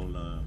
example,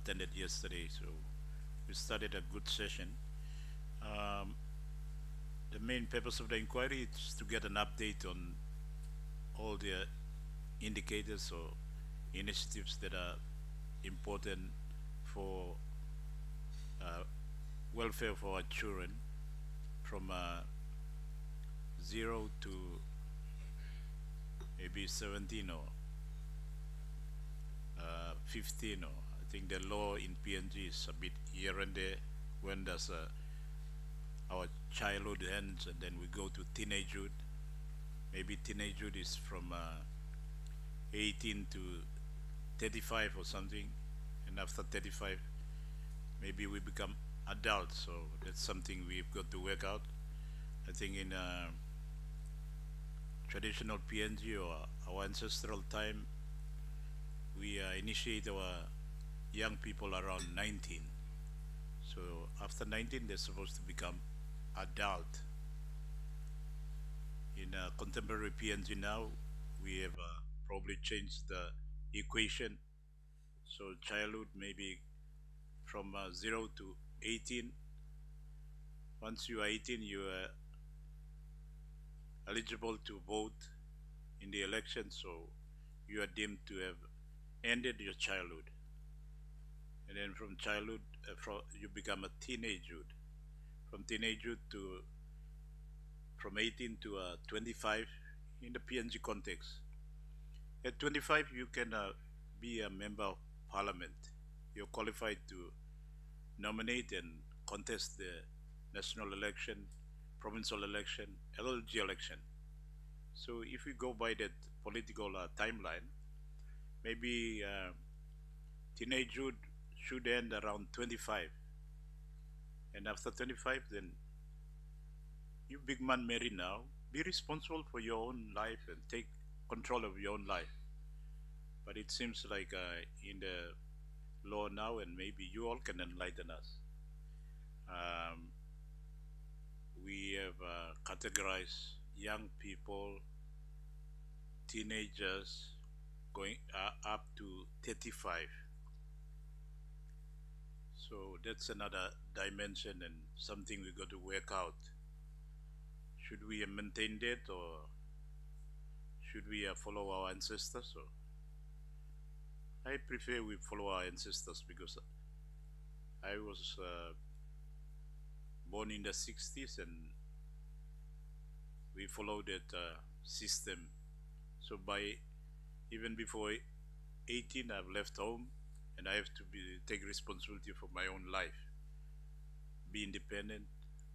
attended yesterday, so we started a good session. Um, the main purpose of the inquiry is to get an update on all the indicators or initiatives that are important for uh, welfare for our children from 0 to maybe 17 or 15, or I think the law in PNG is a bit here and there. When does our childhood ends and then we go to teenagehood? Maybe teenagehood is from 18 to 35 or something, and after 35 maybe we become adults. So that's something we've got to work out. I think in traditional PNG or our ancestral time, we initiate our young people around 19. So after 19, they're supposed to become adult. In contemporary PNG now, we have probably changed the equation. So childhood maybe from 0 to 18. Once you are 18, you are eligible to vote in the election. So you are deemed to have ended your childhood. And then from childhood, you become a teenagehood. From teenagehood to from 18 to 25 in the PNG context. At 25, you can be a member of parliament. You're qualified to nominate and contest the national election, provincial election, LLG election. So if we go by that political timeline, maybe teenagehood should end around 25. And after 25, then you big man married now, be responsible for your own life and take control of your own life. But it seems like in the law now, and maybe you all can enlighten us, um, we have categorized young people, teenagers, going up to 35. So that's another dimension and something we got to work out. Should we maintain that, or should we follow our ancestors? Or I prefer we follow our ancestors because I was born in the 60s and we followed that system. So by even before 18, I've left home and I have to take responsibility for my own life, be independent.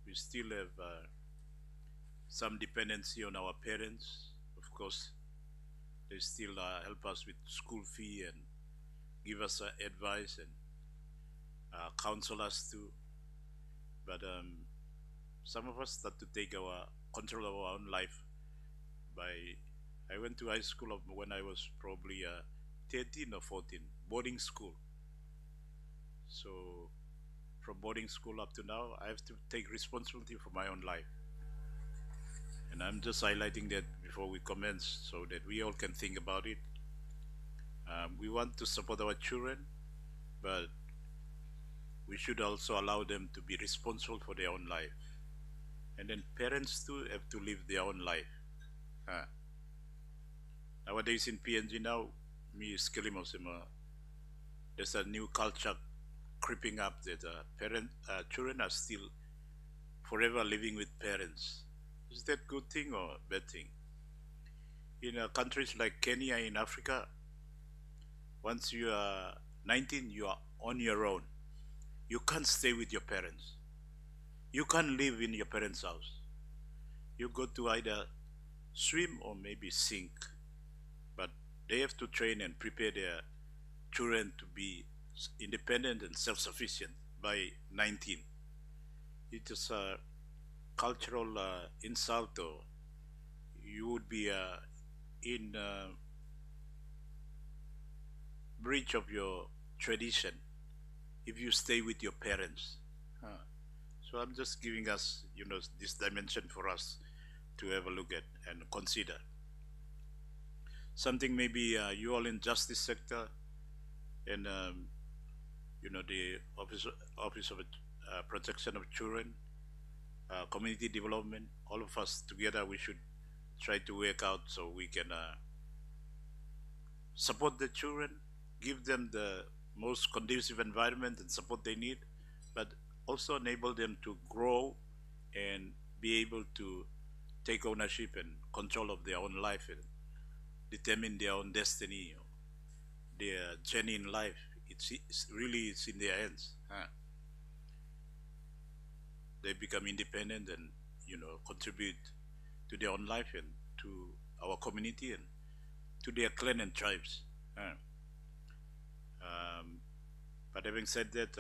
We still have some dependency on our parents. Of course, they still help us with school fee and give us advice and counsel us too. But some of us start to take our control of our own life. By I went to high school when I was probably 13 or 14, boarding school. So from boarding school up to now, I have to take responsibility for my own life. And I'm just highlighting that before we commence so that we all can think about it. We want to support our children, but we should also allow them to be responsible for their own life. And then parents too have to live their own life. Nowadays in PNG now, me Skilimosima, there's a new culture creeping up that children are still forever living with parents. Is that good thing or bad thing? In countries like Kenya in Africa, once you are 19, you are on your own. You can't stay with your parents. You can't live in your parents' house. You go to either swim or maybe sink. But they have to train and prepare their children to be independent and self-sufficient by 19. It is a cultural insult, or you would be in breach of your tradition if you stay with your parents. Huh. So I'm just giving us, this dimension for us to have a look at and consider. Something maybe you all in justice sector and the office of protection of children, community development. All of us together, we should try to work out so we can support the children, give them the most conducive environment and support they need, but also enable them to grow and be able to take ownership and control of their own life and determine their own destiny, their journey in life. It's in their hands. Huh? They become independent and contribute to their own life and to our community and to their clan and tribes. Huh? Um, but having said that,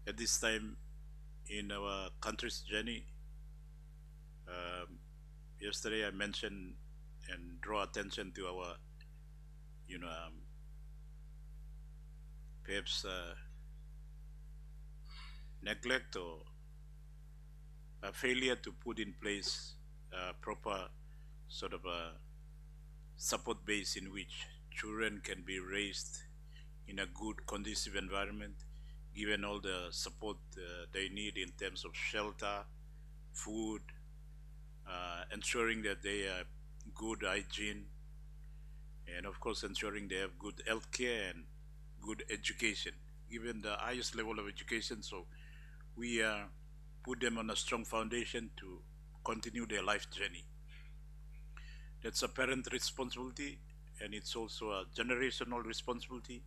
at this time in our country's journey, um, yesterday I mentioned and draw attention to our, perhaps neglect or a failure to put in place a proper sort of a support base in which children can be raised in a good, conducive environment, given all the support they need in terms of shelter, food, ensuring that they have good hygiene, and of course ensuring they have good health care and good education, given the highest level of education. So we put them on a strong foundation to continue their life journey. That's a parent responsibility, and it's also a generational responsibility.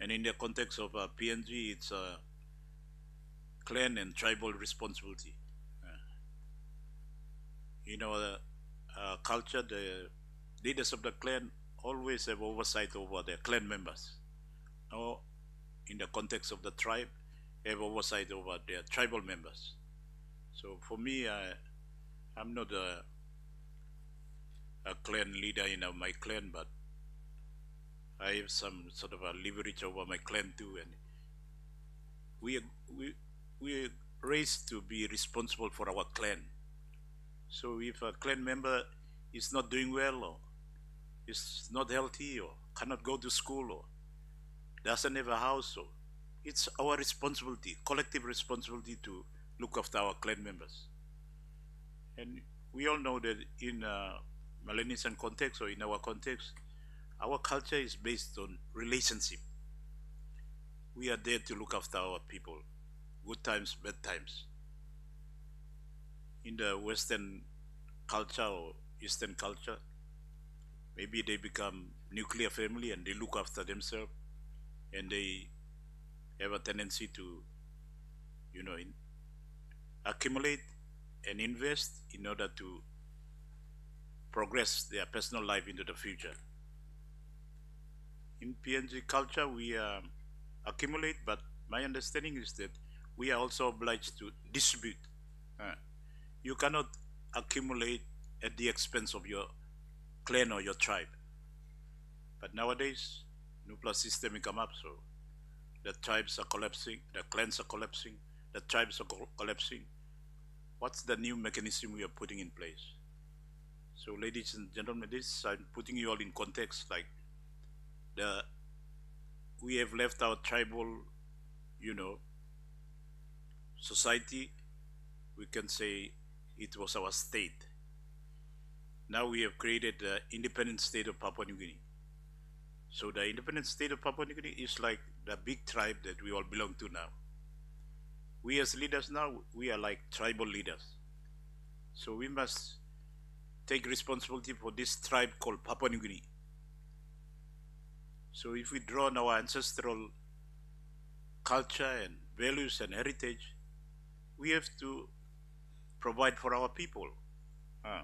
And in the context of PNG, it's a clan and tribal responsibility. Uh, in our culture, the leaders of the clan always have oversight over their clan members. Or in the context of the tribe, have oversight over their tribal members. So for me, I'm not a clan leader in my clan, but I have some sort of a leverage over my clan too, and we are, we we are raised to be responsible for our clan. So if a clan member is not doing well, or is not healthy, or cannot go to school, or doesn't have a house, so it's our responsibility, collective responsibility, to look after our clan members. And we all know that in Melanesian context or in our context, our culture is based on relationship. We are there to look after our people, good times, bad times. In the Western culture or Eastern culture, maybe they become nuclear family and they look after themselves, and they have a tendency to, accumulate and invest in order to progress their personal life into the future. In PNG culture, we accumulate, but my understanding is that we are also obliged to distribute. Uh, you cannot accumulate at the expense of your clan or your tribe. But nowadays, nuclear system will come up, so the tribes are collapsing, the clans are collapsing, the tribes are collapsing. What's the new mechanism we are putting in place? So, ladies and gentlemen, this I'm putting you all in context. Like the we have left our tribal, you know, society. We can say it was our state. Now we have created the independent state of Papua New Guinea. So the independent state of Papua New Guinea is like the big tribe that we all belong to now. We as leaders now, we are like tribal leaders. So we must take responsibility for this tribe called Papua New Guinea. So if we draw on our ancestral culture and values and heritage, we have to provide for our people. Uh,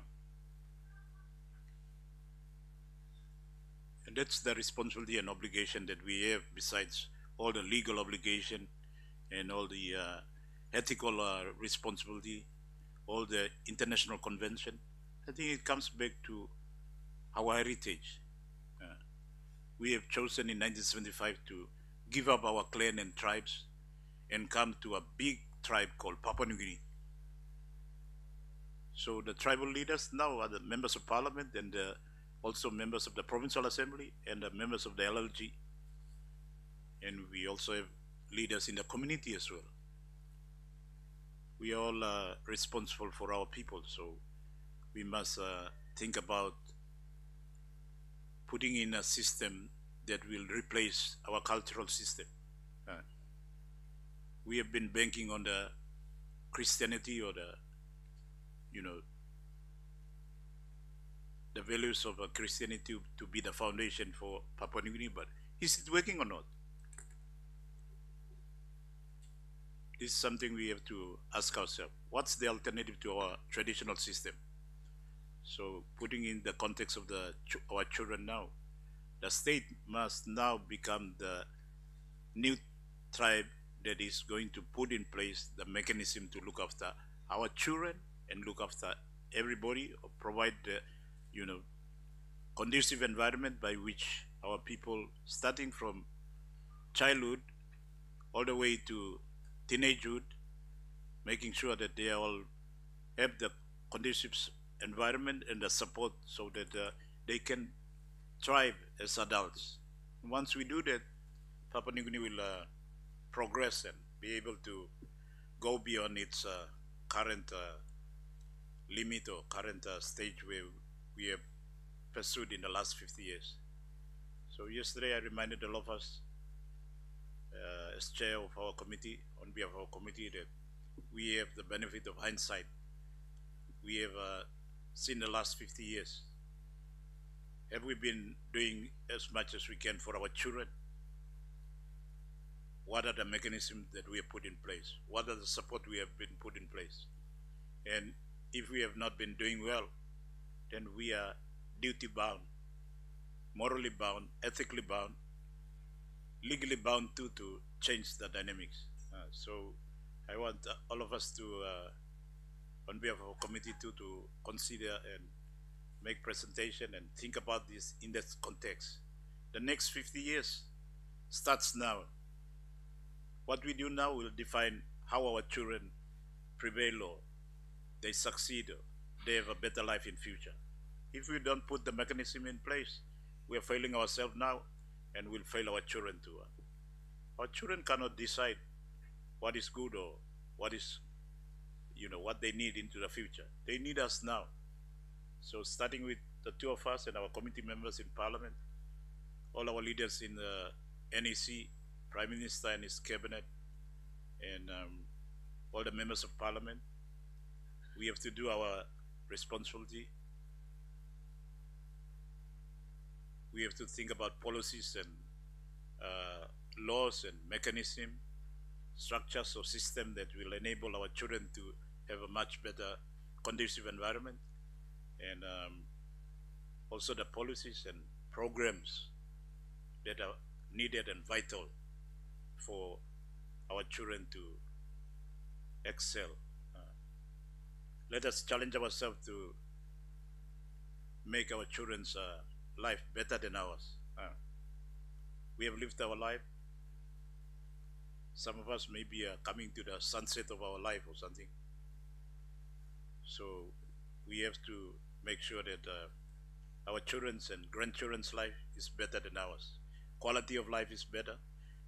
and that's the responsibility and obligation that we have, besides all the legal obligation and all the ethical responsibility, all the international convention. I think it comes back to our heritage. Uh, we have chosen in 1975 to give up our clan and tribes and come to a big tribe called Papua New Guinea. So the tribal leaders now are the members of parliament and also members of the provincial assembly and the members of the LLG. And we also have leaders in the community as well. We are all responsible for our people, so we must think about putting in a system that will replace our cultural system. We have been banking on the Christianity or the, the values of Christianity to be the foundation for Papua New Guinea, but is it working or not? This is something we have to ask ourselves. What's the alternative to our traditional system? So putting in the context of our children now, the state must now become the new tribe that is going to put in place the mechanism to look after our children and look after everybody, or provide the, conducive environment by which our people, starting from childhood all the way to teenagehood, making sure that they all have the conducive environment and the support so that they can thrive as adults. Once we do that, Papua New Guinea will progress and be able to go beyond its current limit or current stage where we have pursued in the last 50 years. So yesterday I reminded all of us as chair of our committee, on behalf of our committee, that we have the benefit of hindsight. We have seen the last 50 years. Have we been doing as much as we can for our children? What are the mechanisms that we have put in place? What are the support we have been put in place? And if we have not been doing well, then we are duty bound, morally bound, ethically bound, legally bound to change the dynamics. So I want all of us to, on behalf of our committee, to consider and make presentation and think about this in that context. The next 50 years starts now. What we do now will define how our children prevail, or they succeed, or they have a better life in future. If we don't put the mechanism in place, we are failing ourselves now and we'll fail our children too. Our children cannot decide what is good or what is, what they need into the future. They need us now. So starting with the two of us and our committee members in Parliament, all our leaders in the NEC, Prime Minister and his cabinet, and all the members of Parliament, we have to do our responsibility. We have to think about policies and laws and mechanism, structures or system that will enable our children to have a much better conducive environment, and also the policies and programs that are needed and vital for our children to excel. Let us challenge ourselves to make our children's life better than ours. We have lived our life. Some of us may be coming to the sunset of our life or something. So we have to make sure that our children's and grandchildren's life is better than ours. Quality of life is better.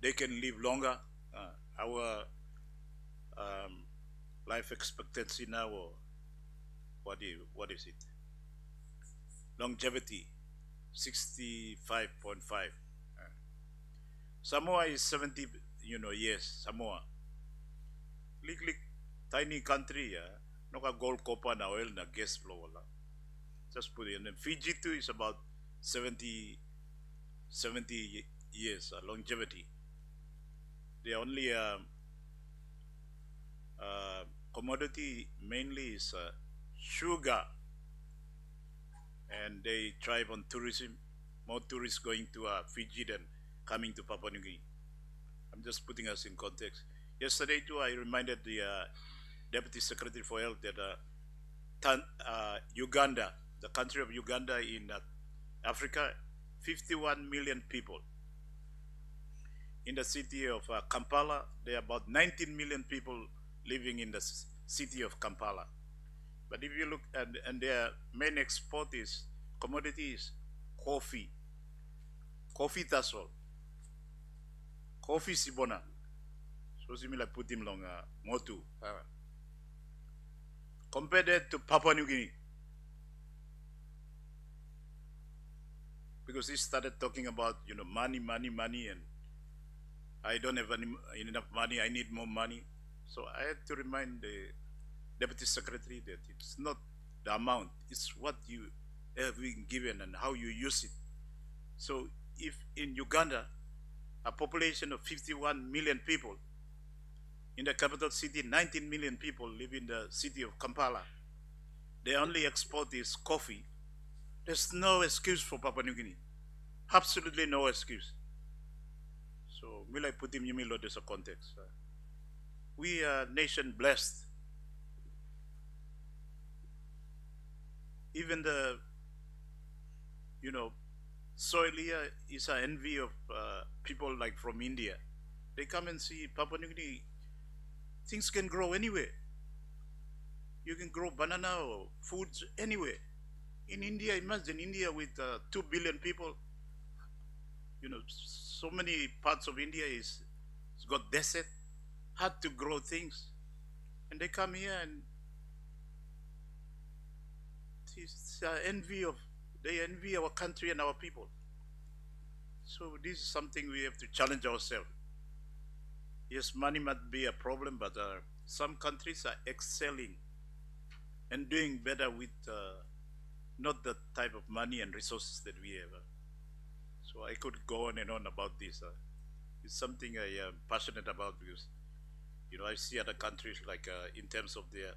They can live longer. Our life expectancy now, or what is it? Longevity, 65.5. Samoa is 70, years, Samoa. Lik tiny country ya. No ka gold copper na oil na gas flow wala. Just put it. And then Fiji too is about 70 years longevity. The only commodity mainly is sugar, and they thrive on tourism. More tourists going to Fiji than coming to Papua New Guinea. I'm just putting us in context. Yesterday too, I reminded the Deputy Secretary for Health that Uganda, the country of Uganda in Africa, 51 million people. In the city of Kampala, there are about 19 million people living in the city of Kampala. But if you look at, and their main export is commodities, coffee. Coffee that's all. Coffee sibona. So similar put him long motu. Compared that to Papua New Guinea. Because he started talking about, money, and I don't have enough money, I need more money. So I had to remind the Deputy Secretary that it's not the amount, it's what you have been given and how you use it. So if in Uganda, a population of 51 million people, in the capital city, 19 million people live in the city of Kampala, the only export is coffee, there's no excuse for Papua New Guinea. Absolutely no excuse. So, will I put him Yumilo as a context? We are nation blessed. Even the, soil here is an envy of people like from India. They come and see Papua New Guinea. Things can grow anywhere. You can grow banana or foods anywhere. In India, imagine India with 2 billion people. So many parts of India it's got desert, hard to grow things. And they come here and it's they envy our country and our people. So this is something we have to challenge ourselves. Yes, money might be a problem, but some countries are excelling and doing better with not the type of money and resources that we have. So I could go on and on about this. It's something I am passionate about because, I see other countries like in terms of their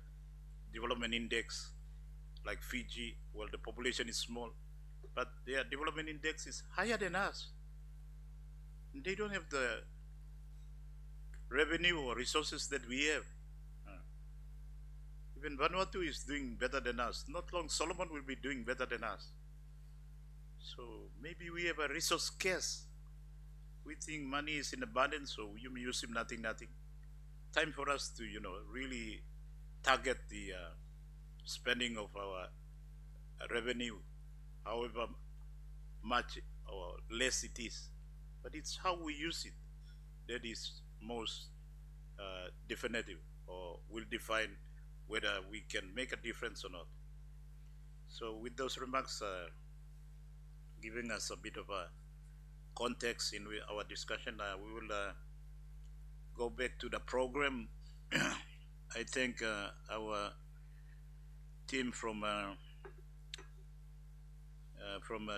development index, like Fiji, well, the population is small, but their development index is higher than us. And they don't have the revenue or resources that we have. Even Vanuatu is doing better than us. Not long, Solomon will be doing better than us. So maybe we have a resource scarce. We think money is in abundance, so you may use him nothing. Time for us to, really target the spending of our revenue, however much or less it is. But it's how we use it that is most definitive or will define whether we can make a difference or not. So with those remarks, giving us a bit of a context in our discussion, we will go back to the program. I think our team from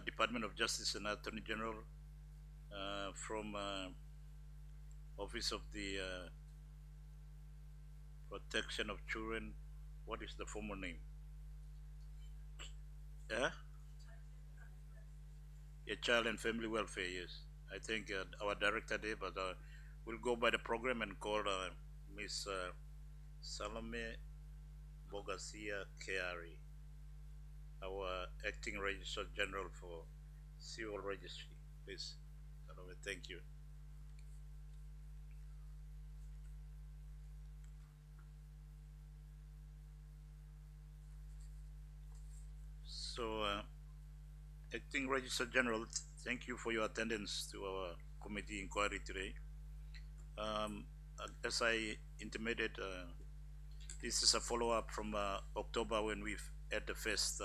Department of Justice and Attorney General, from Office of the Protection of Children, what is the former name? Yeah? Yeah, Child and Family Welfare, yes. I think our director there, but we'll go by the program and call Miss Salome Bogasia Keari, our Acting Registrar General for Civil Registry. Please, Salome, thank you. So, Acting Registrar General, thank you for your attendance to our committee inquiry today. As I intimated, this is a follow-up from October when we've had the first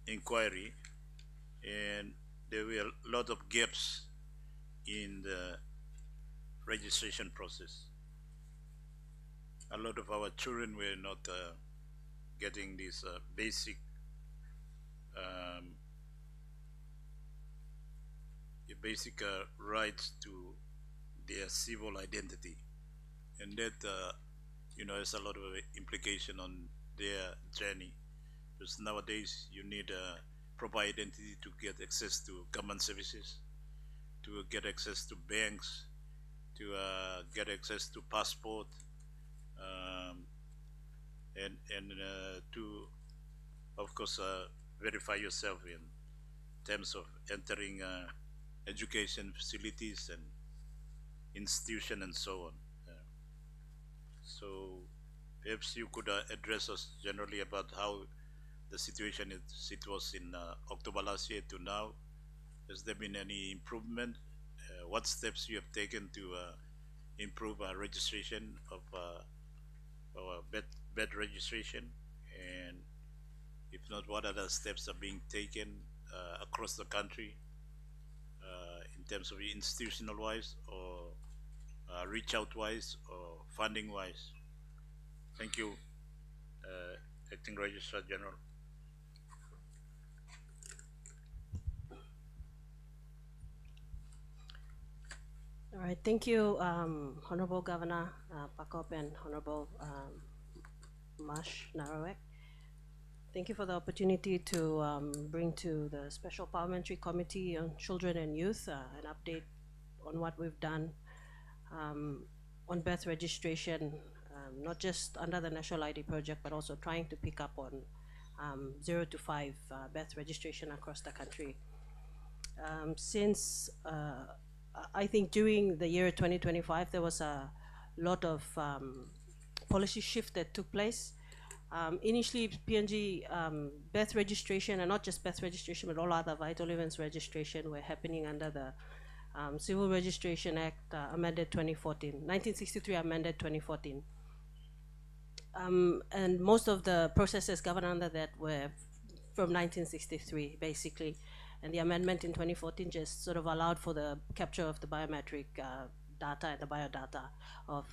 inquiry, and there were a lot of gaps in the registration process. A lot of our children were not getting these basic um, rights to their civil identity, and that has a lot of implication on their journey. Because nowadays you need a proper identity to get access to government services, to get access to banks, to get access to passport, um, and to, of course, verify yourself in terms of entering education facilities and institution and so on. So perhaps you could address us generally about how the situation it was in October last year to now. Has there been any improvement? What steps you have taken to improve registration of bed registration? And if not, what other steps are being taken across the country in terms of institutional wise or reach out wise or funding wise? Thank you, Acting Registrar General. All right, thank you, Honorable Governor Pakop and Honorable Mash Narawek. Thank you for the opportunity to bring to the Special Parliamentary Committee on Children and Youth an update on what we've done on birth registration, not just under the National ID project, but also trying to pick up on 0 to 5 birth registration across the country. Since I think during the year 2025, there was a lot of policy shift that took place. Initially, PNG birth registration, and not just birth registration, but all other vital events registration were happening under the Civil Registration Act amended 2014, 1963 amended 2014. And most of the processes governed under that were from 1963, basically. And the amendment in 2014 just sort of allowed for the capture of the biometric data and the biodata of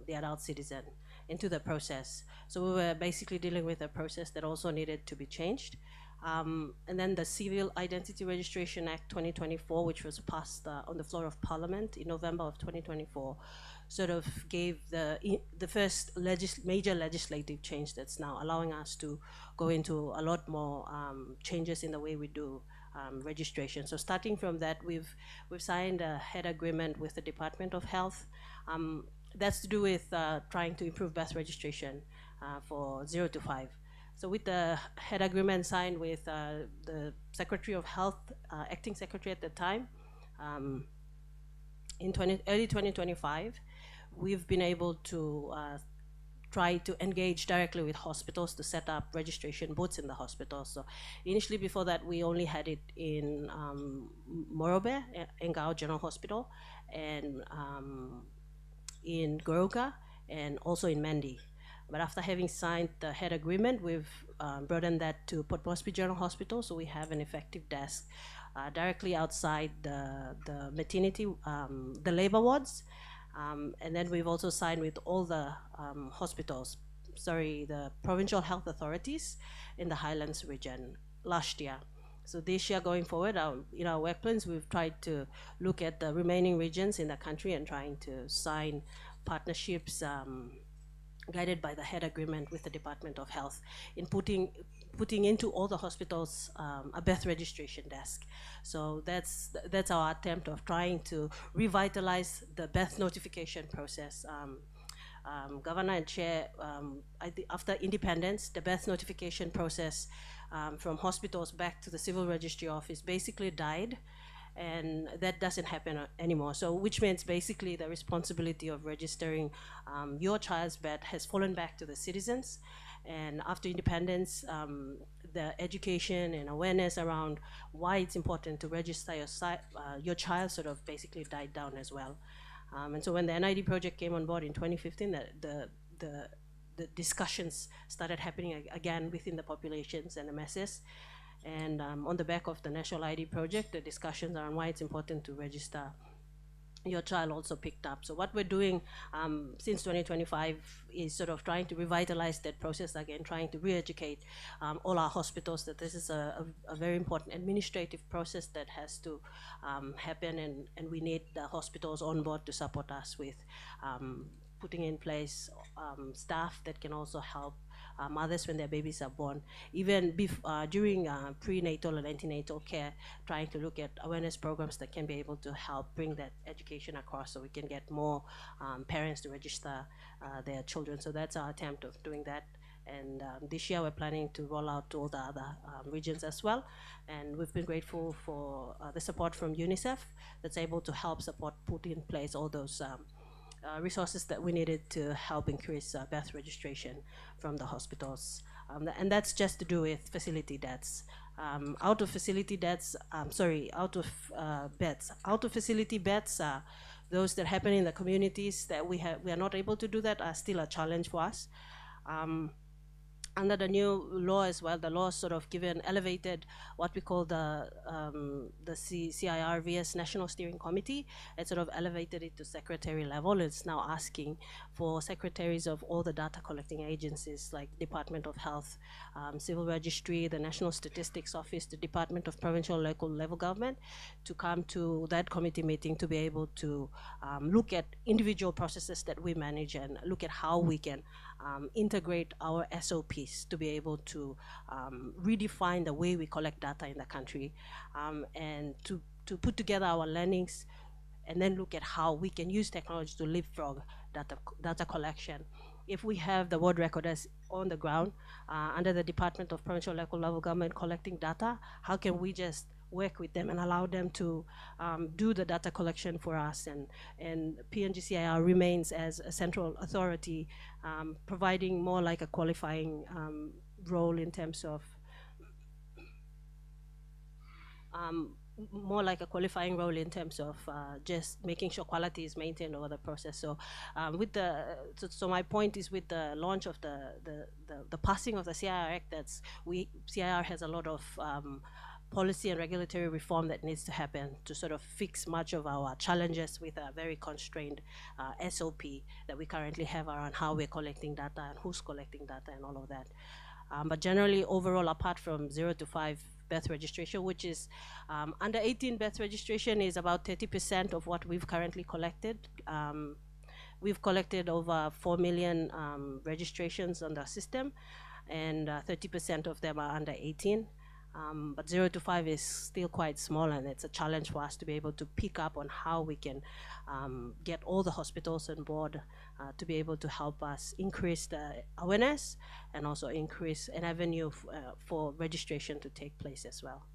the adult citizen into the process. So we were basically dealing with a process that also needed to be changed. And then the Civil Identity Registration Act 2024, which was passed on the floor of Parliament in November of 2024, sort of gave the first major legislative change that's now allowing us to go into a lot more changes in the way we do registration. So starting from that, we've signed a head agreement with the Department of Health. That's to do with trying to improve birth registration for 0 to 5. So with the head agreement signed with the Secretary of Health, acting secretary at the time, in early 2025, we've been able to try to engage directly with hospitals to set up registration booths in the hospitals. So initially, before that, we only had it in Morobe, Engao General Hospital, and in Goroka, and also in Mendi. But after having signed the head agreement, we've broadened that to Port Moresby General Hospital, so we have an effective desk directly outside the maternity, the labor wards. And then we've also signed with all the the provincial health authorities in the Highlands region last year. So this year going forward, in our work plans, we've tried to look at the remaining regions in the country and trying to sign partnerships guided by the head agreement with the Department of Health in putting into all the hospitals a birth registration desk. So that's our attempt of trying to revitalize the birth notification process. Governor and Chair, after independence, the birth notification process from hospitals back to the Civil Registry Office basically died, and that doesn't happen anymore. So which means basically the responsibility of registering your child's birth has fallen back to the citizens. And after independence, the education and awareness around why it's important to register your child sort of basically died down as well. And so when the NID project came on board in 2015, the discussions started happening again within the populations and the masses. And on the back of the National ID project, the discussions are on why it's important to register your child also picked up. So what we're doing since 2025 is sort of trying to revitalize that process again, trying to re-educate all our hospitals that this is a very important administrative process that has to happen, and we need the hospitals on board to support us with putting in place staff that can also help mothers when their babies are born, even during prenatal and antenatal care, trying to look at awareness programs that can be able to help bring that education across so we can get more parents to register their children. So that's our attempt of doing that. And this year we're planning to roll out to all the other regions as well. And we've been grateful for the support from UNICEF that's able to help support put in place all those resources that we needed to help increase birth registration from the hospitals. And that's just to do with facility deaths. Out of facility deaths, out of beds. Out of facility beds, those that happen in the communities that we are not able to do that are still a challenge for us. Under the new law as well, the law sort of given elevated what we call the CIRVS National Steering Committee. It sort of elevated it to secretary level. It's now asking for secretaries of all the data collecting agencies like Department of Health, Civil Registry, the National Statistics Office, the Department of Provincial and Local Level Government to come to that committee meeting to be able to look at individual processes that we manage and look at how we can integrate our SOPs to be able to redefine the way we collect data in the country, and to put together our learnings and then look at how we can use technology to leapfrog data collection. If we have the world recorders on the ground under the Department of Provincial Local Level Government collecting data, how can we just work with them and allow them to do the data collection for us, and PNGCIR remains as a central authority, providing more like a qualifying role in terms of more like a qualifying role in terms of just making sure quality is maintained over the process. So with the so my point is with the launch of the passing of the CIR Act, CIR has a lot of policy and regulatory reform that needs to happen to sort of fix much of our challenges with a very constrained SOP that we currently have around how we're collecting data and who's collecting data and all of that. But generally, overall, apart from 0 to 5 birth registration, which is under 18 birth registration is about 30% of what we've currently collected. We've collected over 4 million registrations on the system, and 30% of them are under 18. But 0 to 5 is still quite small, and it's a challenge for us to be able to pick up on how we can get all the hospitals on board to be able to help us increase the awareness and also increase an avenue for registration to take place as well.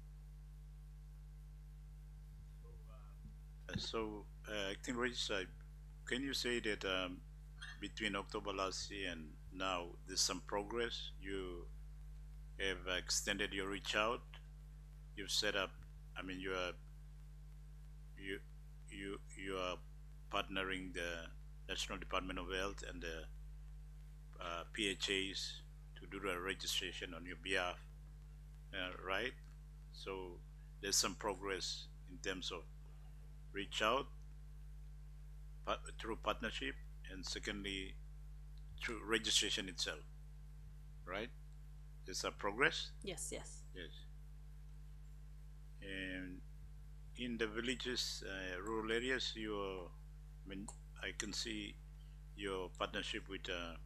Acting Registrar, can you say that between October last year and now there's some progress? You have extended your reach out. You've set up. I mean, you are partnering the National Department of Health and the PHAs to do the registration on your behalf, right? So there's some progress in terms of reach out through partnership, and secondly through registration itself, right? There's a progress. Yes, yes. Yes. And in the villages, rural areas, I mean, I can see your partnership with the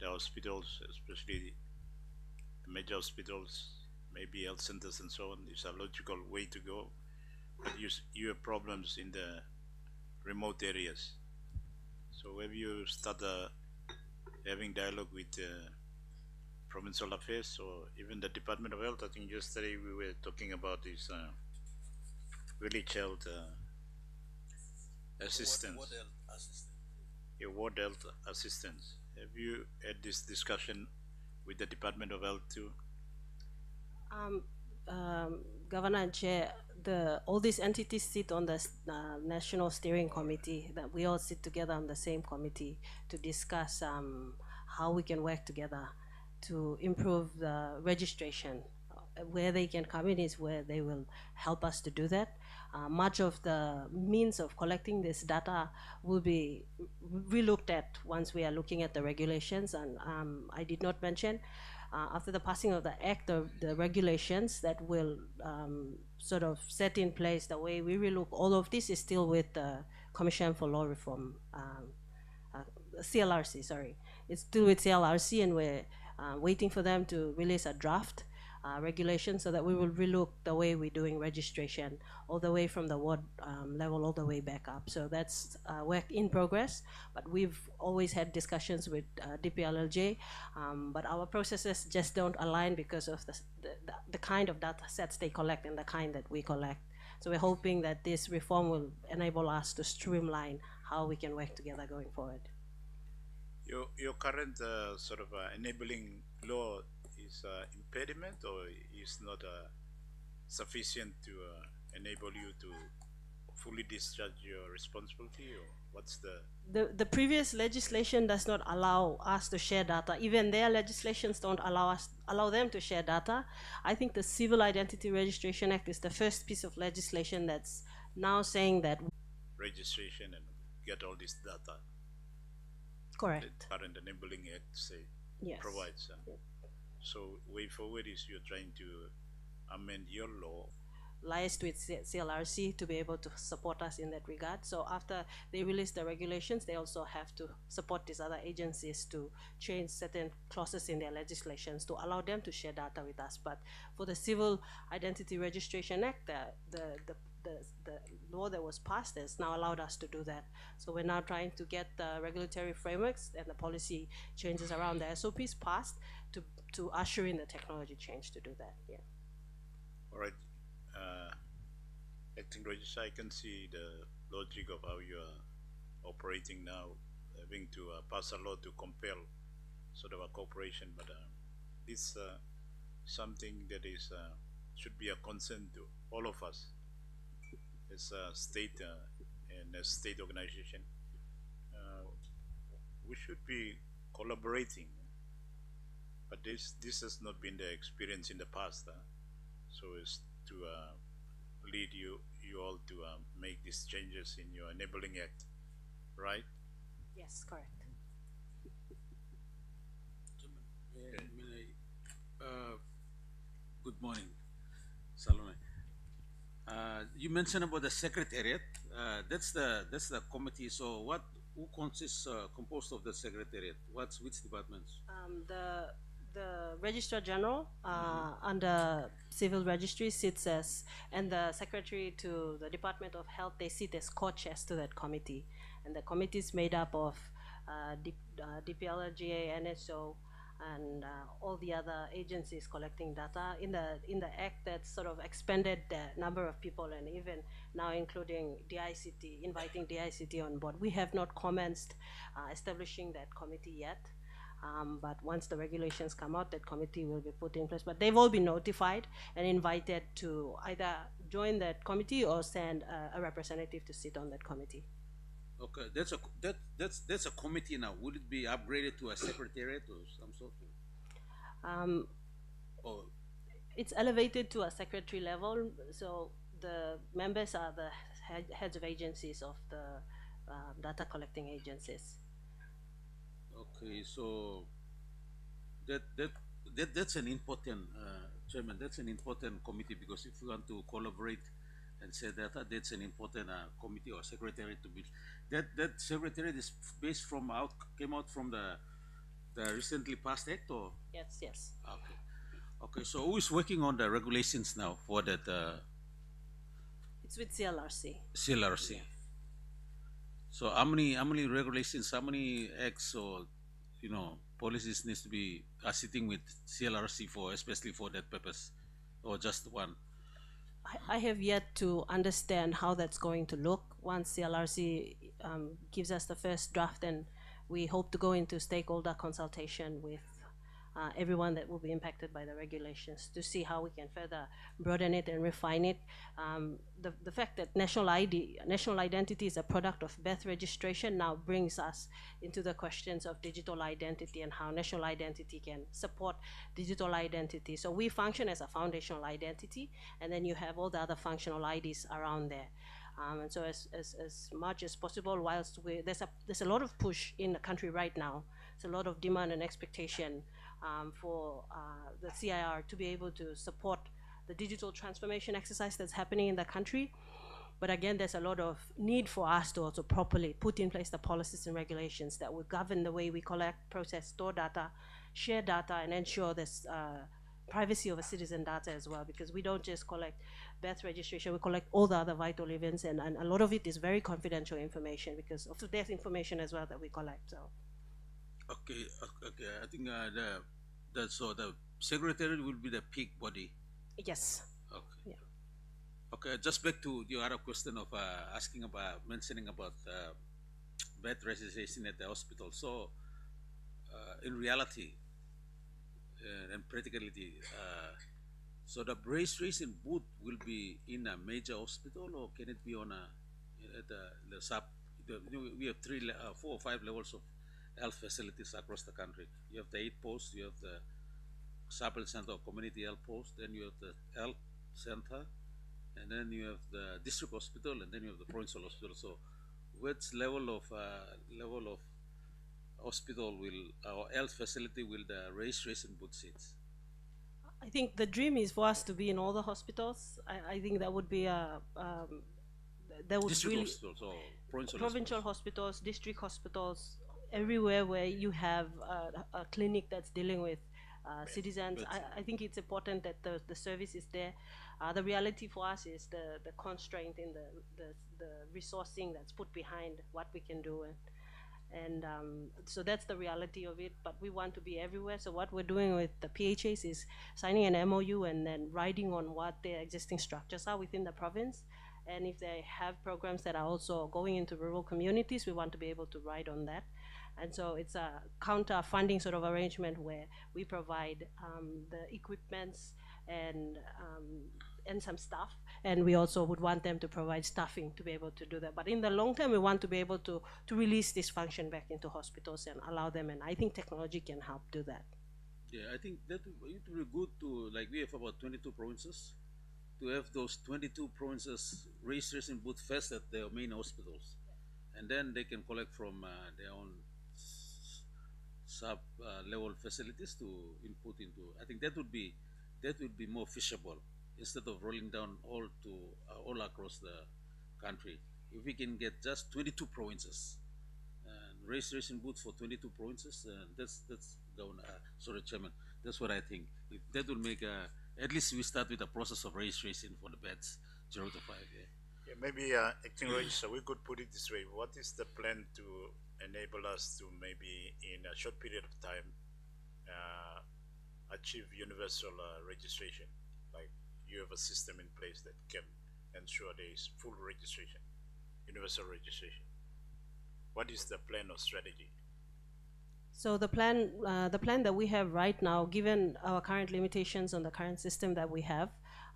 hospitals, especially the major hospitals, maybe health centers and so on. Is a logical way to go. But you have problems in the remote areas. So have you started having dialogue with Provincial Affairs or even the Department of Health? I think yesterday we were talking about this village health assistance. What health assistance? Your ward health assistance. Have you had this discussion with the Department of Health too? Governor and Chair, all these entities sit on the National Steering Committee, that we all sit together on the same committee to discuss how we can work together to improve the registration. Where they can come in is where they will help us to do that. much of the means of collecting this data will be relooked at once we are looking at the regulations. And I did not mention, after the passing of the act, the regulations that will sort of set in place the way we relook all of this is still with the Commission for Law Reform, CLRC, sorry. It's still with CLRC, and we're waiting for them to release a draft regulation so that we will relook the way we're doing registration all the way from the ward level all the way back up. So that's work in progress, but we've always had discussions with DPLLJ, but our processes just don't align because of the kind of data sets they collect and the kind that we collect. So we're hoping that this reform will enable us to streamline how we can work together going forward. Your current sort of enabling law is impediment, or is not sufficient to enable you to fully discharge your responsibility, or what's the previous legislation does not allow us to share data. Even their legislations don't allow them to share data. I think the Civil Identity Registration Act is the first piece of legislation that's now saying that registration and get all this data? Correct. The current enabling act say Yes. provides. Yeah. So way forward is you're trying to amend your law. Liaised with CLRC to be able to support us in that regard. So after they release the regulations, they also have to support these other agencies to change certain clauses in their legislations to allow them to share data with us. But for the Civil Identity Registration Act, the law that was passed has now allowed us to do that. So we're now trying to get the regulatory frameworks and the policy changes around the SOPs passed to usher in the technology change to do that. Yeah. All right. Acting Registrar, I can see the logic of how you are operating now, having to pass a law to compel sort of a cooperation, but this something that is should be a concern to all of us as a state and a state organization. We should be collaborating, but this has not been the experience in the past. So as to lead you all to make these changes in your enabling act, right? Yes, correct. Good morning, Salome. You mentioned about the secretariat. That's the committee. So who consists composed of the secretariat? Which departments? The Registrar General under Civil Registry sits as, and the Secretary to the Department of Health, they sit as co-chairs to that committee. And the committee is made up of DPLRGA, NSO, and all the other agencies collecting data. In the act, that sort of expanded the number of people, and even now including DICT, inviting DICT on board. We have not commenced establishing that committee yet. But once the regulations come out, that committee will be put in place. But they've all been notified and invited to either join that committee or send a representative to sit on that committee. Okay, that's a committee now. Would it be upgraded to a secretariat or some sort of? Or It's elevated to a secretary level, so the members are the heads of agencies of the data collecting agencies. Okay, so that's an important chairman. That's an important committee, because if you want to collaborate and say data, that's an important committee or secretary to be. That secretary is based from came out from the recently passed act, or? Yes. Okay. So who is working on the regulations now for that? It's with CLRC. CLRC. Yeah. So how many regulations, how many acts or policies needs to be sitting with CLRC for, especially for that purpose, or just one? I have yet to understand how that's going to look. Once CLRC gives us the first draft, and we hope to go into stakeholder consultation with everyone that will be impacted by the regulations to see how we can further broaden it and refine it. The fact that national identity is a product of birth registration now brings us into the questions of digital identity and how national identity can support digital identity. So we function as a foundational identity, and then you have all the other functional IDs around there. And so as much as possible, whilst there's a lot of push in the country right now, there's a lot of demand and expectation for the CIR to be able to support the digital transformation exercise that's happening in the country. But again, there's a lot of need for us to also properly put in place the policies and regulations that will govern the way we collect, process, store data, share data, and ensure there's privacy of a citizen data as well, because we don't just collect birth registration, we collect all the other vital events, and a lot of it is very confidential information because of the death information as well that we collect. So Okay, okay. I think so the secretary will be the peak body. yes. Okay. Yeah. Okay. Just back to your other question of mentioning about bed registration at the hospital. So, in reality and practicality, so the registration booth will be in a major hospital, or can it be on at the sub? We have 4 or 5 levels of health facilities across the country. You have the 8 posts, you have the sub-health center or community health post, then you have the health center, and then you have the district hospital, and then you have the provincial hospital. So, which level of hospital will or health facility will the registration booth sit? I think the dream is for us to be in all the hospitals. I think that would be that would District really hospitals or provincial provincial hospitals, district hospitals, everywhere where you have a clinic that's dealing with citizens. I think it's important that the service is there. The reality for us is the constraint in the resourcing that's put behind what we can do. And so that's the reality of it, but we want to be everywhere. So what we're doing with the PHAs is signing an MOU and then riding on what their existing structures are within the province. And if they have programs that are also going into rural communities, we want to be able to ride on that. And so it's a counter funding sort of arrangement where we provide the equipments and some staff, and we also would want them to provide staffing to be able to do that. But in the long term, we want to be able to release this function back into hospitals and allow them, and I think technology can help do that. Yeah, I think that it will be good to, like, we have about 22 provinces, to have those 22 provinces registration booth first at their main hospitals, and then they can collect from their own sub level facilities to input into. I think that would be more feasible instead of rolling down all across the country. If we can get just 22 provinces and registration booth for 22 provinces, that's going. Sorry, Chairman. That's what I think. If that will make at least we start with the process of registration for the beds 0 to 5. Yeah. Yeah, maybe acting registrar, we could put it this way. What is the plan to enable us to maybe in a short period of time achieve universal registration? Like you have a system in place that can ensure there is full registration, universal registration. What is the plan or strategy? So the plan that we have right now, given our current limitations on the current system that we have,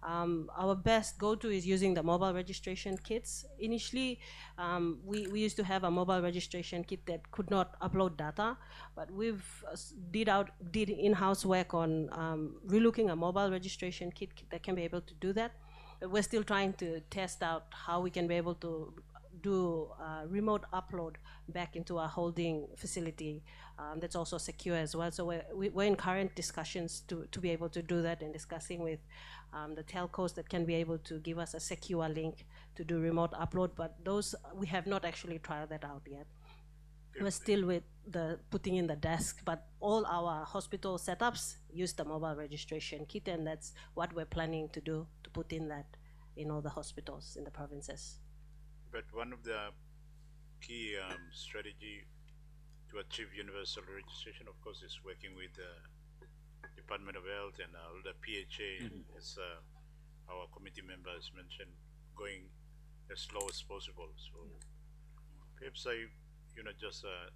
our best go-to is using the mobile registration kits. Initially, we used to have a mobile registration kit that could not upload data, but we've did in-house work on relooking a mobile registration kit that can be able to do that. But we're still trying to test out how we can be able to do remote upload back into our holding facility that's also secure as well. So we're in current discussions to be able to do that, and discussing with the telcos that can be able to give us a secure link to do remote upload, but those we have not actually tried that out yet. We're still with the putting in the desk, but all our hospital setups use the mobile registration kit, and that's what we're planning to do, to put in that in all the hospitals in the provinces. But one of the key strategy to achieve universal registration, of course, is working with the Department of Health and all the PHA, as our committee members mentioned, going as slow as possible. So perhaps just a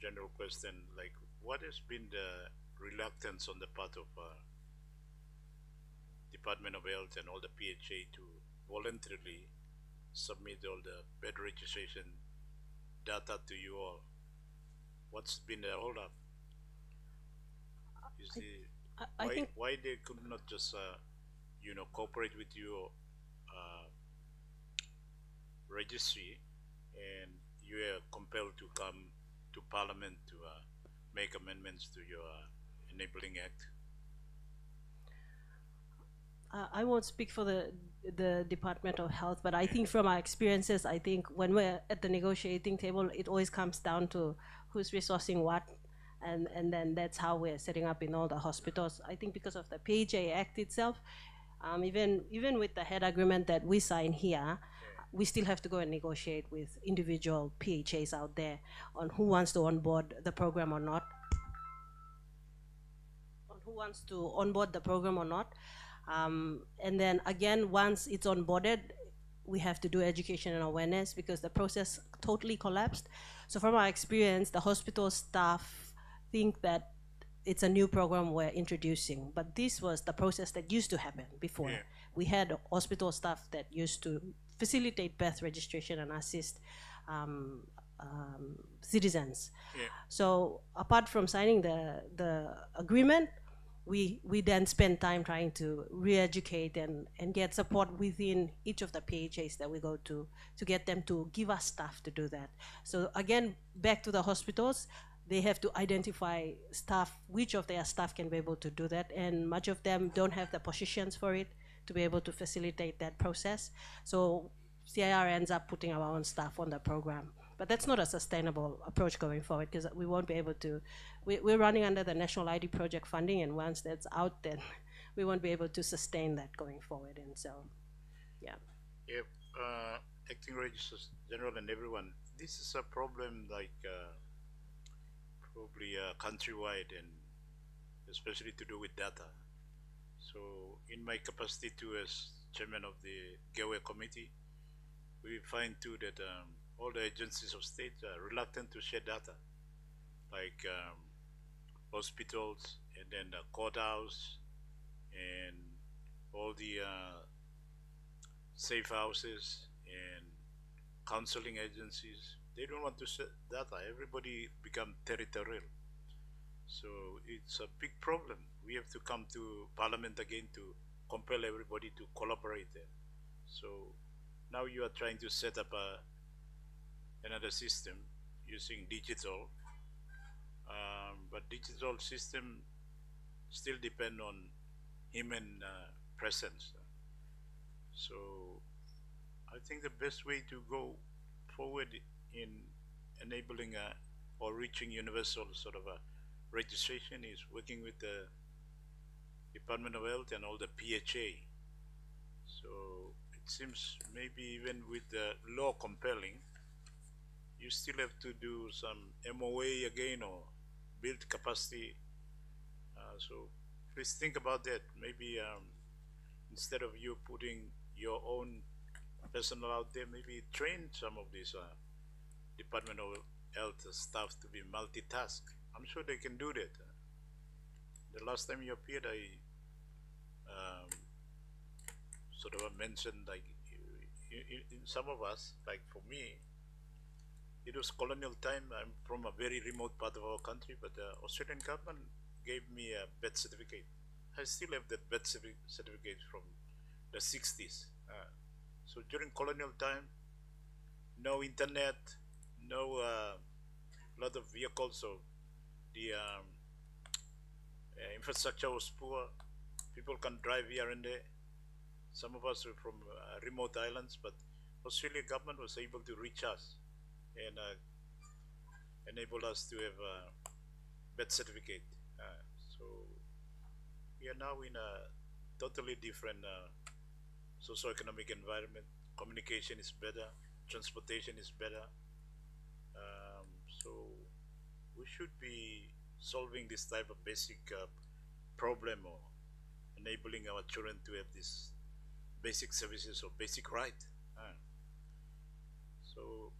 general question, like what has been the reluctance on the part of Department of Health and all the PHA to voluntarily submit all the bed registration data to you all? What's been the hold up? Is the I think why they could not just cooperate with your uh, registry, and you are compelled to come to Parliament to make amendments to your enabling act? I won't speak for the Department of Health, but I think from our experiences, I think when we're at the negotiating table, it always comes down to who's resourcing what, and then that's how we're setting up in all the hospitals. I think because of the PHA Act itself, even with the head agreement that we sign here, we still have to go and negotiate with individual PHAs out there on who wants to onboard the program or not, and then again, once it's onboarded, we have to do education and awareness because the process totally collapsed. So from our experience, the hospital staff think that it's a new program we're introducing, but this was the process that used to happen before. Yeah. We had hospital staff that used to facilitate birth registration and assist citizens. Yeah. So apart from signing the agreement, we then spend time trying to re-educate and get support within each of the PHAs that we go to get them to give us staff to do that. So again, back to the hospitals, they have to identify staff, which of their staff can be able to do that, and much of them don't have the positions for it to be able to facilitate that process. So CIR ends up putting our own staff on the program. But that's not a sustainable approach going forward because we won't be able to, we're running under the National ID Project funding, and once that's out, then we won't be able to sustain that going forward. And so, yeah. Yep. Acting Registrars General and everyone, this is a problem like probably countrywide and especially to do with data. So in my capacity too as chairman of the Gateway Committee, we find too that all the agencies of state are reluctant to share data, like hospitals and then the courthouse and all the safe houses and counseling agencies. They don't want to share data. Everybody become territorial. So it's a big problem. We have to come to Parliament again to compel everybody to collaborate there. So now you are trying to set up another system using digital, but digital system still depend on human presence. So I think the best way to go forward in enabling or reaching universal sort of a registration is working with the Department of Health and all the PHA. So it seems maybe even with the law compelling, you still have to do some MOA again or build capacity. So please think about that. Maybe instead of you putting your own personnel out there, maybe train some of these Department of Health staff to be multitask. I'm sure they can do that. The last time you appeared, I sort of mentioned like in some of us, like for me, it was colonial time. I'm from a very remote part of our country, but the Australian government gave me a birth certificate. I still have that birth certificate from the 60s. So during colonial time, no internet, no lot of vehicles, so the infrastructure was poor. People can drive here and there. Some of us are from remote islands, but Australian government was able to reach us and enable us to have a birth certificate. So we are now in a totally different socio-economic environment. Communication is better, transportation is better. So we should be solving this type of basic problem or enabling our children to have this basic services or basic right. So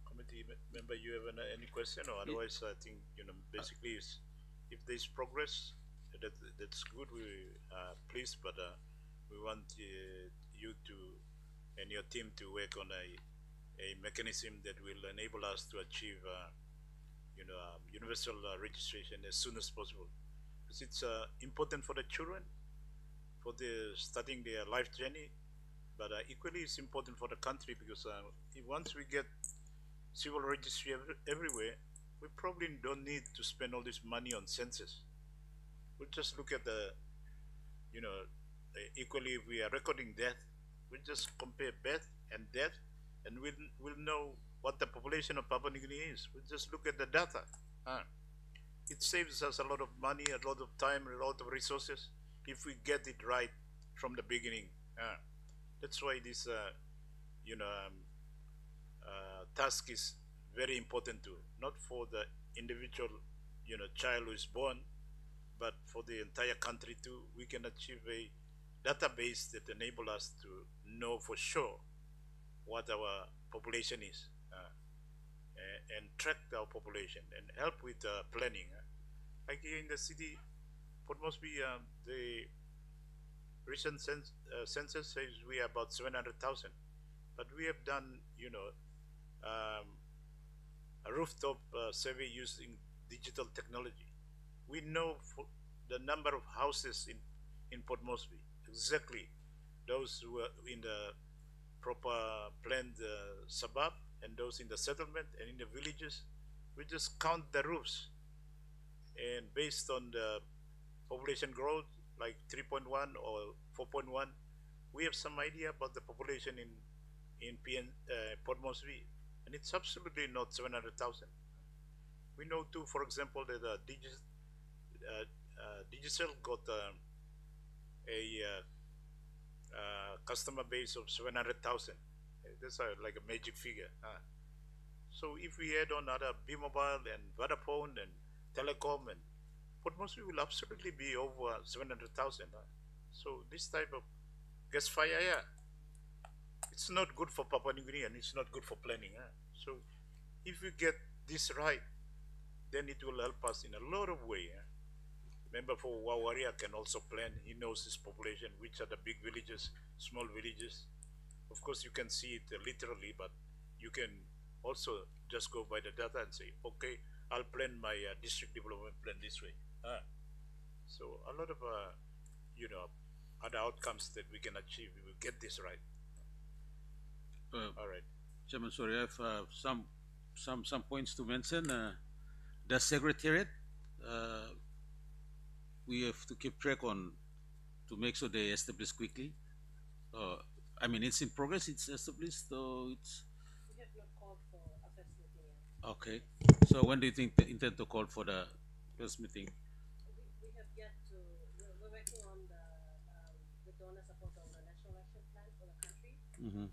committee member, you have any question, or otherwise, I think basically, if there's progress, that's good. We are pleased, but we want you to and your team to work on a mechanism that will enable us to achieve, universal registration as soon as possible, because it's important for the children, for the starting their life journey, but equally it's important for the country, because once we get civil registry everywhere, we probably don't need to spend all this money on census. We'll just look at the, equally if we are recording death, we'll just compare birth and death, and we'll know what the population of Papua New Guinea is. We'll just look at the data. It saves us a lot of money, a lot of time, a lot of resources if we get it right from the beginning. That's why this, task is very important too, not for the individual, child who is born, but for the entire country too. We can achieve a database that enable us to know for sure what our population is, and track our population and help with planning. Like here in the city, Port Moresby, the recent census says we are about 700,000, but we have done, a rooftop survey using digital technology. We know for the number of houses in Port Moresby, exactly those who are in the proper planned suburb and those in the settlement and in the villages. We just count the roofs, and based on the population growth, like 3.1 or 4.1, we have some idea about the population in Port Moresby, and it's absolutely not 700,000. We know too, for example, that Digicel got a customer base of 700,000. That's like a magic figure. So if we add on other B-Mobile and Vodafone and Telecom, and Port Moresby will absolutely be over 700,000. So this type of gas fire, yeah, it's not good for Papua New Guinea, and it's not good for planning. So if we get this right, then it will help us in a lot of ways. Member for Wawaria can also plan. He knows his population, which are the big villages, small villages. Of course, you can see it literally, but you can also just go by the data and say, okay, I'll plan my district development plan this way. So a lot of, other outcomes that we can achieve, we will get this right. All right. Chairman, sorry, I have some points to mention. The Secretariat, we have to keep track on to make sure they establish quickly. I mean, it's in progress, it's established, so it's... We have not called for a first meeting yet. Okay. So when do you think they intend to call for the first meeting? We have yet to, we're working on the donor support of the National Action Plan for the country. Mm-hmm.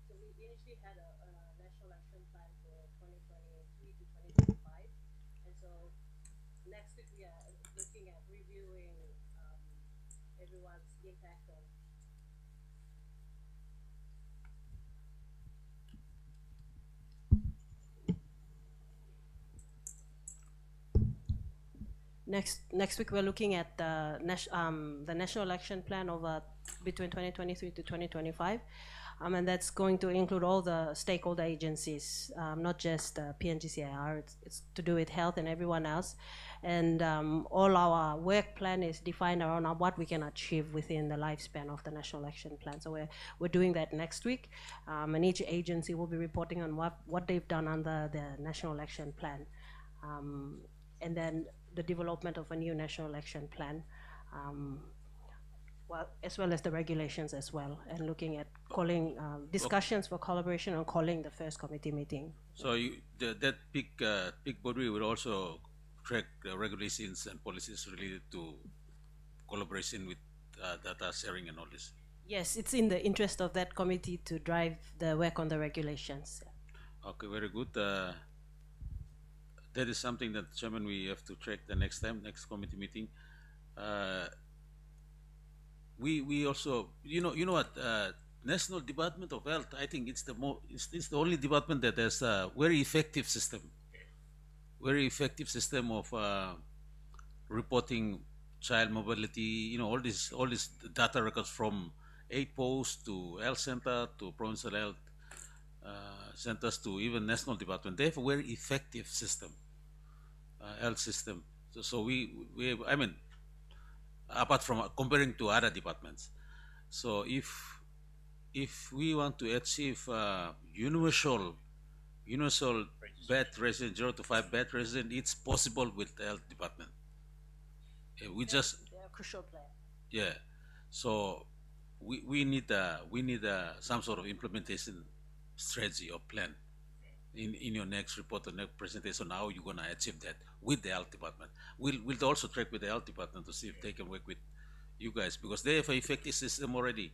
So we initially had a National Action Plan for 2023 to 2025. And so next week we are looking at reviewing everyone's impact on. Next week we're looking at the National Action Plan over between 2023 to 2025, and that's going to include all the stakeholder agencies, not just PNGCIR. It's to do with health and everyone else, and all our work plan is defined around what we can achieve within the lifespan of the National Action Plan. So we're doing that next week, and each agency will be reporting on what they've done under the National Action Plan, and then the development of a new National Action Plan, as well as the regulations as well, and looking at calling discussions for collaboration and calling the first committee meeting. So that big body will also track the regulations and policies related to collaboration with data sharing and all this. Yes, it's in the interest of that committee to drive the work on the regulations. Okay, very good. That is something that, Chairman, we have to track the next next committee meeting. We also, you know what, National Department of Health, I think it's the only department that has a very effective system of reporting child mobility. You know, all these data records from aid post to health center to provincial health centers to even national department. They have a very effective system, health system. So we have, I mean, apart from comparing to other departments. So if we want to achieve universal bed resident, 0 to 5 bed resident, it's possible with the health department. We just They're a crucial player. yeah. So we need some sort of implementation strategy or plan in your next report or next presentation. How you gonna achieve that with the health department? We'll also track with the health department to see if they can work with you guys because they have an effective system already.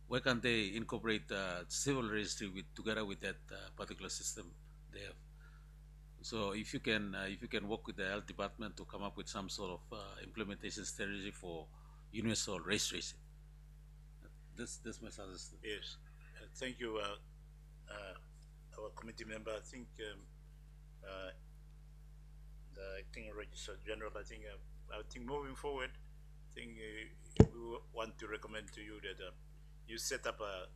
Why can't they incorporate civil registry together with that particular system they have? So if you can work with the health department to come up with some sort of implementation strategy for universal registration, that's my suggestion. Yes. Thank you, our committee member. I think uh, the acting registrar general. I think moving forward, I think we want to recommend to you that you set up a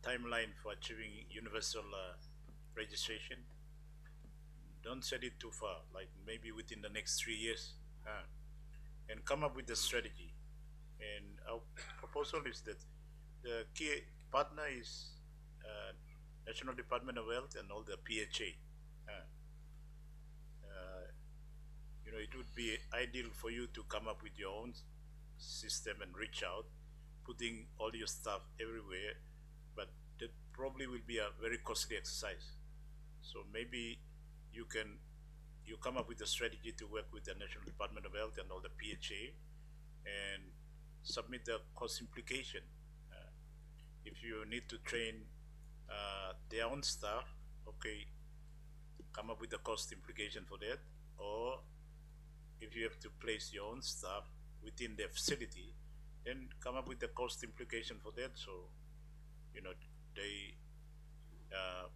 timeline for achieving universal registration. Don't set it too far, like maybe within the next 3 years, and come up with a strategy. And our proposal is that the key partner is National Department of Health and all the PHA. Uh, uh, it would be ideal for you to come up with your own system and reach out, putting all your stuff everywhere, but that probably will be a very costly exercise. So maybe you can you come up with a strategy to work with the National Department of Health and all the PHA and submit the cost implication. Uh, if you need to train their own staff, okay, come up with the cost implication for that. Or if you have to place your own staff within the facility, then come up with the cost implication for that. So, you know, they uh,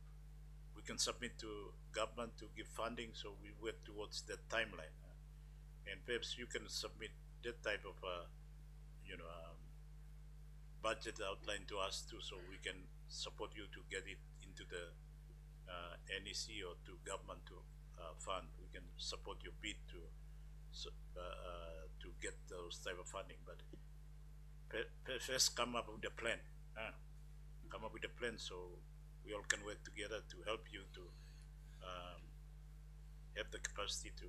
we can submit to government to give funding. So we work towards that timeline, and perhaps you can submit that type of budget outline to us too, so we can support you to get it into the NEC or to government to fund. We can support your bid to get those type of funding. But first, come up with a plan. Come up with a plan so we all can work together to help you to um, have the capacity to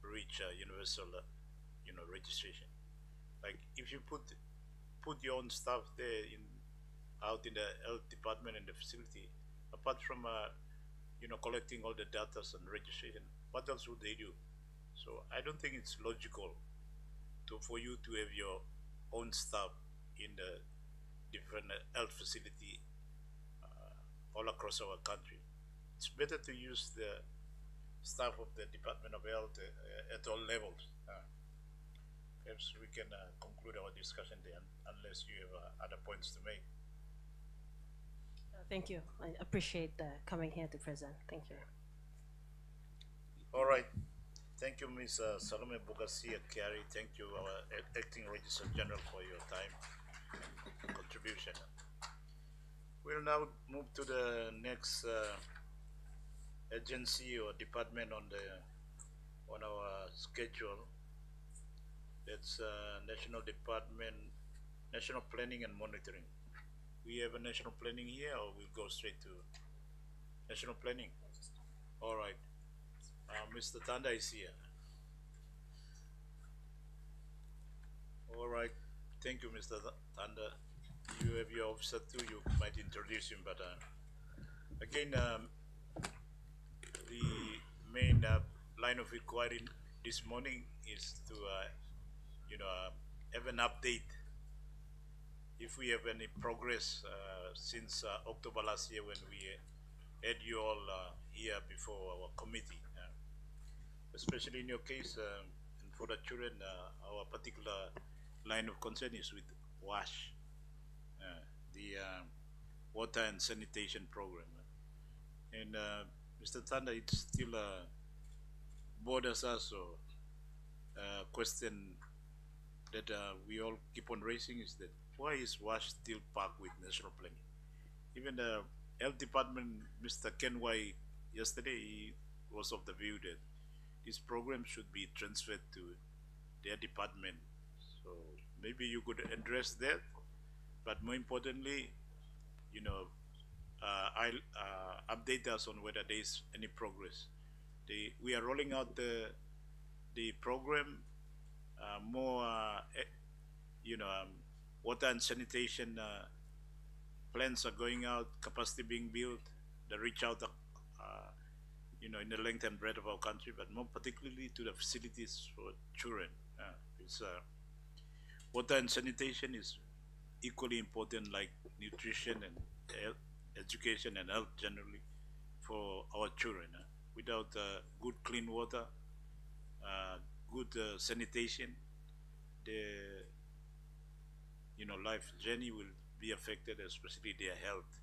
reach universal, registration. Like if you put your own staff there out in the health department and the facility, apart from collecting all the data and registration, what else would they do? So I don't think it's logical for you to have your own staff in the different health facility all across our country. It's better to use the staff of the Department of Health at all levels. Perhaps we can conclude our discussion there, unless you have other points to make. Thank you. I appreciate coming here to present. Thank you. All right. Thank you, Ms. Salome Bogasi Kiari. Thank you, our Acting Registrar General, for your time and contribution. We'll now move to the next agency or department on our schedule. That's National Planning and Monitoring. We have a national planning here, or we'll go straight to national planning? All right. Mr. Tanda is here. All right. Thank you, Mr. Tanda. You have your officer too. You might introduce him, but again, the main line of inquiry this morning is to, have an update if we have any progress since October last year when we had you all here before our committee. Especially in your case, and for the children, our particular line of concern is with WASH. the water and sanitation program. And Mr. Thunder, it still borders us or question that we all keep on raising is that why is WASH still parked with national planning? Even the health department, Mr. Kenway, yesterday he was of the view that this program should be transferred to their department. So maybe you could address that, but more importantly, you know, I'll update us on whether there is any progress. We are rolling out the program more, water and sanitation plans are going out, capacity being built, the reach out, in the length and breadth of our country, but more particularly to the facilities for children. It's water and sanitation is equally important like nutrition and health, education and health generally for our children. Without good clean water, good sanitation, the life journey will be affected, especially their health.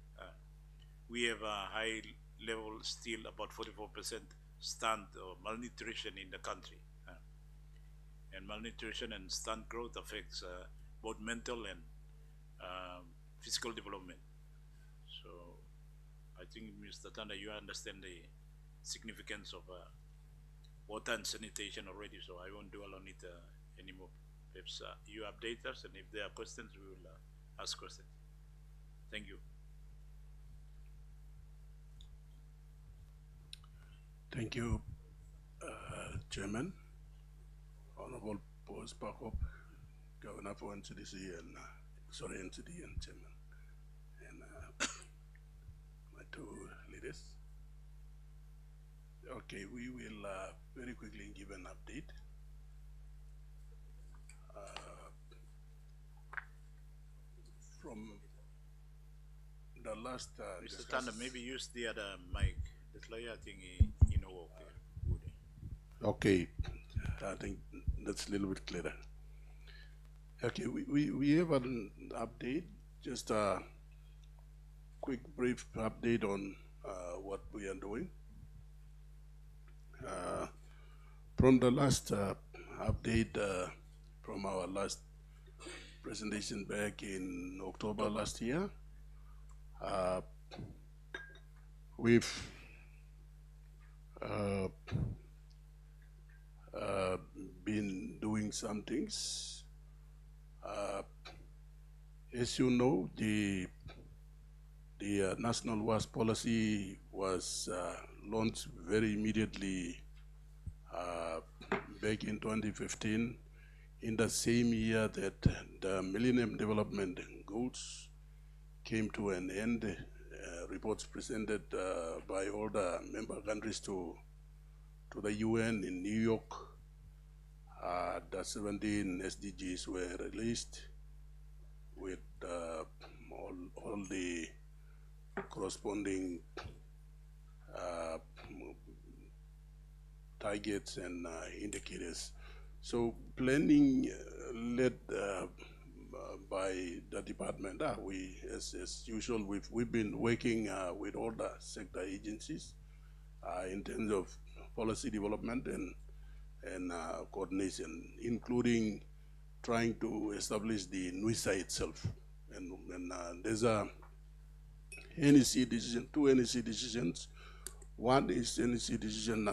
We have a high level still, about 44% stunt or malnutrition in the country. And malnutrition and stunt growth affects both mental and physical development. So I think, Mr. Tanda, you understand the significance of water and sanitation already, so I won't dwell on it anymore. Perhaps you update us, and if there are questions, we will ask questions. Thank you. Thank you, Chairman, Honorable Boss Pakop, Governor for NCDC and NCD and Chairman, and my two leaders. Okay, we will very quickly give an update. From the last Mr. Tanda, maybe use the other mic. That's like I think okay, I think that's a little bit clearer. Okay, we have an update, just a quick brief update on what we are doing. From the last update from our last presentation back in October last year, we've been doing some things. As you know, the National WAS policy was launched very immediately back in 2015, in the same year that the Millennium Development Goals came to an end. Reports presented by all the member countries to the UN in New York. The 17 SDGs were released with all the corresponding targets and indicators. So planning led by the department, we, as usual, we've been working with all the sector agencies in terms of policy development and coordination, including trying to establish the NUISA itself. And there's a NEC decision, two NEC decisions. One is NEC decision,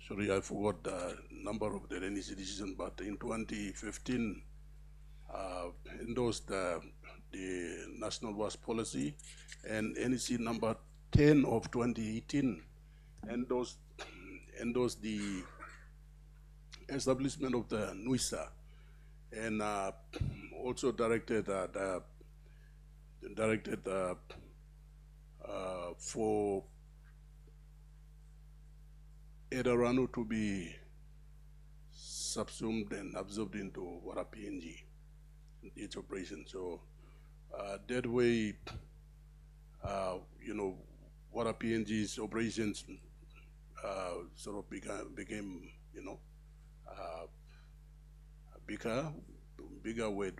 sorry, I forgot the number of the NEC decision, but in 2015, endorsed the National WAS policy, and NEC number 10 of 2018 endorsed the establishment of the NUISA, and also directed for Edarano to be subsumed and absorbed into Wara PNG, its operation. So that way, Wara PNG's operations sort of became, bigger, bigger with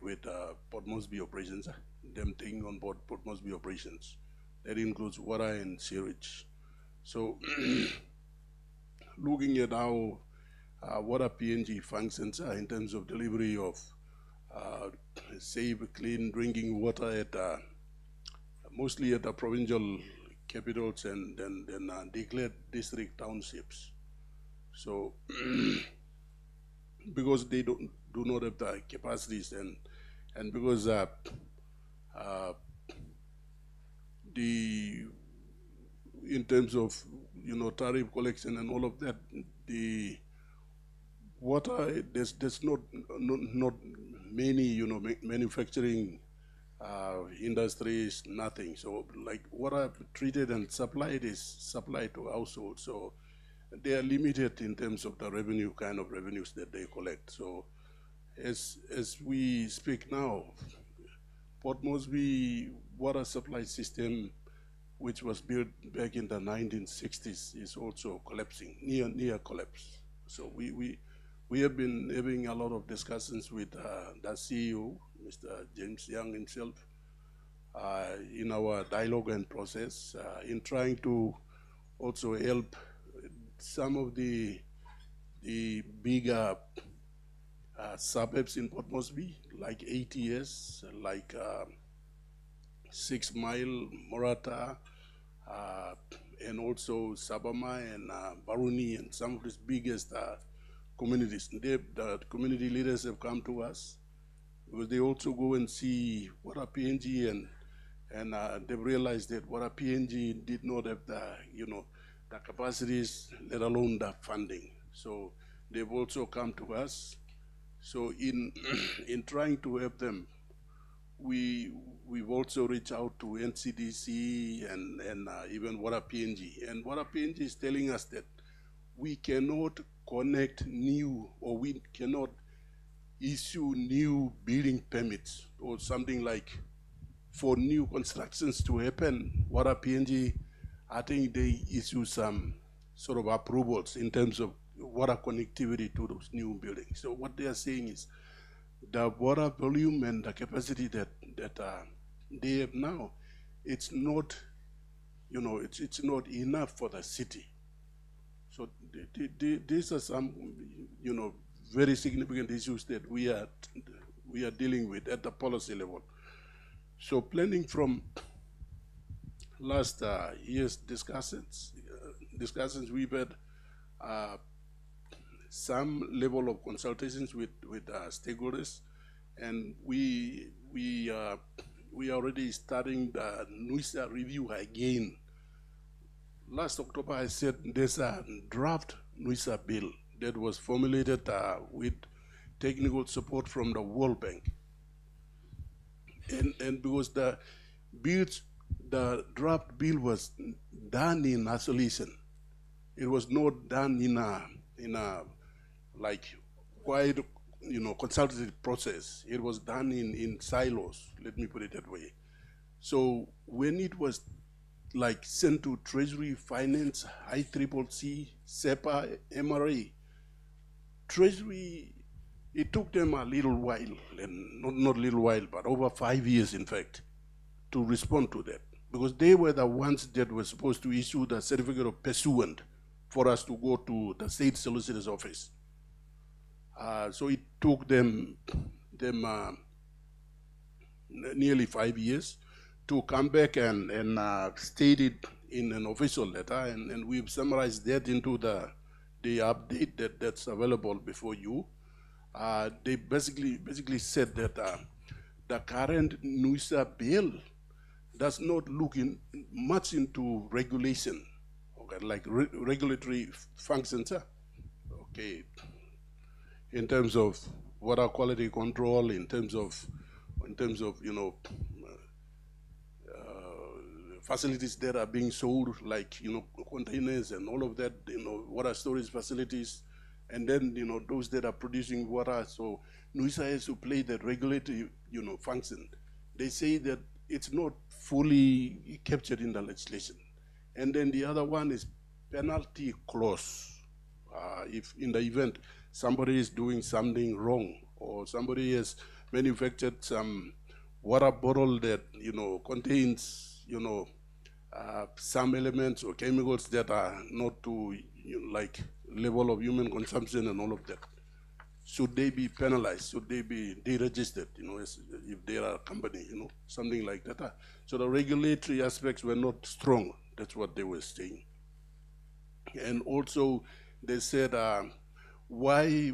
Port Moresby operations, them taking on board Port Moresby operations. That includes water and sewage. So looking at how water PNG functions in terms of delivery of safe, clean drinking water at mostly at the provincial capitals and declared district townships. So because they do not have the capacities and because in terms of tariff collection and all of that, the water there's not many manufacturing industries, nothing. So like water treated and supplied is supplied to households. So they are limited in terms of the kind of revenues that they collect. So as we speak now, Port Moresby water supply system, which was built back in the 1960s, is also collapsing, near collapse. So we have been having a lot of discussions with the CEO, Mr. James Young himself, in our dialogue and process, in trying to also help some of the bigger suburbs in Port Moresby, like ATS, like 6 Mile, Morata, and also Sabama and Baruni, and some of these biggest communities. The community leaders have come to us because they also go and see what are PNG and they've realized that what are PNG did not have the the capacities, let alone the funding. So they've also come to us. So in trying to help them, we've also reached out to NCDC and even Water PNG. And Water PNG is telling us that we cannot connect new, or we cannot issue new building permits or something like for new constructions to happen. Water PNG, I think they issue some sort of approvals in terms of water connectivity to those new buildings. So what they are saying is the water volume and the capacity that they have now, it's not, it's not enough for the city. So these are some, very significant issues that we are dealing with at the policy level. So planning from last year's discussions, we've had some level of consultations with stakeholders, and we are already starting the NUISA review again. Last October, I said there's a draft NUISA bill that was formulated with technical support from the World Bank. And because the draft bill was done in isolation, it was not done in a like quite consultative process. It was done in silos. Let me put it that way. So when it was like sent to Treasury, Finance, ICCC, SEPA, MRA, Treasury, it took them a little while, and not a little while, but over 5 years, in fact, to respond to that. Because they were the ones that were supposed to issue the certificate of pursuant for us to go to the state solicitor's office. So it took them nearly 5 years to come back and state it in an official letter, and we've summarized that into the update that's available before you. They basically said that the current NUISA bill does not look much into regulation, okay, like regulatory functions, okay, in terms of water quality control, in terms of facilities that are being sold, like containers and all of that, water storage facilities, and then those that are producing water. So NUISA has to play that regulatory function. They say that it's not fully captured in the legislation. And then the other one is penalty clause. If in the event somebody is doing something wrong or somebody has manufactured some water bottle that, contains, some elements or chemicals that are not to, like, level of human consumption and all of that. Should they be penalized? Should they be deregistered, if they are a company, something like that. So the regulatory aspects were not strong. That's what they were saying. And also, they said, why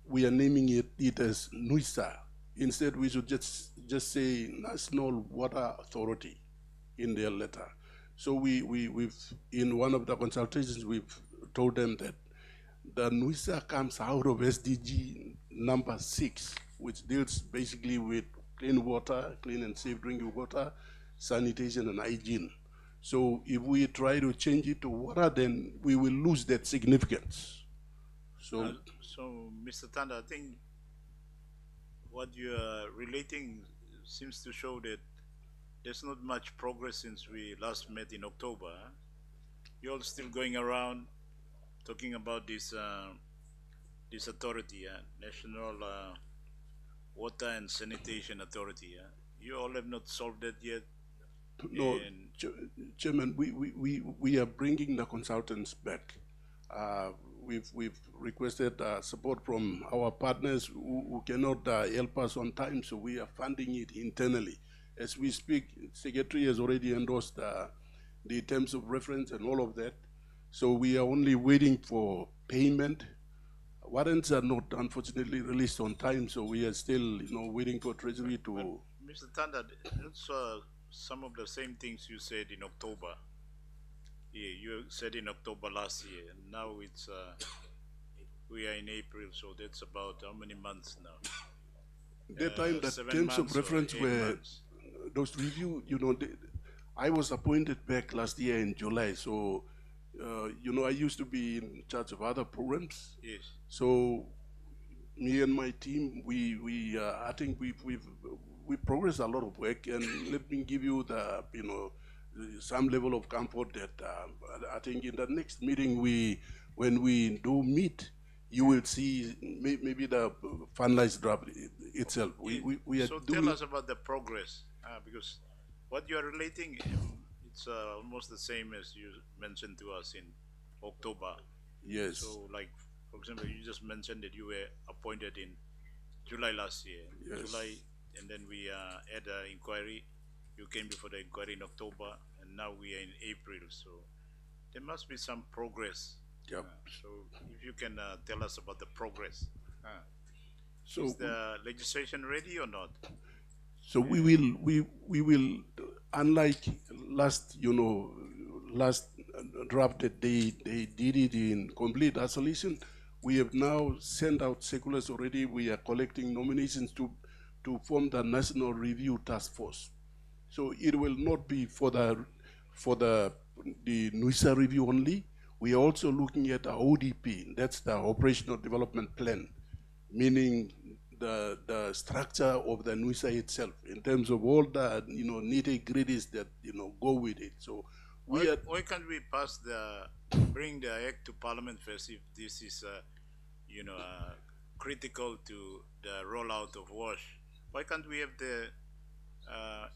we are naming it as NUISA. Instead, we should just say National Water Authority in their letter. So we've, in one of the consultations, we've told them that the NUISA comes out of SDG number 6, which deals basically with clean water, clean and safe drinking water, sanitation and hygiene. So if we try to change it to water, then we will lose that significance. So, Mr. Tanda, I think what you are relating seems to show that there's not much progress since we last met in October. You're all still going around talking about this this authority, National Water and Sanitation Authority. You all have not solved that yet. no, Chairman, we are bringing the consultants back. We've requested support from our partners who cannot help us on time, so we are funding it internally. As we speak, Secretary has already endorsed the terms of reference and all of that. So we are only waiting for payment. Warrants are not, unfortunately, released on time, so we are still, waiting for Treasury to. But Mr. Tanda, that's some of the same things you said in October. Yeah, you said in October last year, and now it's we are in April, so that's about how many months now? That time, the 7 terms of months or reference 8 were months. those review. I was appointed back last year in July, so I used to be in charge of other programs. Yes. So me and my team, I think we progressed a lot of work, and let me give you the some level of comfort that I think in the next meeting when we do meet, you will see maybe the finalized draft itself. We are So doing. tell us about the progress, because what you are relating, it's almost the same as you mentioned to us in October. Yes. So, like, for example, you just mentioned that you were appointed in July last year. Yes. July, and then we had an inquiry. You came before the inquiry in October, and now we are in April. So there must be some progress. Yep. So if you can tell us about the progress. So Is the legislation ready or not? So we will, unlike last draft that they did it in complete isolation, we have now sent out circulars already. We are collecting nominations to form the National Review Task Force. So it will not be for the NUISA review only. We are also looking at the ODP, that's the Operational Development Plan, meaning the structure of the NUISA itself in terms of all the nitty-gritties that go with it. So why can't we bring the act to Parliament first if this is critical to the rollout of WASH? Why can't we have the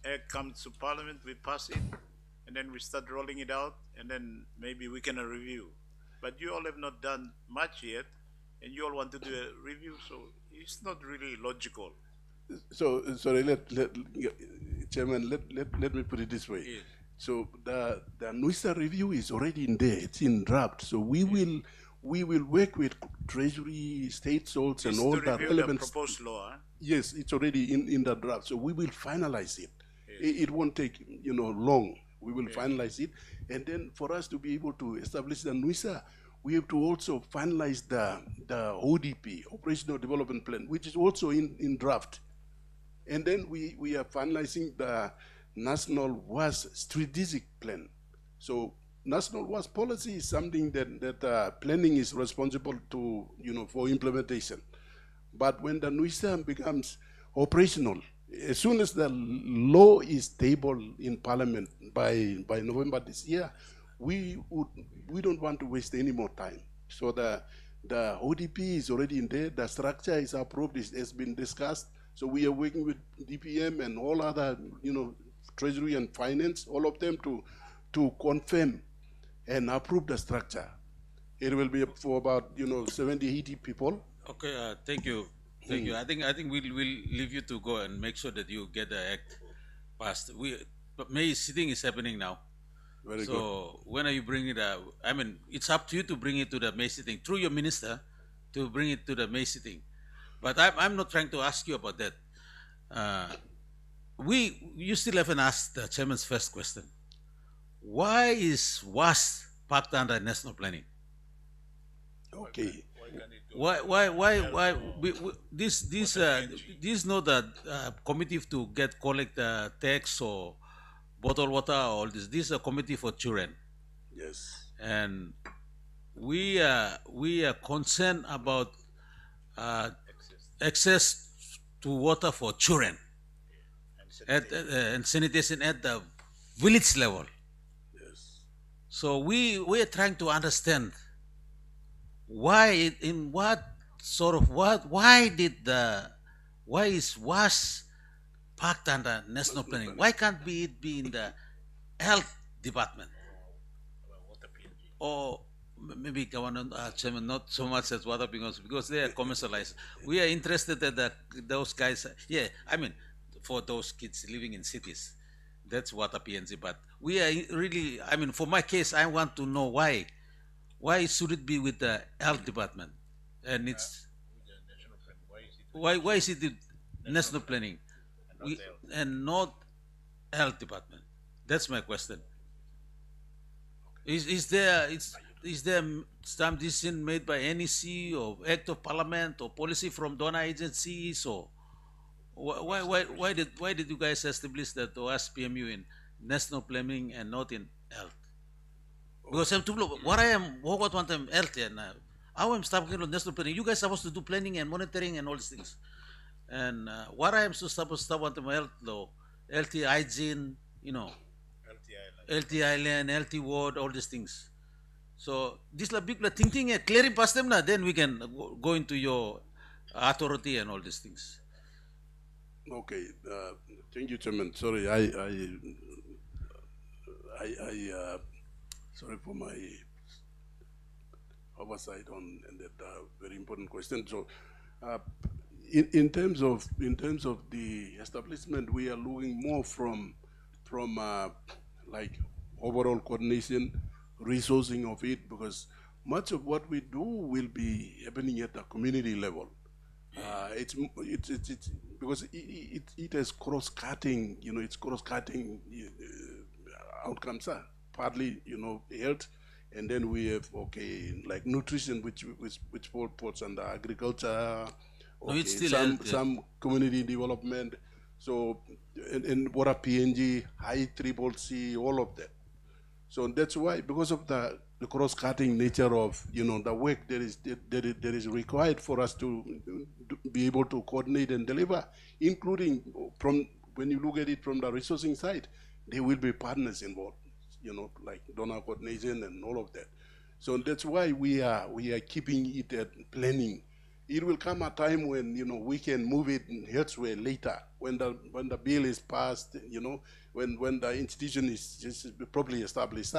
act come to Parliament, we pass it, and then we start rolling it out, and then maybe we can review? But you all have not done much yet, and you all want to do a review, so it's not really logical. So sorry, Chairman, let me put it this way. Yes. So the NUISA review is already in there; it's in draft. So we will work with Treasury, State Salts, and all the relevant. The proposed law. Huh? Yes, it's already in the draft. So we will finalize it. Yes. It won't take long. We will finalize it, and then for us to be able to establish the NUISA, we have to also finalize the ODP, Operational Development Plan, which is also in draft. And then we are finalizing the National WAS Strategic Plan. So National WAS policy is something that planning is responsible to, for implementation. But when the NUISA becomes operational, as soon as the law is tabled in Parliament by November this year, we don't want to waste any more time. So the The ODP is already in there. The structure is approved. It has been discussed. So we are working with DPM and all other, Treasury and Finance, all of them to confirm and approve the structure. It will be for about 70, 80 people. Okay, thank you. Thank you. I think we'll leave you to go and make sure that you get the act passed. But May sitting is happening now. Very good. So when are you bringing it? I mean, it's up to you to bring it to the May sitting through your minister to bring it to the May sitting. But I'm not trying to ask you about that. You still haven't asked the chairman's first question. Why is WAS parked under national planning? Okay. Why this is not a committee to collect tax or bottled water or all this. This is a committee for children, Yes. and we are concerned about access to water for children and sanitation at the village level. Yes. So we are trying to understand why is WAS parked under national planning? Why can't it be in the health department? Or maybe Governor Chairman, not so much as water because they are commercialized. We are interested that those guys, I mean, for those kids living in cities, that's water PNG. But we are really, I mean, for my case, I want to know why. Why should it be with the health department? And it's why is it the national planning and not health department? That's my question. Is there some decision made by NEC or Act of Parliament or policy from donor agencies or why did you guys establish that OAS PMU in national planning and not in health? Because what want them health and I am starting on national planning. You guys are supposed to do planning and monitoring and all these things. And what I am supposed to want them health law, LT hygiene, LT island, LT ward, all these things. So these are big thinking clearing past them now, then we can go into your authority and all these things. Okay. Thank you, Chairman. Sorry, sorry for my oversight on that very important question. So, in terms of the establishment, we are looking more from like overall coordination, resourcing of it, because much of what we do will be happening at the community level. It's because it has cross-cutting, it's cross-cutting outcomes. Partly, health, and then we have like nutrition, which falls under agriculture. No, it's still some community development. So and water PNG, high triple C, all of that. So that's why, because of the cross-cutting nature of the work that is required for us to be able to coordinate and deliver, including from when you look at it from the resourcing side, there will be partners involved, like donor coordination and all of that. So that's why we are keeping it at planning. It will come a time when we can move it elsewhere later, when the bill is passed, when the institution is just properly established.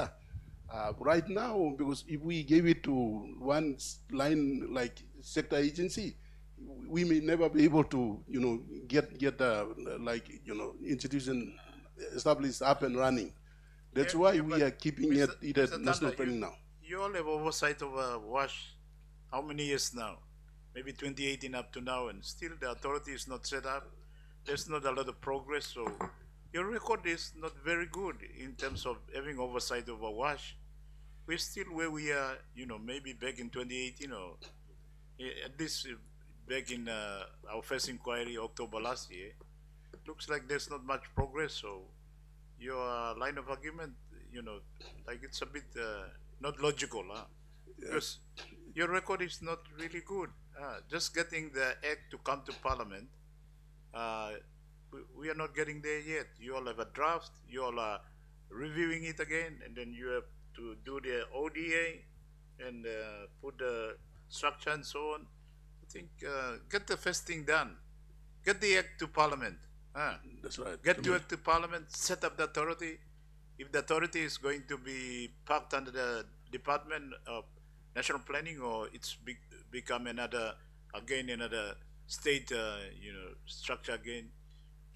Right now, because if we gave it to one line like sector agency, we may never be able to get institution established up and running. That's why we are keeping it at national planning now. You all have oversight over WASH. How many years now? Maybe 2018 up to now, and still the authority is not set up. There's not a lot of progress, so your record is not very good in terms of having oversight over WASH. We're still where we are, maybe back in 2018 or at least back in our first inquiry, October last year. Looks like there's not much progress, so your line of argument, like it's a bit not logical, huh? Because your record is not really good. Just getting the act to come to Parliament, we are not getting there yet. You all have a draft, you all are reviewing it again, and then you have to do the ODA and put the structure and so on. I think get the first thing done. Get the act to Parliament. That's right. Get the act to Parliament, set up the authority. If the authority is going to be parked under the Department of National Planning, or it's become another state, structure again,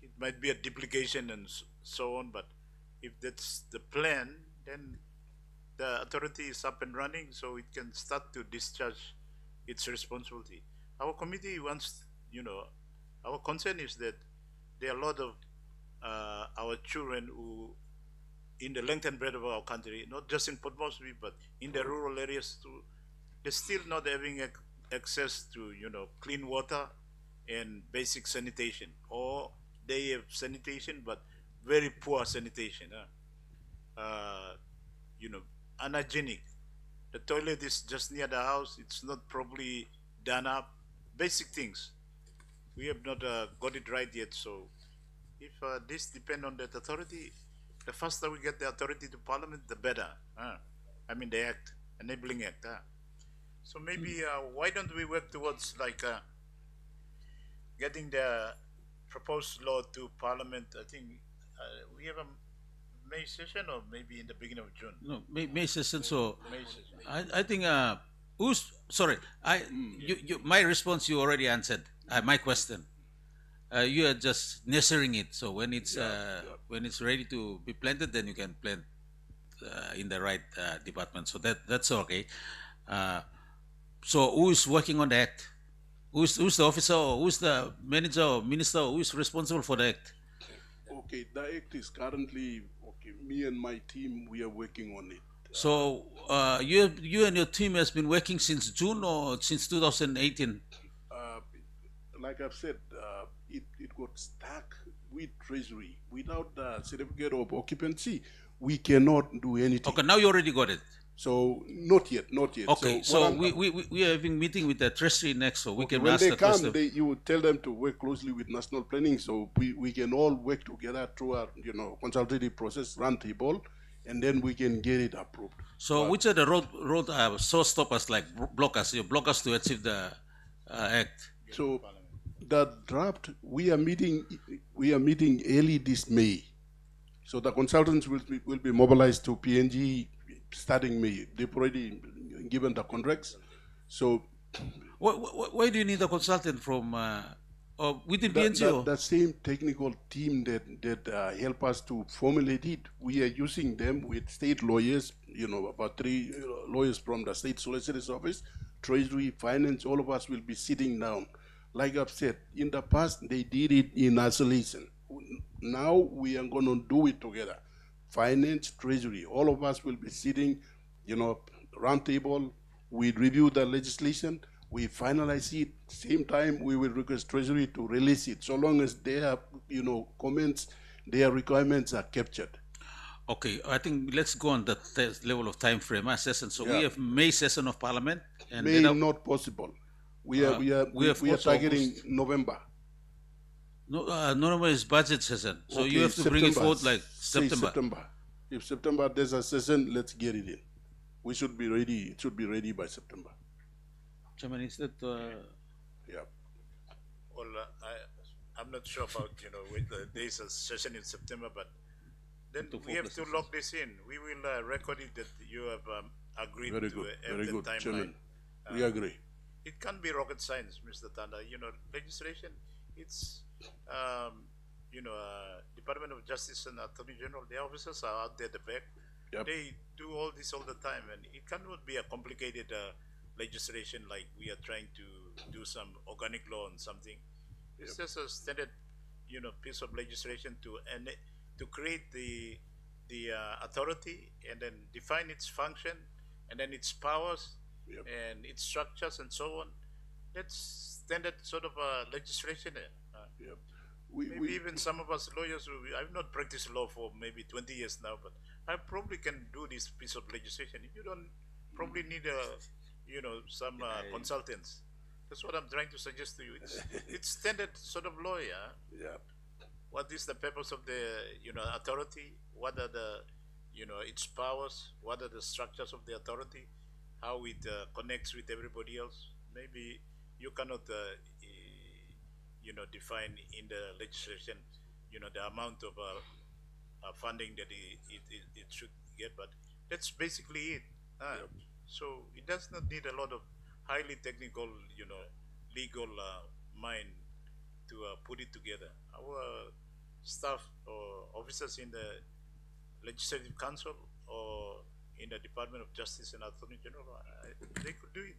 it might be a duplication and so on. But if that's the plan, then the authority is up and running, so it can start to discharge its responsibility. Our committee wants, our concern is that there are a lot of our children who, in the length and breadth of our country, not just in Port Moresby, but in the rural areas too, they're still not having access to, clean water and basic sanitation, or they have sanitation but very poor sanitation. Unhygienic. The toilet is just near the house. It's not properly done up. Basic things. We have not got it right yet. So, if this depend on that authority, the faster we get the authority to Parliament, the better. The act, enabling act. So maybe why don't we work towards getting the proposed law to Parliament? I think we have a May session, or maybe in the beginning of June. No, May session. So May session. I think my response you already answered. My question. You are just nurturing it. So when it's ready to be planted, then you can plant in the right department. So that's okay. So who is working on the act? Who's the officer, or who's the manager or minister, or who is responsible for the act? Okay, the act is currently, me and my team, we are working on it. So you and your team has been working since June or since 2018? Like I've said, it got stuck with Treasury. Without the certificate of occupancy, we cannot do anything. Okay, now you already got it. So not yet. Okay, so we are having meeting with the Treasury next, so we can when ask they the come, question. you would tell them to work closely with national planning, so we can all work together through a consultative process, run table, and then we can get it approved. So which are the road showstoppers, like blockers to achieve the act? So the draft, we are meeting early this May. So the consultants will be mobilized to PNG starting May. They've already given the contracts. So why do you need a consultant from within PNG? Or? The same technical team that help us to formulate it, we are using them with state lawyers, about 3 lawyers from the state solicitor's office, Treasury, Finance, all of us will be sitting down. Like I've said, in the past, they did it in isolation. Now we are going to do it together. Finance, Treasury, all of us will be sitting, round table. We review the legislation, we finalize it. Same time, we will request Treasury to release it, so long as their, comments, their requirements are captured. Okay, I think let's go on that level of time frame. Session. So we have May session of Parliament, and May not possible. We are targeting November. No, November is budget session, so you have to bring it forward like September. If September there's a session, let's get it in. We should be ready. It should be ready by September. Chairman, is that? Yeah. Well, I'm not sure about whether there's a session in September, but then we have to lock this in. We will record it that you have agreed Very to good. have Very the good, timeline. Chairman. We agree. It can't be rocket science, Mr. Tanda. Legislation, it's, Department of Justice and Attorney General, their officers are out there at the back. Yep. They do all this all the time, and it cannot be a complicated legislation like we are trying to do some organic law on something. It's just a standard, piece of legislation to create the authority, and then define its function, and then its powers, and its structures, and so on. That's standard sort of legislation. Maybe even some of us lawyers, I've not practiced law for maybe 20 years now, but I probably can do this piece of legislation. If you don't, probably need some consultants. That's what I'm trying to suggest to you. It's standard sort of law, What is the purpose of the authority? What are the its powers? What are the structures of the authority? how it connects with everybody else. Maybe you cannot, define in the legislation, the amount of funding that it should get, but that's basically it. Yep. So it does not need a lot of highly technical, legal mind to put it together. Our staff or officers in the Legislative Council or in the Department of Justice and Attorney General, they could do it.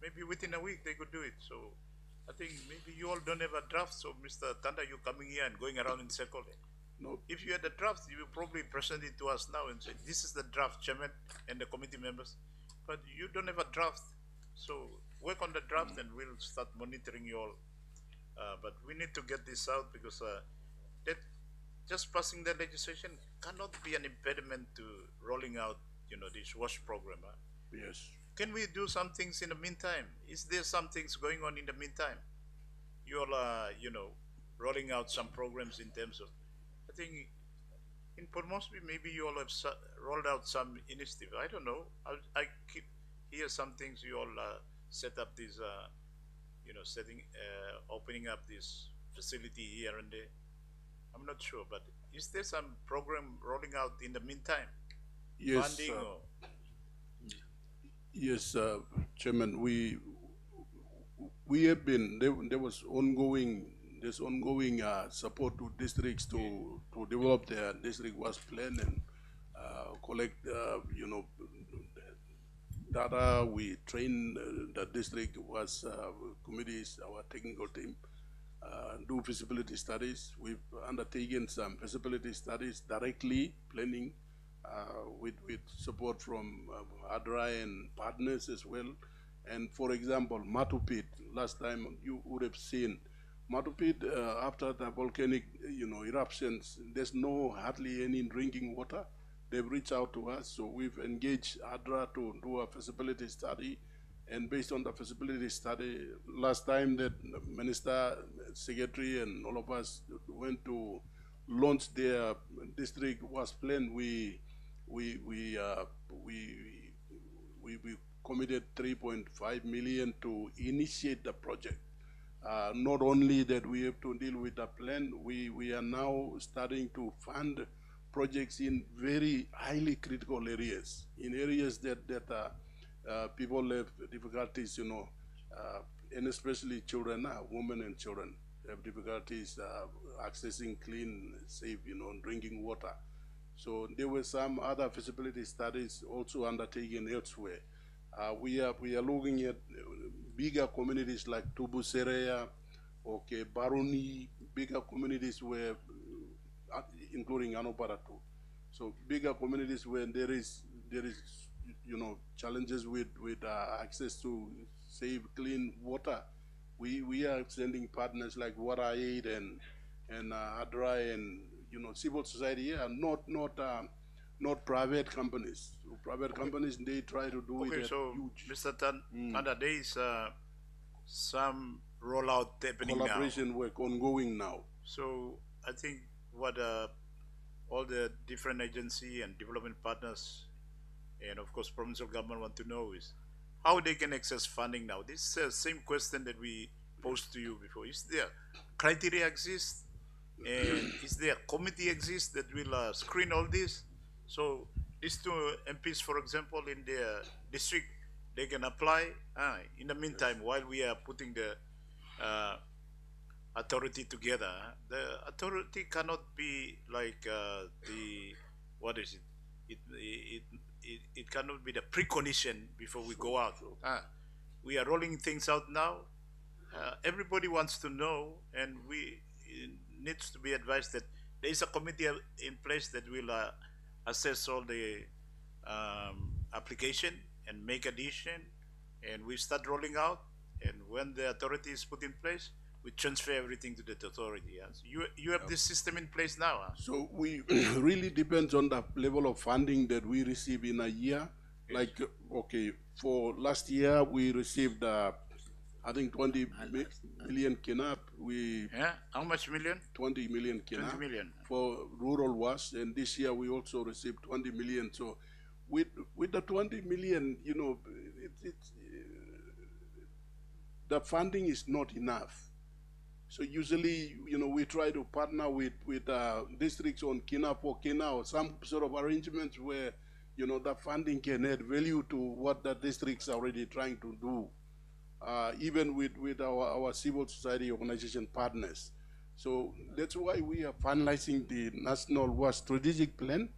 Maybe within a week they could do it. So I think maybe you all don't have a draft. So Mr. Tanda, you coming here and going around in circle. No, If you had a draft, you will probably present it to us now and say, this is the draft, Chairman and the committee members. But you don't have a draft. So work on the draft and we'll start monitoring you all. But we need to get this out because that just passing the legislation cannot be an impediment to rolling out, this WASH program. yes. Can we do some things in the meantime? Is there some things going on in the meantime? You all are, rolling out some programs in terms of, I think in Port Moresby, maybe you all have rolled out some initiative. I don't know. I keep hear some things you all set up these, opening up this facility here and there. I'm not sure, but is there some program rolling out in the meantime? Yes, Funding or yes, Chairman. We have been there was ongoing support to districts to develop their district WASH plan and collect data. We train the district WASH committees, our technical team, do feasibility studies. We've undertaken some feasibility studies directly, planning with support from ADRA and partners as well. And for example, Matupit, last time you would have seen, Matupit after the volcanic eruptions, there's hardly any drinking water. They've reached out to us, so we've engaged ADRA to do a feasibility study. And based on the feasibility study, last time that Minister, Secretary, and all of us went to launch their district WASH plan, we committed 3.5 million to initiate the project. Not only that we have to deal with the plan, we are now starting to fund projects in very highly critical areas, in areas that people have difficulties, and especially children, women and children have difficulties accessing clean, safe, drinking water. So there were some other feasibility studies also undertaken elsewhere. We are looking at bigger communities like Tubu Serea, Baruni, bigger communities where, including Anoparatu. So bigger communities where there is challenges with access to safe, clean water. We are sending partners like Water Aid and ADRA and civil society, not private companies. So private companies, they try to do it okay, at so huge Mr. Tanda, there is some rollout happening now. collaboration work ongoing now. So I think what all the different agency and development partners and of course provincial government want to know is how they can access funding now. This is the same question that we posed to you before. Is there criteria exist and is there a committee exist that will screen all this? So these two MPs, for example, in their district, they can apply. In the meantime, while we are putting the authority together, the authority cannot be like what is it? It cannot be the precondition before we go out. We are rolling things out now. Everybody wants to know, and it needs to be advised that there is a committee in place that will assess all the application and make a decision, and we start rolling out. And when the authority is put in place, we transfer everything to the authority. So you have this system in place now. So we really depends on the level of funding that we receive in a year. Yes. Like, for last year we received, I think 20 million KENAP. How much million? 20 million KENAP 20 million. for rural WASH, and this year we also received 20 million. So with the 20 million, the funding is not enough. So usually, we try to partner with districts on Kina for Kina or some sort of arrangements where, the funding can add value to what the districts are already trying to do, even with our civil society organization partners. So that's why we are finalizing the National Water Strategic Plan,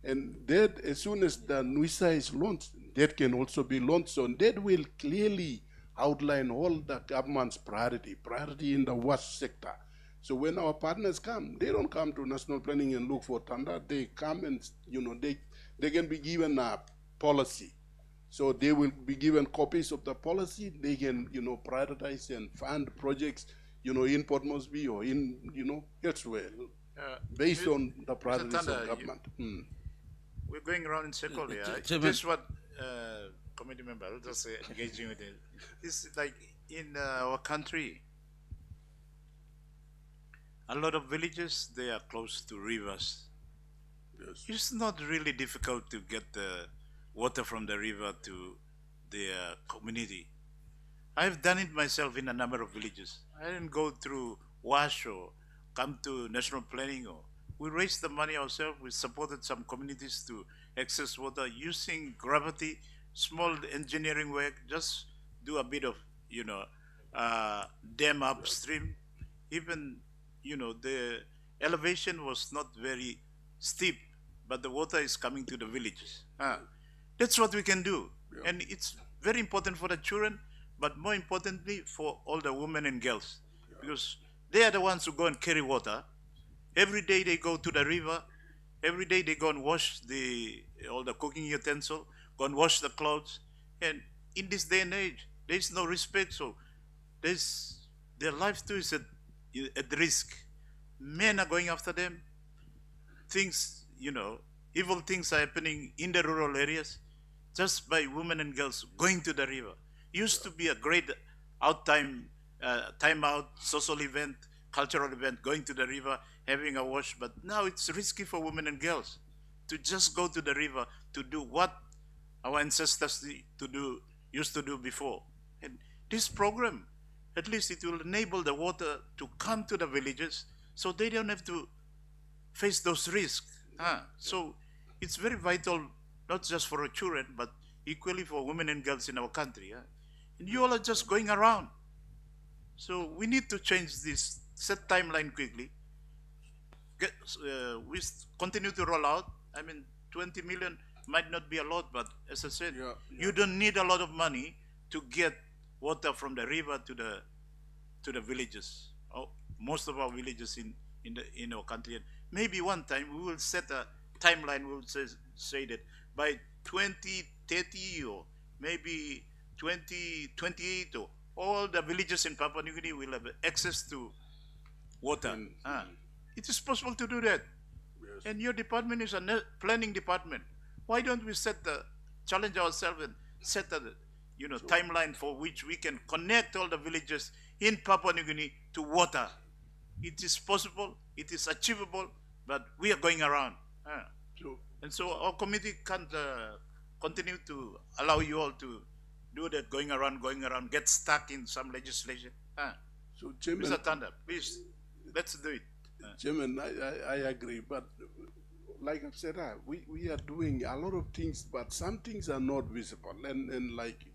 and that as soon as the NWISA is launched, that can also be launched. So that will clearly outline all the government's priority in the water sector. So when our partners come, they don't come to national planning and look for tender. They come and, they can be given a policy. So they will be given copies of the policy. They can, prioritize and fund projects, in Port Moresby or in, elsewhere, based on the priorities Tanda, of government. We're going around in circle here. Chairman. This is what committee member, I'll just say, engaging with it. It's like in our country, a lot of villages, they are close to rivers. Yes. It's not really difficult to get the water from the river to their community. I've done it myself in a number of villages. I didn't go through WASH or come to national planning, or we raised the money ourselves. We supported some communities to access water using gravity, small engineering work, just do a bit of, dam upstream. Even, the elevation was not very steep, but the water is coming to the villages. That's what we can do. Yeah. And it's very important for the children, but more importantly for all the women and girls, because they are the ones who go and carry water. Every day they go to the river. Every day they go and wash all the cooking utensil, go and wash the clothes. And in this day and age, there is no respect. So their life too is at risk. Men are going after them. Things, evil things are happening in the rural areas just by women and girls going to the river. Used to be a great time out, social event, cultural event, going to the river, having a wash, but now it's risky for women and girls to just go to the river to do what our ancestors used to do before. And this program, at least it will enable the water to come to the villages so they don't have to face those risks. So it's very vital, not just for our children, but equally for women and girls in our country. And you all are just going around. So we need to change this, set timeline quickly. We continue to roll out. 20 million might not be a lot, but as I said, you don't need a lot of money to get water from the river to the villages. Most of our villages in our country. And maybe one time we will set a timeline. We will say that by 2030 or maybe 2028, or all the villages in Papua New Guinea will have access to water. It is possible to do that. Yes. And your department is a planning department. Why don't we challenge ourselves and set a timeline for which we can connect all the villages in Papua New Guinea to water? It is possible, it is achievable, but we are going around. And so our committee can't continue to allow you all to do that, going around, get stuck in some legislation. So, Chairman, Mr. Tanda, please, let's do it. Chairman, I agree, but like I've said, we are doing a lot of things, but some things are not visible. And like,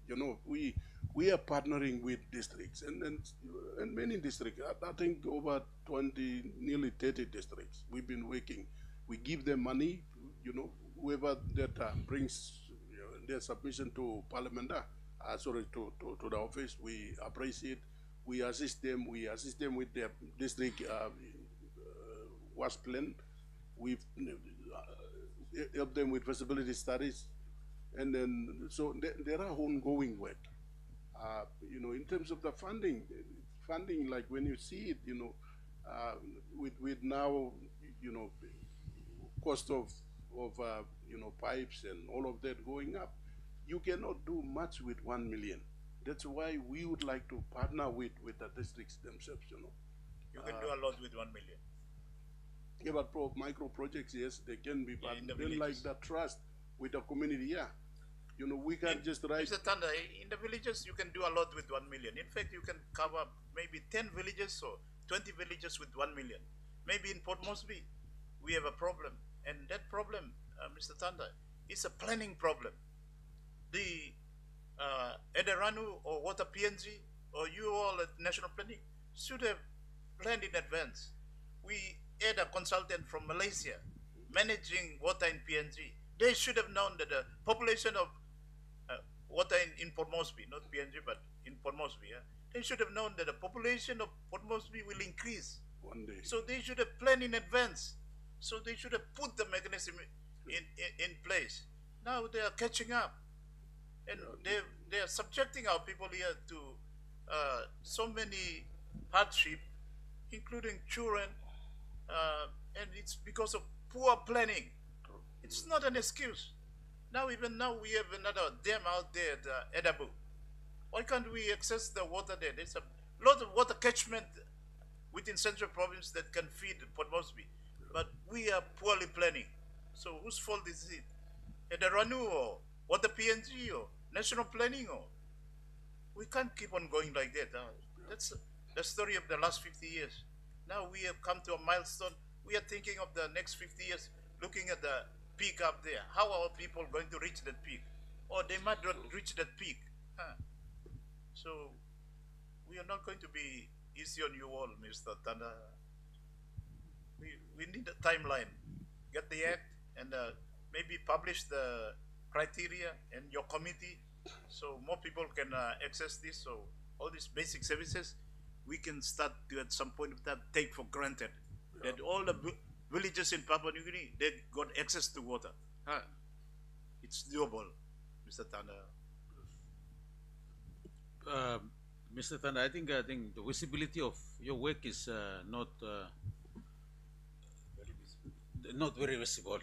we are partnering with districts and many districts. I think over 20, nearly 30 districts. We've been working. We give them money, whoever that brings their submission to Parliamentary, to the office, we appreciate. We assist them with their district wash plan. We help them with feasibility studies, and then so there are ongoing work. In terms of the funding, like when you see it, with now, cost of pipes and all of that going up, you cannot do much with 1 million. That's why we would like to partner with the districts themselves. You can do a lot with 1 million. Yeah, but micro projects, yes, they can be, but in the then like villages. the trust, with the community. Yeah, you know, we can't just write. Mr. Tanda, in the villages, you can do a lot with 1 million. In fact, you can cover maybe 10 villages or 20 villages with 1 million. Maybe in Port Moresby, we have a problem. And that problem, Mr. Tanda, is a planning problem. The Edaranu or Water PNG or you all at National Planning should have planned in advance. We had a consultant from Malaysia managing water in PNG. They should have known that the population of water in Port Moresby, not PNG, but in Port Moresby, they should have known that the population of Port Moresby will increase. One day. So they should have planned in advance. So they should have put the mechanism in place. Now they are catching up. And they are subjecting our people here to so many hardship, including children, and it's because of poor planning. It's not an excuse. Even now we have another dam out there at Edabu. Why can't we access the water there? There's a lot of water catchment within Central Province that can feed Port Moresby, but we are poorly planning. So whose fault is it? Edaranu or Water PNG or National Planning? Or we can't keep on going like that. That's the story of the last 50 years. Now we have come to a milestone. We are thinking of the next 50 years, looking at the peak up there. How are people going to reach that peak? Or they might not reach that peak. So we are not going to be easy on you all, Mr. Tanda. We need a timeline. Get the act and maybe publish the criteria and your committee so more people can access this. So all these basic services, we can start to at some point of time take for granted that all the villages in Papua New Guinea, they got access to water. It's doable, Mr. Tanda. Mr. Tanda, I think the visibility of your work is not very visible,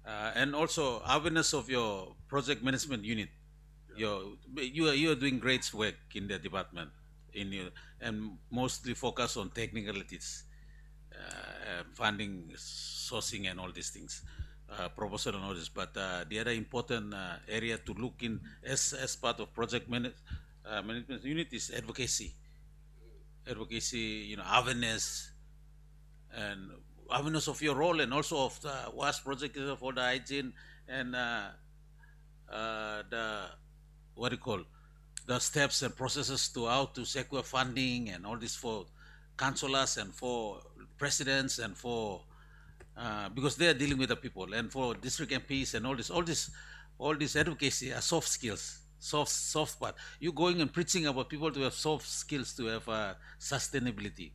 and also awareness of your project management unit. You are doing great work in the department, and mostly focus on technicalities, funding, sourcing, and all these things, proposal and all this. But the other important area to look in as part of project management unit is advocacy. Advocacy, awareness, and awareness of your role, and also of the WAS project for the hygiene and the steps and processes to how to secure funding and all this for councillors and for presidents and for because they are dealing with the people, and for district MPs and all this advocacy are soft skills, soft part. You going and preaching about people to have soft skills to have sustainability.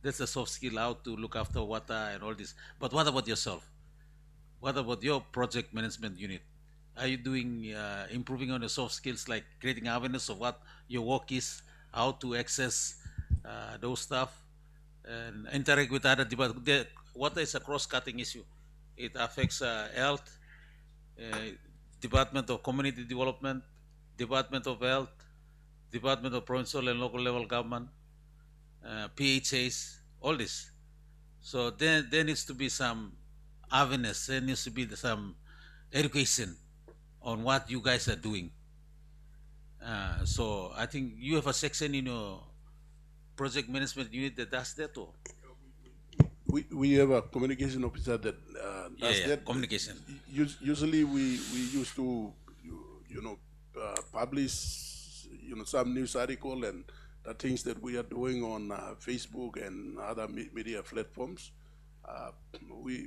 That's a soft skill, how to look after water and all this. But what about yourself? What about your project management unit? Are you doing improving on the soft skills, like creating awareness of what your work is, how to access those stuff, and interact with other departments? Water is a cross-cutting issue. It affects health, Department of Community Development, Department of Health, Department of Provincial and Local Level Government, PHAs, all this. So there needs to be some awareness, there needs to be some education on what you guys are doing. So I think you have a section in your project management unit that does that, or? We have a communication officer that does that. Communication. Usually we used to, publish, some news article and the things that we are doing on Facebook and other media platforms. We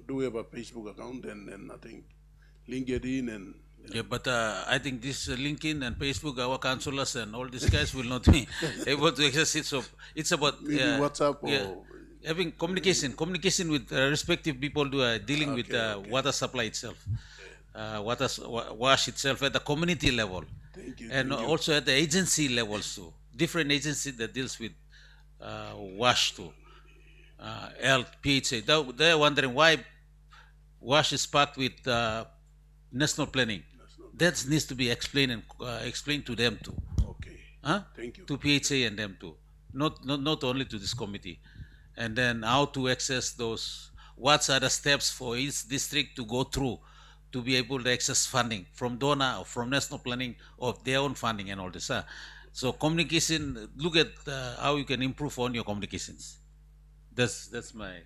do have a Facebook account and I think LinkedIn and. Yeah, but I think this LinkedIn and Facebook, our councillors and all these guys will not be able to access it. So it's about maybe WhatsApp or having communication with respective people who are dealing with water supply itself, wash itself at the community level, and also at the agency levels too. Different agencies that deals with wash too, health, PHA. They're wondering why wash is packed with national planning. That needs to be explained and explained to them too. Okay. Thank you. To PHA and them too. Not only to this committee. And then how to access those, what are the steps for each district to go through to be able to access funding from donor or from national planning or their own funding and all this. So communication, look at how you can improve on your communications. That's my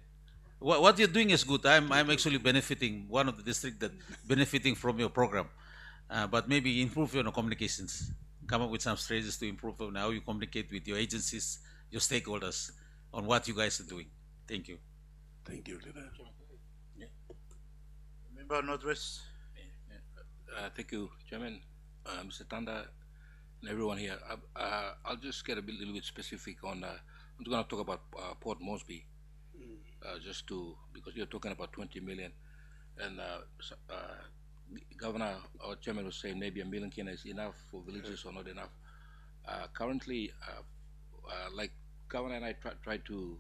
what you're doing is good. I'm actually benefiting, one of the district that benefiting from your program. But maybe improve your communications. Come up with some strategies to improve on how you communicate with your agencies, your stakeholders, on what you guys are doing. Thank you. Thank you, Leader. Member Northwest. Thank you, Chairman, Mr. Tanda, and everyone here. I'll just get a little bit specific on. I'm going to talk about Port Moresby, just to because you're talking about 20 million, and Governor or Chairman was saying maybe 1 million kina is enough for villages or not enough. Currently, like Governor and I try to.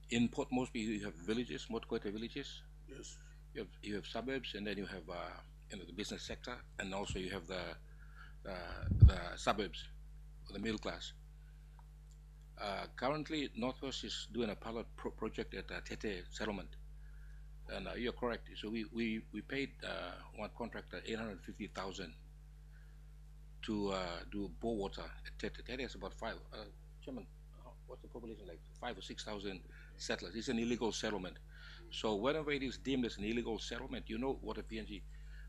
In Port Moresby, you have villages, Motkoita villages. Yes. You have suburbs, and then you have the business sector, and also you have the suburbs, or the middle class. Currently, Northwest is doing a pilot project at Tete settlement, and you're correct. So we paid one contractor 850,000 to do bore water at Tete. Tete is about five. Chairman, what's the population like? 5,000 or 6,000 settlers. It's an illegal settlement. So whenever it is deemed as an illegal settlement, you know what a PNG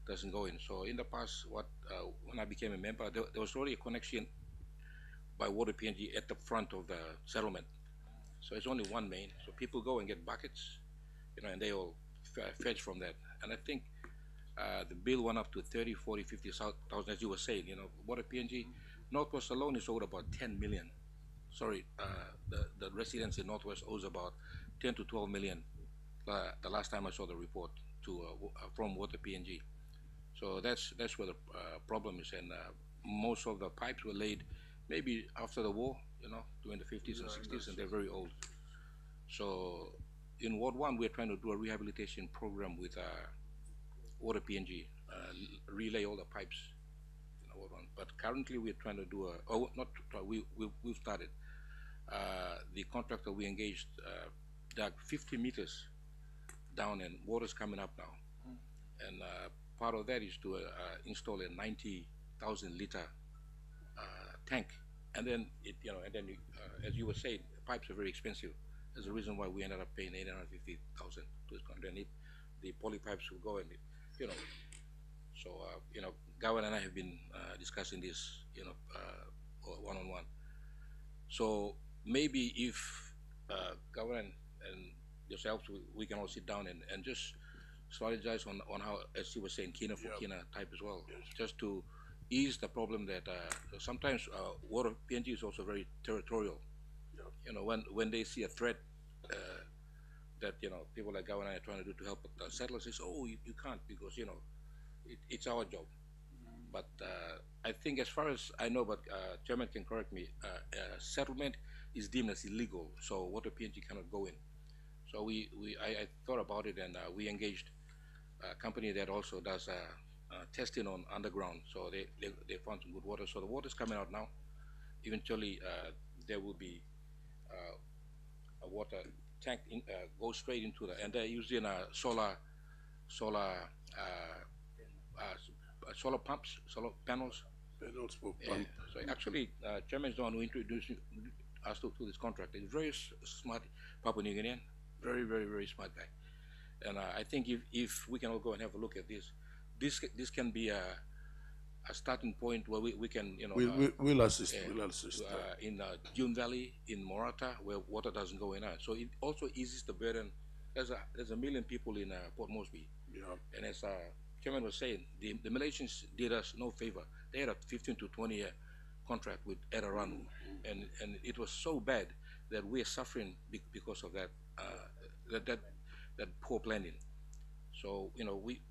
doesn't go in. So in the past, when I became a member, there was already a connection by water PNG at the front of the settlement. So it's only one main. So people go and get buckets, and they all fetch from that. And I think the bill went up to 30, 40, 50,000, as you were saying. Water PNG, Northwest alone is owed about 10 million. Sorry, the residents in Northwest owes about 10 to 12 million. The last time I saw the report from Water PNG. So that's where the problem is, and most of the pipes were laid maybe after the war, during the 50s and 60s, and they're very old. So in Ward 1, we're trying to do a rehabilitation program with Water PNG, relay all the pipes in Ward 1. But currently we're trying to do we've started. The contractor we engaged dug 50 meters down, and water's coming up now. And part of that is to install a 90,000 liter tank, and then as you were saying, pipes are very expensive. There's a reason why we ended up paying 850,000 to this contract. And the poly pipes will go, and so Gowan and I have been discussing this, one-on-one. So maybe if Gowan and yourselves, we can all sit down and just strategize on how, as you were saying, Kina for Kina type as well, just to ease the problem that sometimes water PNG is also very territorial. When they see a threat that people like Gowan and I are trying to do to help the settlers, is you can't, because it's our job. But I think, as far as I know, but Chairman can correct me, settlement is deemed as illegal, so water PNG cannot go in. So I thought about it, and we engaged a company that also does testing on underground. So they found some good water. So the water's coming out now. Eventually, there will be a water tank go straight into and they're using solar pumps, solar panels. Panels for Yeah. pump. So actually, Chairman is the one who introduced us to this contract. He's very smart, Papua New Guinean, very, very, very smart guy. And I think if we can all go and have a look at this can be a starting point where we can, We'll assist. We'll assist. in June Valley, in Morata, where water doesn't go in. So it also eases the burden. There's 1 million people in Port Moresby. Yeah. And as Chairman was saying, the Malaysians did us no favor. They had a 15 to 20 year contract with Edaran, and it was so bad that we're suffering because of that that poor planning. So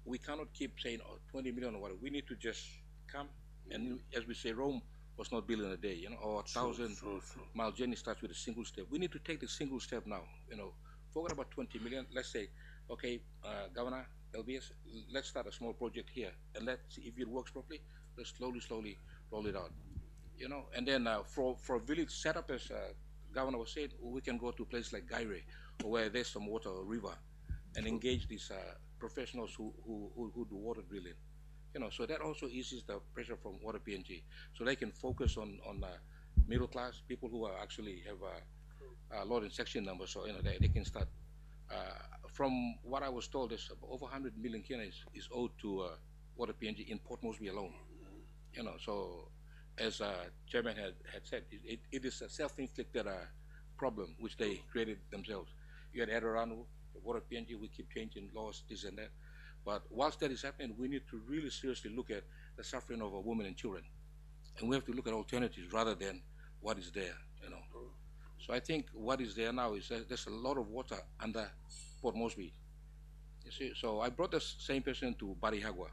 we cannot keep saying 20 million or whatever. We need to just come, and as we say, Rome was not built in a day, or 1,000-mile journey starts with a single step. We need to take the single step now. Forget about 20 million. Let's say, okay, Governor LBS, let's start a small project here, and let's see if it works properly. Let's slowly roll it out. And then for a village setup, as Governor was saying, we can go to places like Gaire, where there's some water or river, and engage these professionals who do water drilling. So that also eases the pressure from water PNG. So they can focus on middle class people who are actually have a low in section number. So they can start. From what I was told, there's over 100 million kina is owed to water PNG in Port Moresby alone. So as Chairman had said, it is a self-inflicted problem which they created themselves. You had Adiranu, the water PNG, we keep changing laws, this and that. But whilst that is happening, we need to really seriously look at the suffering of our women and children. And we have to look at alternatives rather than what is there. So I think what is there now is that there's a lot of water under Port Moresby. You see, so I brought the same person to Barihagua.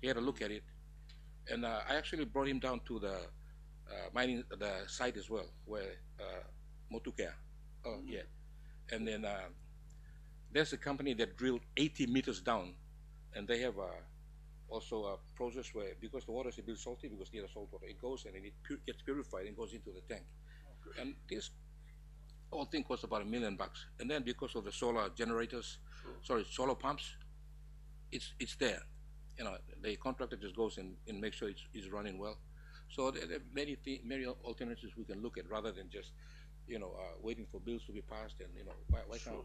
He had a look at it, and I actually brought him down to the mining the site as well, where Motukea. Oh yeah, and then there's a company that drilled 80 meters down, and they have also a process where, because the water is a bit salty, because near the salt water, it goes and then it gets purified and goes into the tank. Okay. And this whole thing costs about $1 million. And then because of the solar generators, solar pumps, it's there. The contractor just goes and makes sure it's running well. So there are many alternatives we can look at rather than just, waiting for bills to be passed. And why can't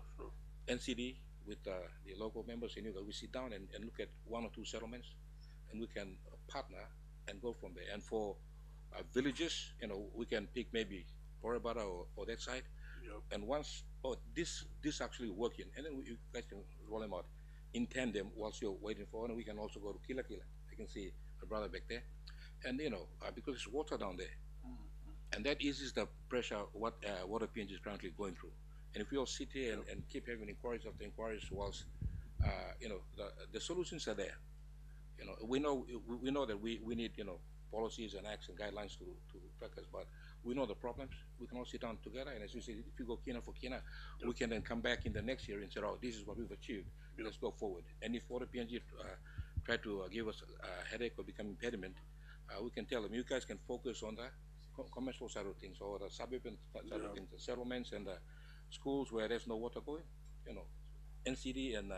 NCD with the local members in we sit down and look at one or two settlements, and we can partner and go from there. And for villages, we can pick maybe Porabara or that side. Yep. And once this actually working, and then you guys can roll them out in tandem whilst you're waiting for, and we can also go to Kila Kila. I can see a brother back there, and because it's water down there, and that eases the pressure what water PNG is currently going through. And if we all sit here and keep having inquiries after inquiries, whilst the solutions are there. We know that we need policies and acts and guidelines to track us, but we know the problems. We can all sit down together, and as you said, if you go kina for kina, we can then come back in the next year and say, oh, this is what we've achieved. Let's go forward. And if water PNG try to give us a headache or become impediment, we can tell them, you guys can focus on the commercial side of things, or the suburban side of things, the settlements and the schools where there's no water going. NCD and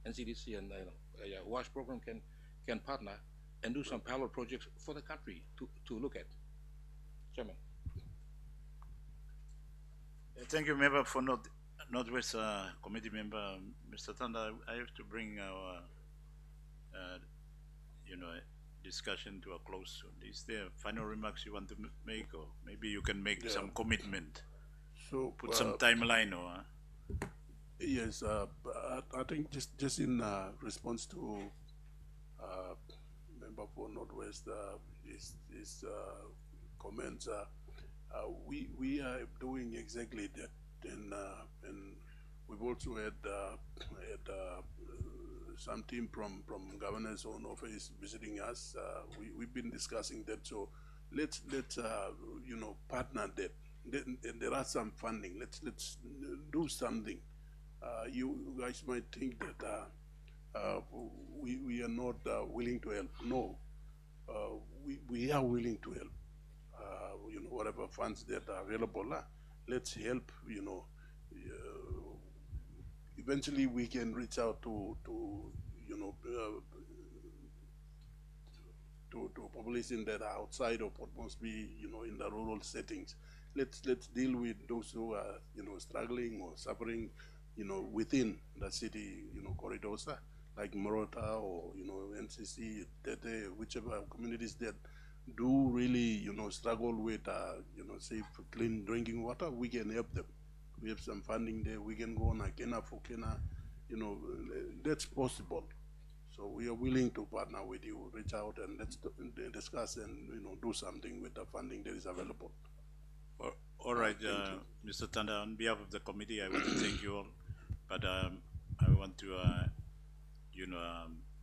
NCDC and WASH program can partner and do some pilot projects for the country to look at. Chairman. Thank you, member, for Northwest Committee member, Mr. Tanda. I have to bring our, discussion to a close soon. Is there final remarks you want to make, or maybe you can make some commitment? So put some timeline, or? Yes, I think just in response to member for Northwest, his comments. We are doing exactly that, and we've also had some team from governor's own office visiting us. We've been discussing that. So let's partner that. There are some funding. Let's do something. You guys might think that we are not willing to help. No, we are willing to help. Whatever funds that are available, let's help. Eventually we can reach out to population that are outside of Port Moresby, in the rural settings. Let's deal with those who are struggling or suffering, within the city, corridors, like Morota or NCC, Tete, whichever communities that do really struggle with safe, clean drinking water. We can help them. We have some funding there. We can go on Kena for Kena. That's possible. So we are willing to partner with you, reach out and let's discuss and do something with the funding that is available. All right, Mr. Tanda, on behalf of the committee, I want to thank you all. But I want to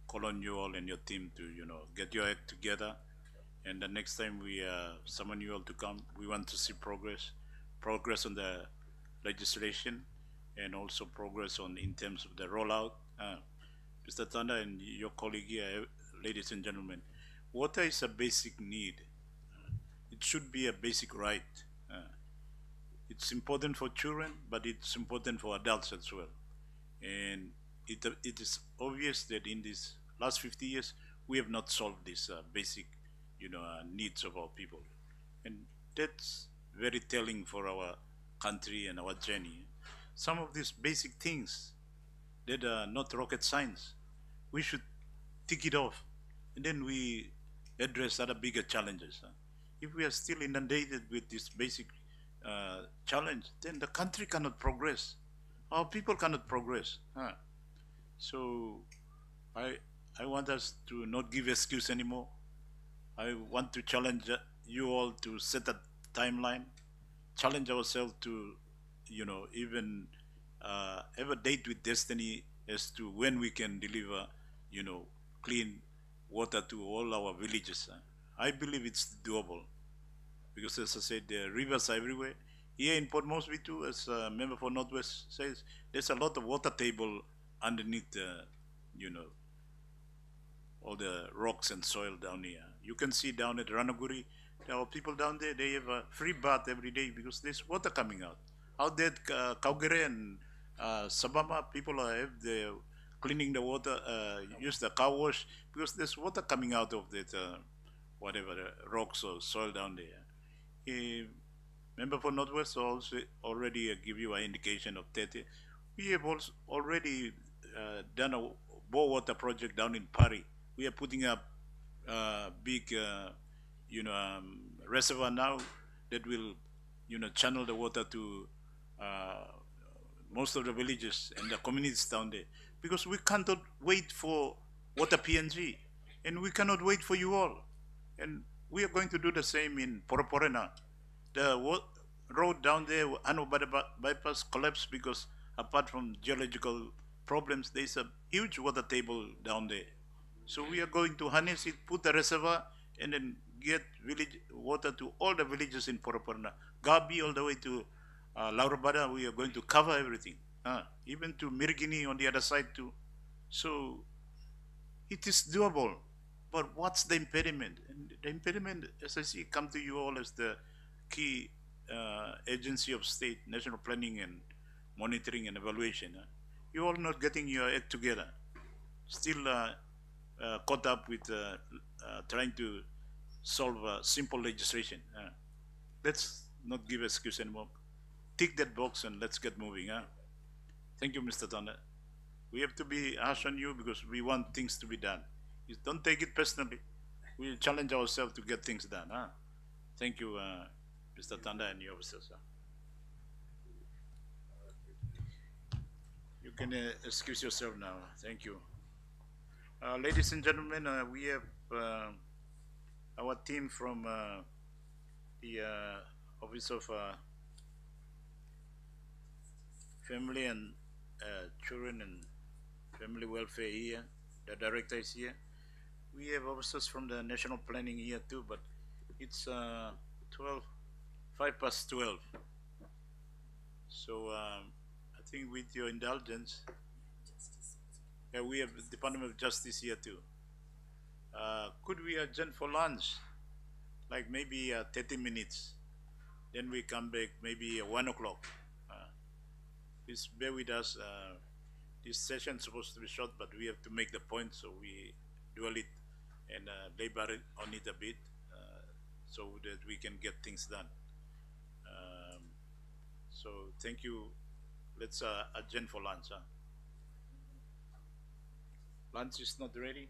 call on you all and your team to get your act together. And the next time we summon you all to come, we want to see progress on the legislation, and also progress in terms of the rollout. Mr. Tanda and your colleague here, ladies and gentlemen, water is a basic need. It should be a basic right. It's important for children, but it's important for adults as well. And it is obvious that in these last 50 years we have not solved these basic, needs of our people, and that's very telling for our country and our journey. Some of these basic things that are not rocket science, we should tick it off, and then we address other bigger challenges. If we are still inundated with this basic challenge, then the country cannot progress. Our people cannot progress. So I I want us to not give excuse anymore. I want to challenge you all to set a timeline, challenge ourselves to, even have a date with destiny as to when we can deliver, clean water to all our villages. I believe it's doable because, as I said, the rivers are everywhere. Here in Port Moresby too, as a member for Northwest says, there's a lot of water table underneath, all the rocks and soil down here. You can see down at Ranaguri, there are people down there, they have a free bath every day because there's water coming out. Out there at Kaugere and Sabama, people have the cleaning the water, use the car wash because there's water coming out of that, whatever, rocks or soil down there. Member for Northwest also already give you an indication of that. We have also already done a bore water project down in Pari. We are putting up big, reservoir now that will, channel the water to most of the villages and the communities down there. Because we cannot wait for water PNG, and we cannot wait for you all. And we are going to do the same in Poroporena. The road down there, Ano bypass collapsed because apart from geological problems, there's a huge water table down there. So we are going to harness it, put the reservoir, and then get village water to all the villages in Poroporena. Gabi all the way to Laurabada, we are going to cover everything. Even to Mirgini on the other side too. So it is doable. But what's the impediment? And the impediment, as I see, come to you all as the key agency of state, national planning and monitoring and evaluation. You all not getting your act together. Still caught up with trying to solve simple legislation. Let's not give excuse anymore. Tick that box and let's get moving. Thank you, Mr. Tanda. We have to be harsh on you because we want things to be done. You don't take it personally. We challenge ourselves to get things done. Thank you, Mr. Tanda and your officers. You can excuse yourself now. Thank you. Ladies and gentlemen, we have our team from the Office of Family and Children and Family Welfare here. The director is here. We have officers from the National Planning here too, but it's 5:12. So I think with your indulgence, we have the Department of Justice here too. Could we adjourn for lunch? Like maybe 30 minutes. Then we come back maybe 1 o'clock. Please bear with us. This session is supposed to be short, but we have to make the point, so we dwell it and labor on it a bit so that we can get things done. So thank you. Let's adjourn for lunch. Lunch is not ready.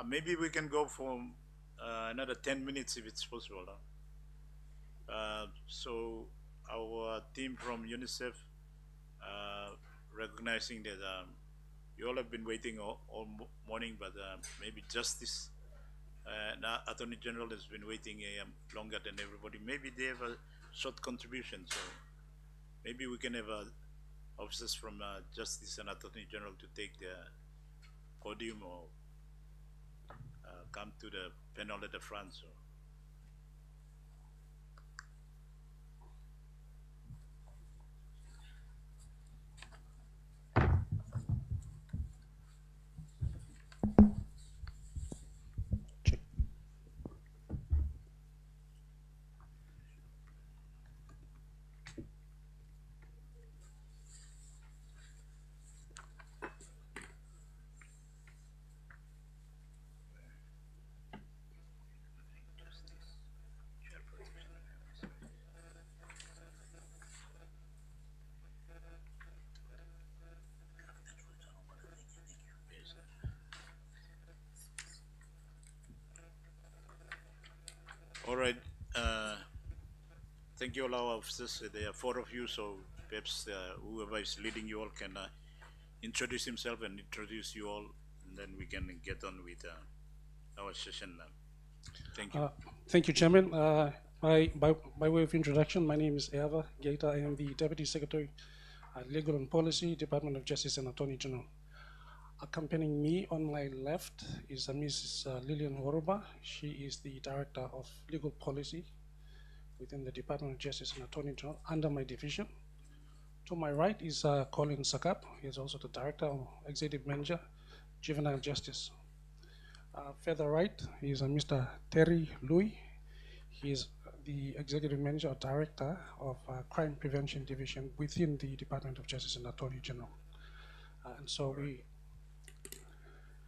Maybe we can go for another 10 minutes if it's possible. So our team from UNICEF, recognizing that you all have been waiting all morning, but maybe Justice and Attorney General has been waiting longer than everybody. Maybe they have a short contribution, so maybe we can have officers from Justice and Attorney General to take the podium or come to the panel at the front. So. All right. Thank you, all our officers. There are 4 of you, so perhaps whoever is leading you all can introduce himself and introduce you all, and then we can get on with our session now. Thank you. Thank you, Chairman. By way of introduction, my name is Eva Gaeta. I am the Deputy Secretary at Legal and Policy, Department of Justice and Attorney General. Accompanying me on my left is Mrs. Lillian Horuba. She is the Director of Legal Policy within the Department of Justice and Attorney General under my division. To my right is Colin Sakap. He is also the Director or Executive Manager, Juvenile Justice. Further right is Mr. Terry Louis. He is the Executive Manager or Director of Crime Prevention Division within the Department of Justice and Attorney General. And so we...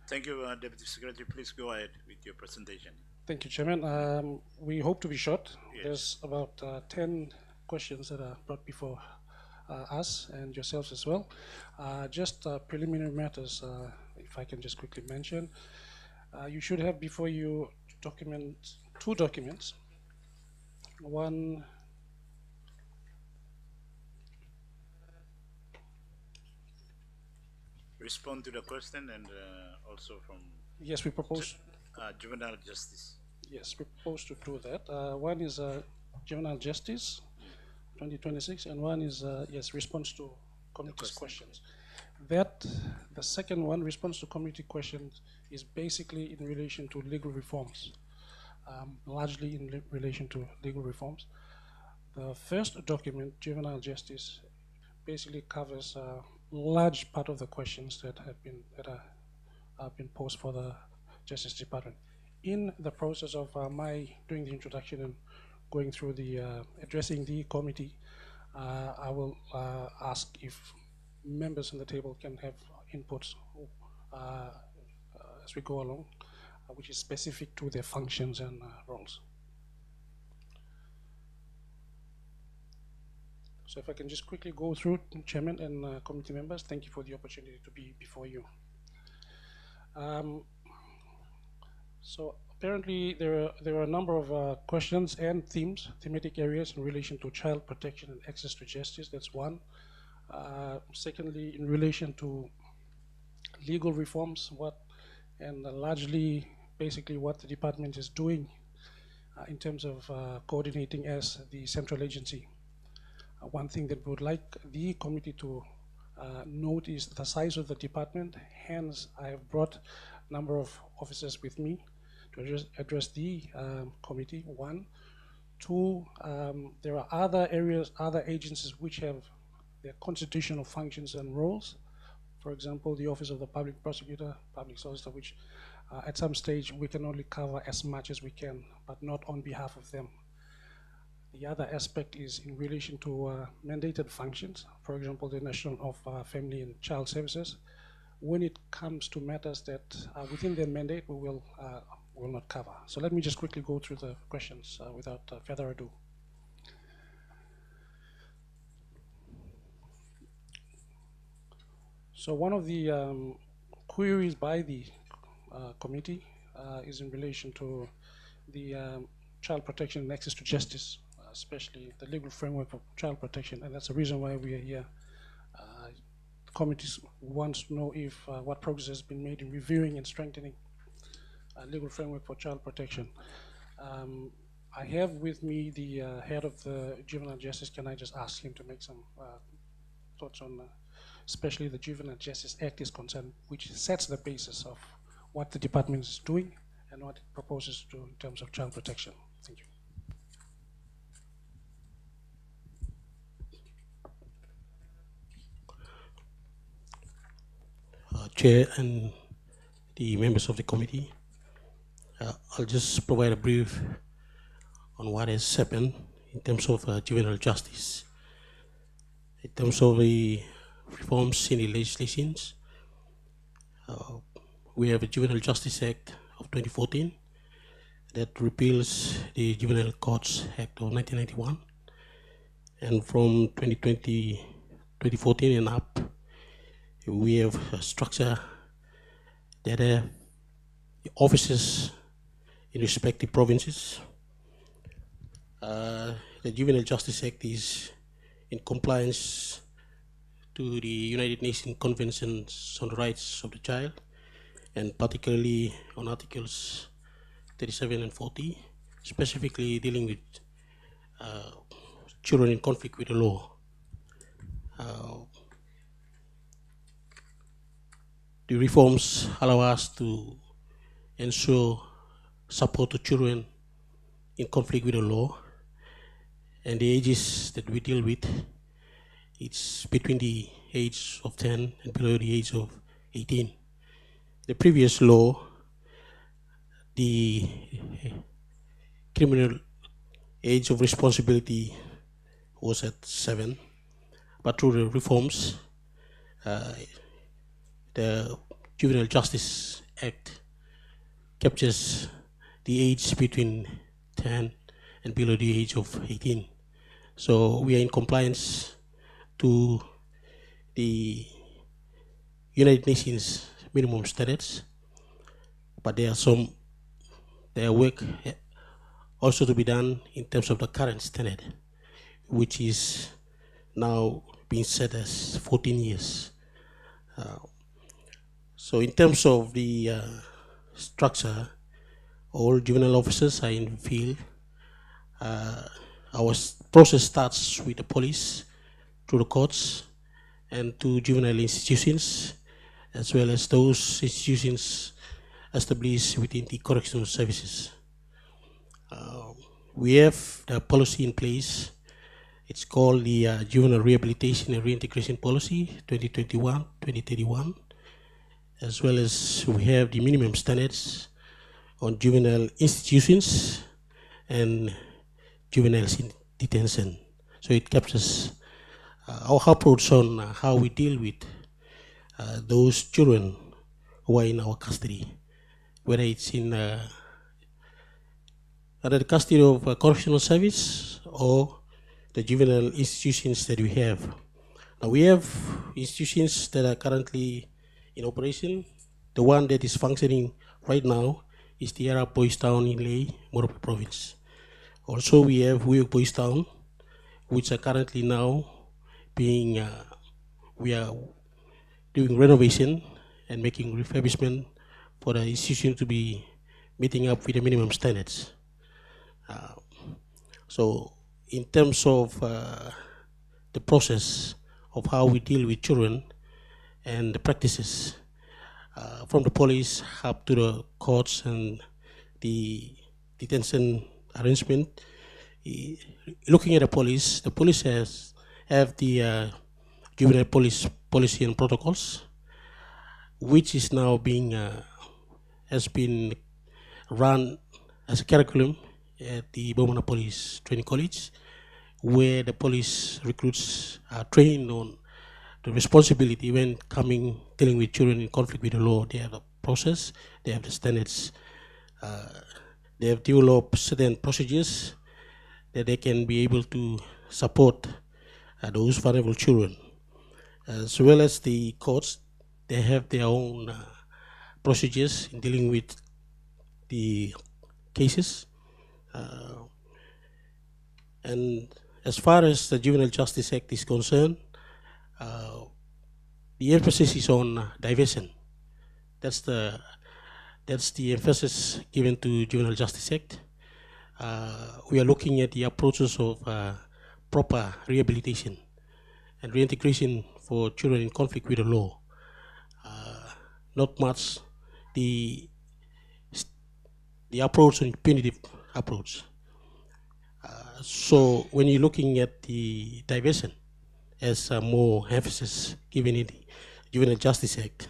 Thank you, Deputy Secretary. Please go ahead with your presentation. Thank you, Chairman. We hope to be short. Yes. There's about 10 questions that are brought before us and yourselves as well. Just preliminary matters, if I can just quickly mention. You should have before you two documents. One respond to the question and also from yes, we propose juvenile justice. yes, we propose to do that. One is juvenile justice 2026, and one is yes, response to committee's questions. That the second one, response to committee questions, is basically in relation to legal reforms, largely in relation to legal reforms. The first document, juvenile justice, basically covers a large part of the questions that have been posed for the Justice Department. In the process of my doing the introduction and going through the addressing the committee, I will ask if members on the table can have inputs as we go along, which is specific to their functions and roles. So if I can just quickly go through, Chairman and committee members, thank you for the opportunity to be before you. So apparently there are a number of questions and thematic areas in relation to child protection and access to justice. That's one. Secondly, in relation to legal reforms, largely basically what the department is doing in terms of coordinating as the central agency. One thing that we would like the committee to note is the size of the department. Hence, I have brought a number of officers with me to address the committee, one. Two, there are other areas, other agencies which have their constitutional functions and roles. For example, the Office of the Public Prosecutor, Public Solicitor, which at some stage we can only cover as much as we can, but not on behalf of them. The other aspect is in relation to mandated functions, for example, the National of Family and Child Services. When it comes to matters that are within their mandate, we will not cover. So let me just quickly go through the questions without further ado. So one of the queries by the committee is in relation to the child protection and access to justice, especially the legal framework for child protection, and that's the reason why we are here. The committee wants to know if what progress has been made in reviewing and strengthening legal framework for child protection. I have with me the head of the Juvenile Justice. Can I just ask him to make some thoughts on especially the Juvenile Justice Act is concerned, which sets the basis of what the department is doing and what it proposes to in terms of child protection. Thank you. Chair and the members of the committee, I'll just provide a brief on what has happened in terms of juvenile justice. In terms of the reforms in the legislations, we have a Juvenile Justice Act of 2014 that repeals the Juvenile Courts Act of 1991. And from 2014 and up, we have a structure that the offices in respective provinces. The Juvenile Justice Act is in compliance to the United Nations Conventions on the Rights of the Child, and particularly on Articles 37 and 40, specifically dealing with children in conflict with the law. The reforms allow us to ensure support to children in conflict with the law, and the ages that we deal with, it's between the age of 10 and below the age of 18. The previous law, the criminal age of responsibility was at 7, but through the reforms, the Juvenile Justice Act captures the age between 10 and below the age of 18. So we are in compliance to the United Nations minimum standards, but there are work also to be done in terms of the current standard, which is now being set as 14 years. So in terms of the structure, all juvenile officers are in the field. Our process starts with the police, through the courts, and to juvenile institutions, as well as those institutions established within the correctional services. We have the policy in place. It's called the Juvenile Rehabilitation and Reintegration Policy 2021-2031, as well as we have the minimum standards on juvenile institutions and juveniles in detention. So it captures our approach on how we deal with those children who are in our custody, whether it's in under the custody of correctional service or the juvenile institutions that we have. Now we have institutions that are currently in operation. The one that is functioning right now is the Arab Boys Town in Ley, Morobe Province. Also we have Wuyuk Boys Town, which are currently now being, we are doing renovation and making refurbishment for the institution to be meeting up with the minimum standards. So in terms of the process of how we deal with children and the practices, from the police up to the courts and the detention arrangement, looking at the police have the juvenile police policy and protocols, which is now being has been run as a curriculum at the Bomana Police Training College, where the police recruits are trained on the responsibility when dealing with children in conflict with the law. They have a process, they have the standards, they have developed certain procedures that they can be able to support those vulnerable children. As well as the courts, they have their own procedures in dealing with the cases. And as far as the Juvenile Justice Act is concerned, the emphasis is on diversion. That's the emphasis given to Juvenile Justice Act. We are looking at the approaches of proper rehabilitation and reintegration for children in conflict with the law. Not much. The the approach and punitive approach. So when you're looking at the diversion, as more emphasis given in the Juvenile Justice Act,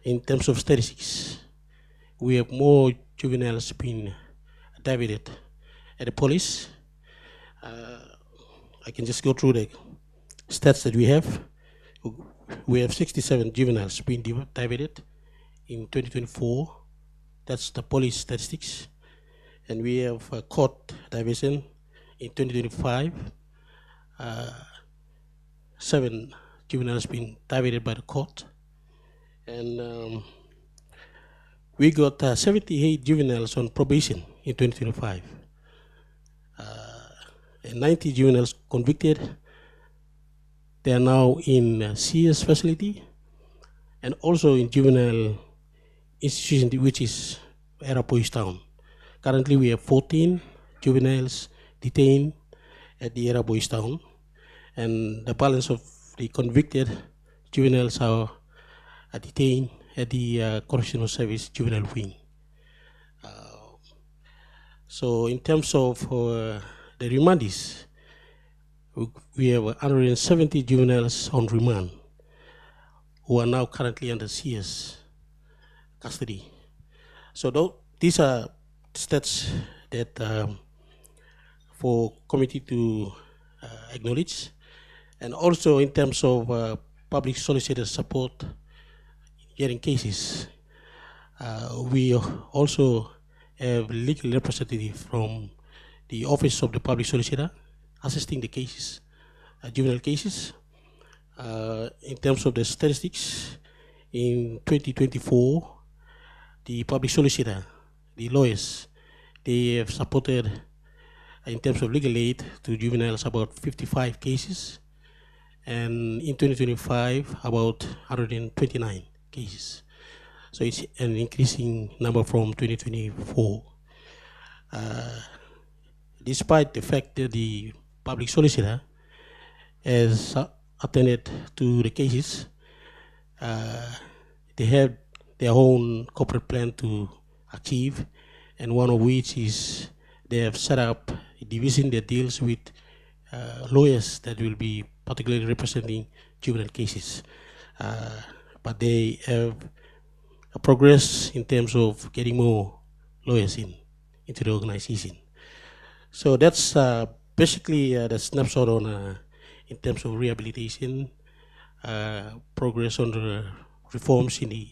in terms of statistics, we have more juveniles being diverted at the police. I can just go through the stats that we have. We have 67 juveniles being diverted in 2024. That's the police statistics. And we have court diversion in 2025. 7 juveniles being diverted by the court. And we got 78 juveniles on probation in 2025. And 90 juveniles convicted. They are now in CS facility and also in juvenile institution, which is Era Boys Town. Currently, we have 14 juveniles detained at the Era Boys Town, and the balance of the convicted juveniles are detained at the Correctional Service Juvenile Wing. So in terms of the remandees, we have 170 juveniles on remand who are now currently under CS custody. So these are stats that for committee to acknowledge, and also in terms of public solicitor support in hearing cases, we also have legal representative from the Office of the Public Solicitor assisting the cases, juvenile cases. In terms of the statistics, in 2024, the public solicitor, the lawyers, they have supported, in terms of legal aid to juveniles, about 55 cases, and in 2025, about 129 cases. So it's an increasing number from 2024. Despite the fact that the public solicitor has attended to the cases, they have their own corporate plan to achieve, and one of which is they have set up a division that deals with lawyers that will be particularly representing juvenile cases. But they have progress in terms of getting more lawyers into the organization. So that's basically the snapshot on in terms of rehabilitation, progress on the reforms in the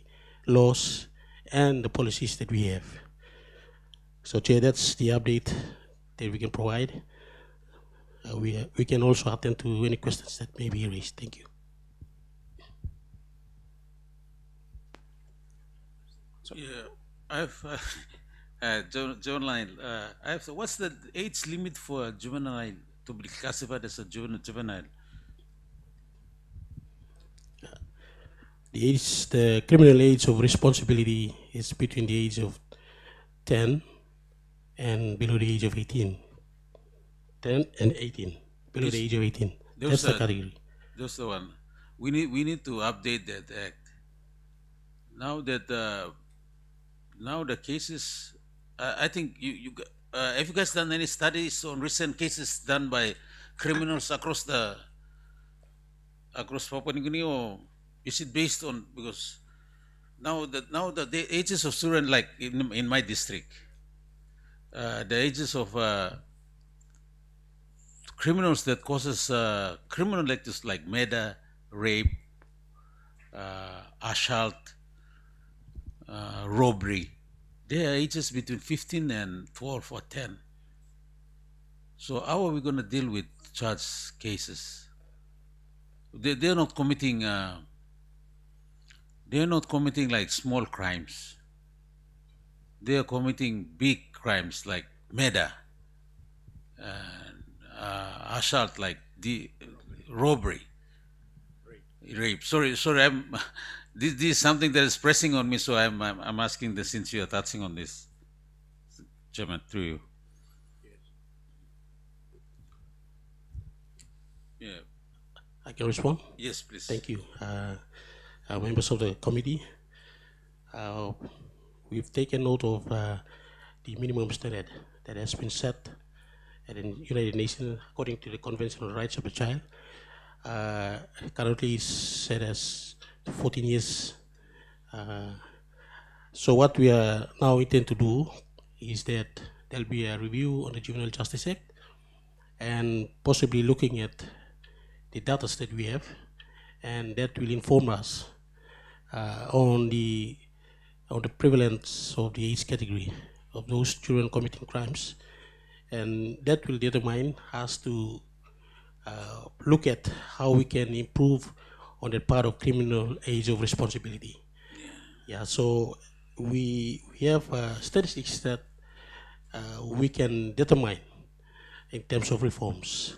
laws and the policies that we have. So Chair, that's the update that we can provide. We can also attend to any questions that may be raised. Thank you. Yeah, I've juvenile. What's the age limit for a juvenile to be classified as a juvenile? The criminal age of responsibility is between the age of 10 and below the age of 18. 10 and 18, below the age of 18. That's the category. That's the one. We need to update that act. Now that now the cases, I think have you guys done any studies on recent cases done by criminals across Papua New Guinea, or is it based on, because now the ages of children, like in my district, the ages of criminals that causes criminal acts like murder, rape, assault, robbery, they are ages between 15 and 12 or 10. So how are we going to deal with such cases? They're not committing like small crimes. They are committing big crimes like murder, assault, like the robbery, rape. Sorry. This is something that is pressing on me, so I'm asking this, since you are touching on this, Chairman, through you. Yeah. I can respond? Yes, please. Thank you. Members of the committee, we've taken note of the minimum standard that has been set at the United Nations according to the Convention on the Rights of the Child. Currently is set as 14 years. So what we are now intend to do is that there'll be a review on the Juvenile Justice Act and possibly looking at the data that we have, and that will inform us on the prevalence of the age category of those children committing crimes, and that will determine us to look at how we can improve on that part of criminal age of responsibility. Yeah, so we have statistics that we can determine in terms of reforms.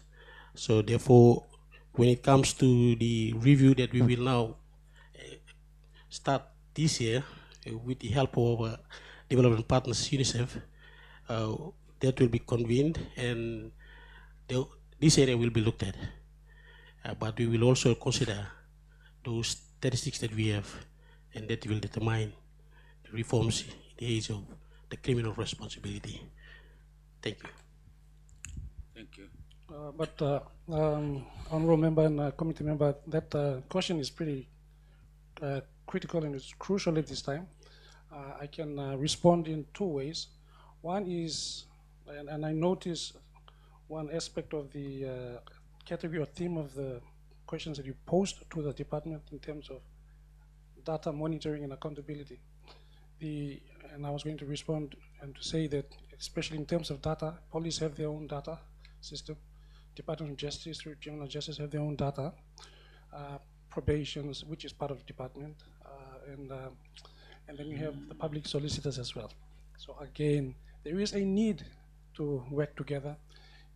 So therefore, when it comes to the review that we will now start this year with the help of our development partners, UNICEF, that will be convened and this area will be looked at. But we will also consider those statistics that we have, and that will determine the reforms in the age of the criminal responsibility. Thank you. Thank you. Honorable member and committee member, that question is pretty critical and it's crucial at this time. I can respond in two ways. One is, and I notice one aspect of the category or theme of the questions that you posed to the department in terms of data monitoring and accountability. And I was going to respond and to say that, especially in terms of data, police have their own data system, Department of Justice through Juvenile Justice have their own data, probations, which is part of the department, and then you have the public solicitors as well. So again, there is a need to work together.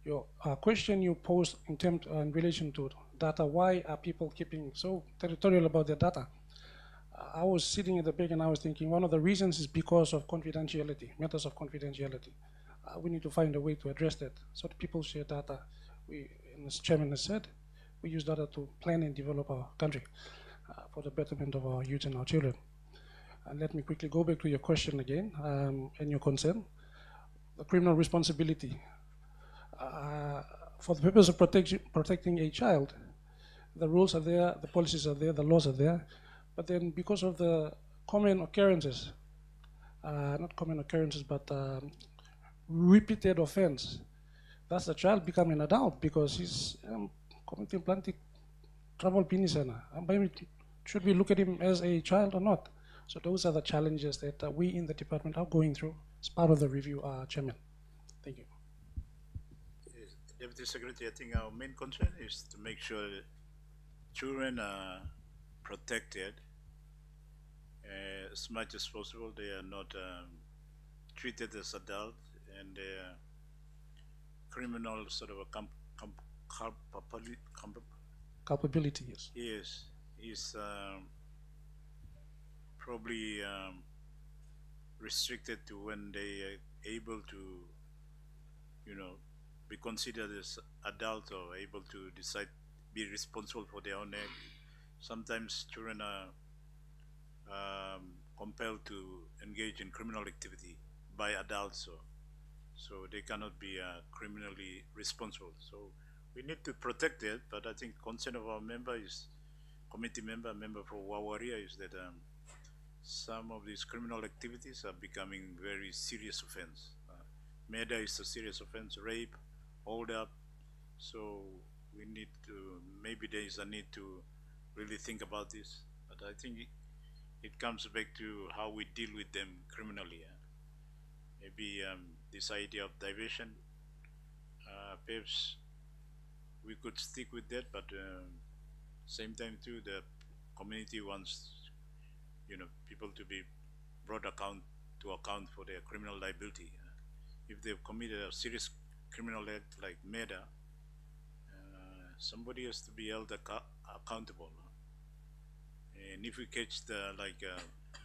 Your question you posed in relation to data, why are people keeping so territorial about their data? I was sitting at the back and I was thinking one of the reasons is because of confidentiality, matters of confidentiality. We need to find a way to address that so that people share data. And as Chairman has said, we use data to plan and develop our country for the betterment of our youth and our children. And let me quickly go back to your question again and your concern. The criminal responsibility. For the purpose of protecting a child, the rules are there, the policies are there, the laws are there, but then because of the common occurrences, not common occurrences, but repeated offense, that's the child becoming an adult because he's committing plenty trouble pinisana. Should we look at him as a child or not? So those are the challenges that we in the department are going through as part of the review, Chairman. Thank you. Deputy Secretary, I think our main concern is to make sure that children are protected as much as possible. They are not treated as adults, and they are criminal sort of a culpability, yes. Yes, is probably restricted to when they are able to, be considered as adults or able to decide, be responsible for their own act. Sometimes children are compelled to engage in criminal activity by adults, so they cannot be criminally responsible. So we need to protect it, but I think concern of our member is, committee member for Wawaria, is that some of these criminal activities are becoming very serious offense. Murder is a serious offense, rape, hold up. So we need to, maybe there is a need to really think about this. But I think it comes back to how we deal with them criminally. Maybe this idea of diversion, perhaps we could stick with that, but same time too, the community wants, people to be brought to account for their criminal liability. If they've committed a serious criminal act like murder, somebody has to be held accountable. And if we catch the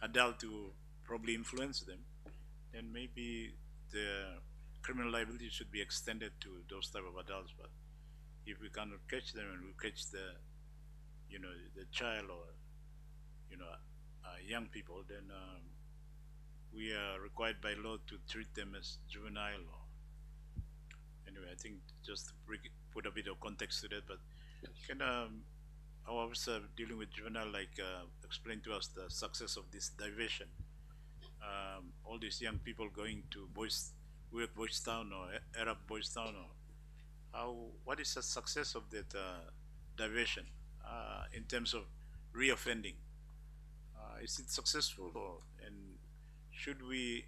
adult to probably influence them, then maybe the criminal liability should be extended to those type of adults. But if we cannot catch them and we catch the child or young people, then we are required by law to treat them as juvenile. Anyway, I think just to put a bit of context to that, but can our officer dealing with juvenile explain to us the success of this diversion? All these young people going to Boys Town or Arab Boys Town, or what is the success of that diversion in terms of reoffending? Is it successful, and should we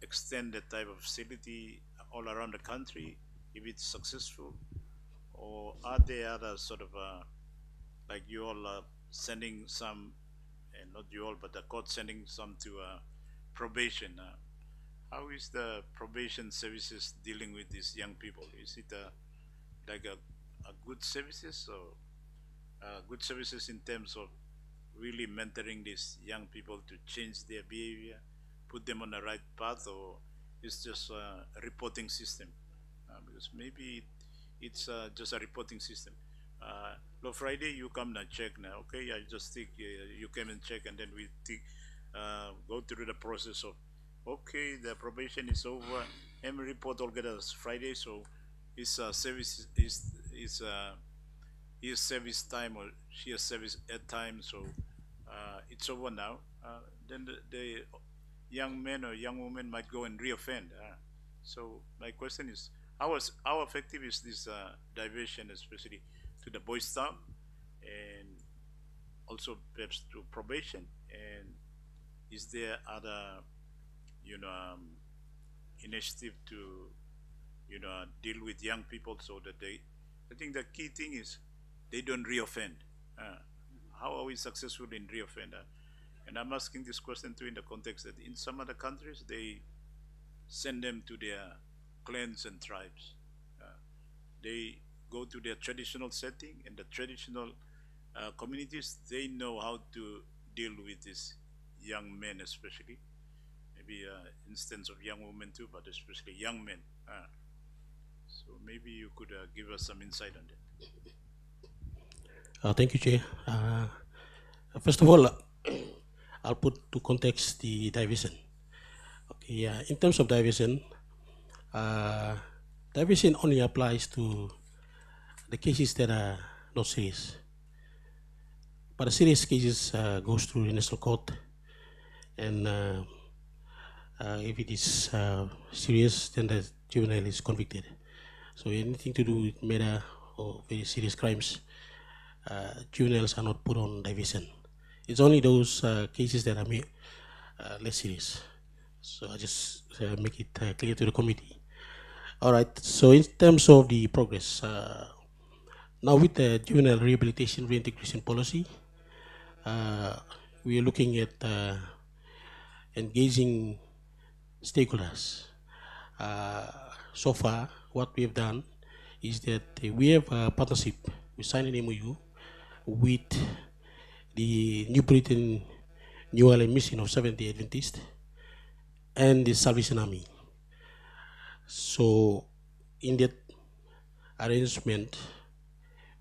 extend that type of facility all around the country if it's successful, or are there other sort of like you all sending some, and not you all, but the court sending some to probation? How is the probation services dealing with these young people? Is it like a good services, or good services in terms of really mentoring these young people to change their behavior, put them on the right path, or it's just a reporting system? Because maybe it's just a reporting system. Friday you come and check now. Okay, I just think you came and check, and then we go through the process of, okay, the probation is over, and report all get us Friday, so his service his service time, or she has service at time, so it's over now. Then the young man or young woman might go and reoffend. So my question is, how effective is this diversion, especially to the boys' town, and also perhaps to probation? And is there other, initiative to, deal with young people so that I think the key thing is they don't reoffend. How are we successful in reoffend? And I'm asking this question too in the context that in some other countries they send them to their clans and tribes. They go to their traditional setting, and the traditional communities, they know how to deal with these young men, especially. Maybe instance of young women too, but especially young men. So maybe you could give us some insight on that. Thank you, Chair. First of all, I'll put to context the diversion. Okay, in terms of diversion, diversion only applies to the cases that are not serious. But the serious cases goes through the national court, and if it is serious, then the juvenile is convicted. So anything to do with murder or very serious crimes, juveniles are not put on diversion. It's only those cases that are less serious. So I just make it clear to the committee. All right, so in terms of the progress, now with the juvenile rehabilitation reintegration policy, we are looking at engaging stakeholders. So far, what we have done is that we have a partnership. We signed an MOU with the New Britain New Ireland Mission of Seventh-day Adventist and the Salvation Army. So in that arrangement,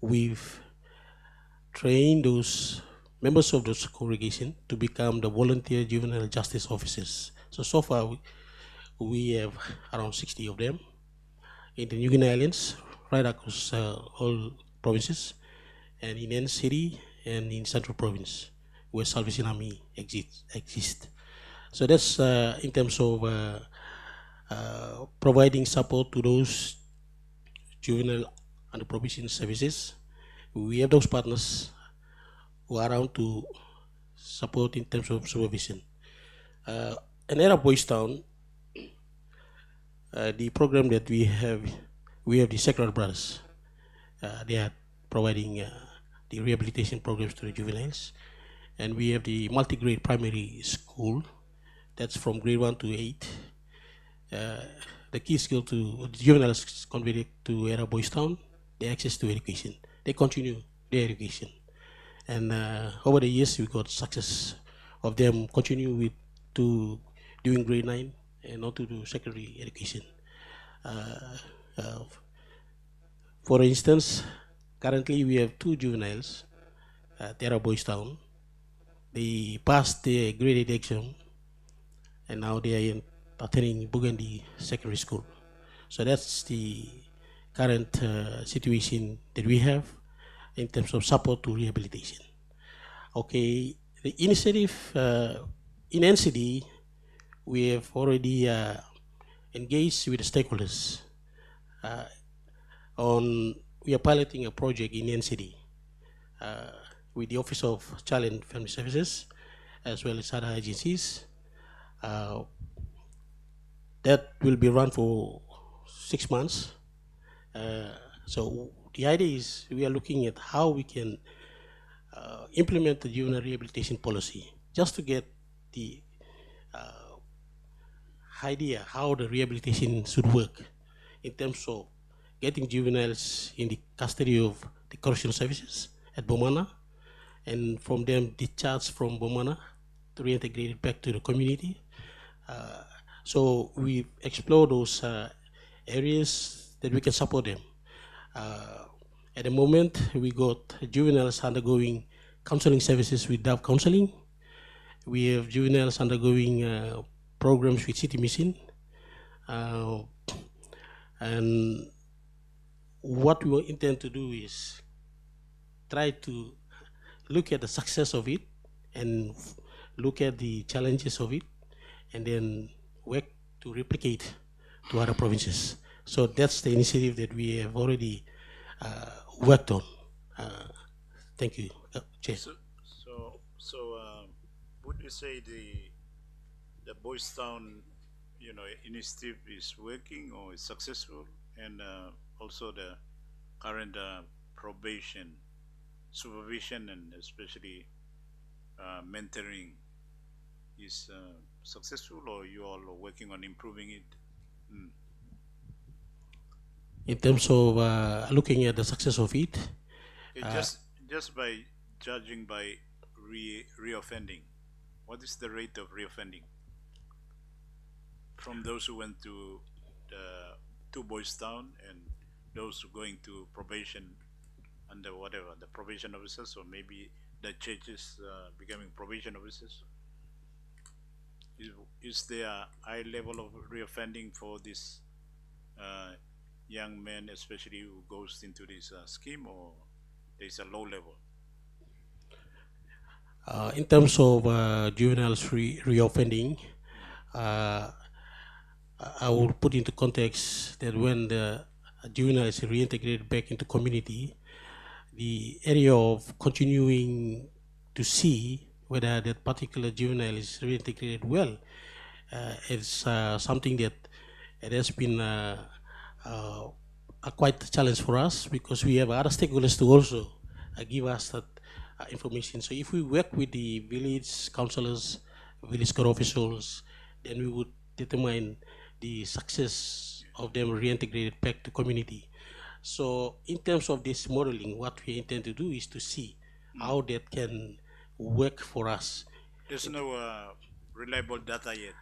we've trained those members of those congregation to become the volunteer juvenile justice officers. So far we have around 60 of them in the New Guinea Islands, right across all provinces, and in N City and in Central Province, where Salvation Army exists. So that's in terms of providing support to those juvenile and probation services. We have those partners who are around to support in terms of supervision. In Arab Boys Town, the program that we have the Sacred Brothers. They are providing the rehabilitation programs to the juveniles. And we have the multi-grade primary school, that's from grade 1 to 8. The key skill to juveniles converted to Arab Boys Town, the access to education. They continue their education. And over the years, we got success of them continue to doing grade 9 and not to do secondary education. For instance, currently we have 2 juveniles at Arab Boys Town they passed the graded exam, and now they are attending Burgundy Secondary School. So that's the current situation that we have in terms of support to rehabilitation. Okay, the initiative in NCD, we have already engaged with the stakeholders we are piloting a project in NCD with the Office of Child and Family Services as well as other agencies. That will be run for 6 months. So the idea is we are looking at how we can implement the juvenile rehabilitation policy just to get the idea how the rehabilitation should work in terms of getting juveniles in the custody of the correctional services at Bomana, and from them discharged from Bomana to reintegrate it back to the community. So we explore those areas that we can support them. At the moment, we got juveniles undergoing counseling services with DAV counseling. We have juveniles undergoing programs with City Mission. And what we intend to do is try to look at the success of it and look at the challenges of it, and then work to replicate to other provinces. So that's the initiative that we have already worked on. Thank you, Chair. So, would you say the Boys Town, initiative is working or is successful, and also the current probation, supervision, and especially mentoring is successful, or you all are working on improving it? In terms of looking at the success of it, Just by judging by reoffending, what is the rate of reoffending from those who went to Boys Town and those going to probation under whatever the probation officers, or maybe the churches becoming probation officers? Is there a high level of reoffending for this young men, especially who goes into this scheme, or there's a low level? In terms of juveniles reoffending, I will put into context that when the juvenile is reintegrated back into community, the area of continuing to see whether that particular juvenile is reintegrated well is something that it has been quite a challenge for us, because we have other stakeholders to also give us that information. So if we work with the village councillors, village core officials, then we would determine the success of them reintegrated back to community. So in terms of this modeling, what we intend to do is to see how that can work for us. There's no reliable data yet.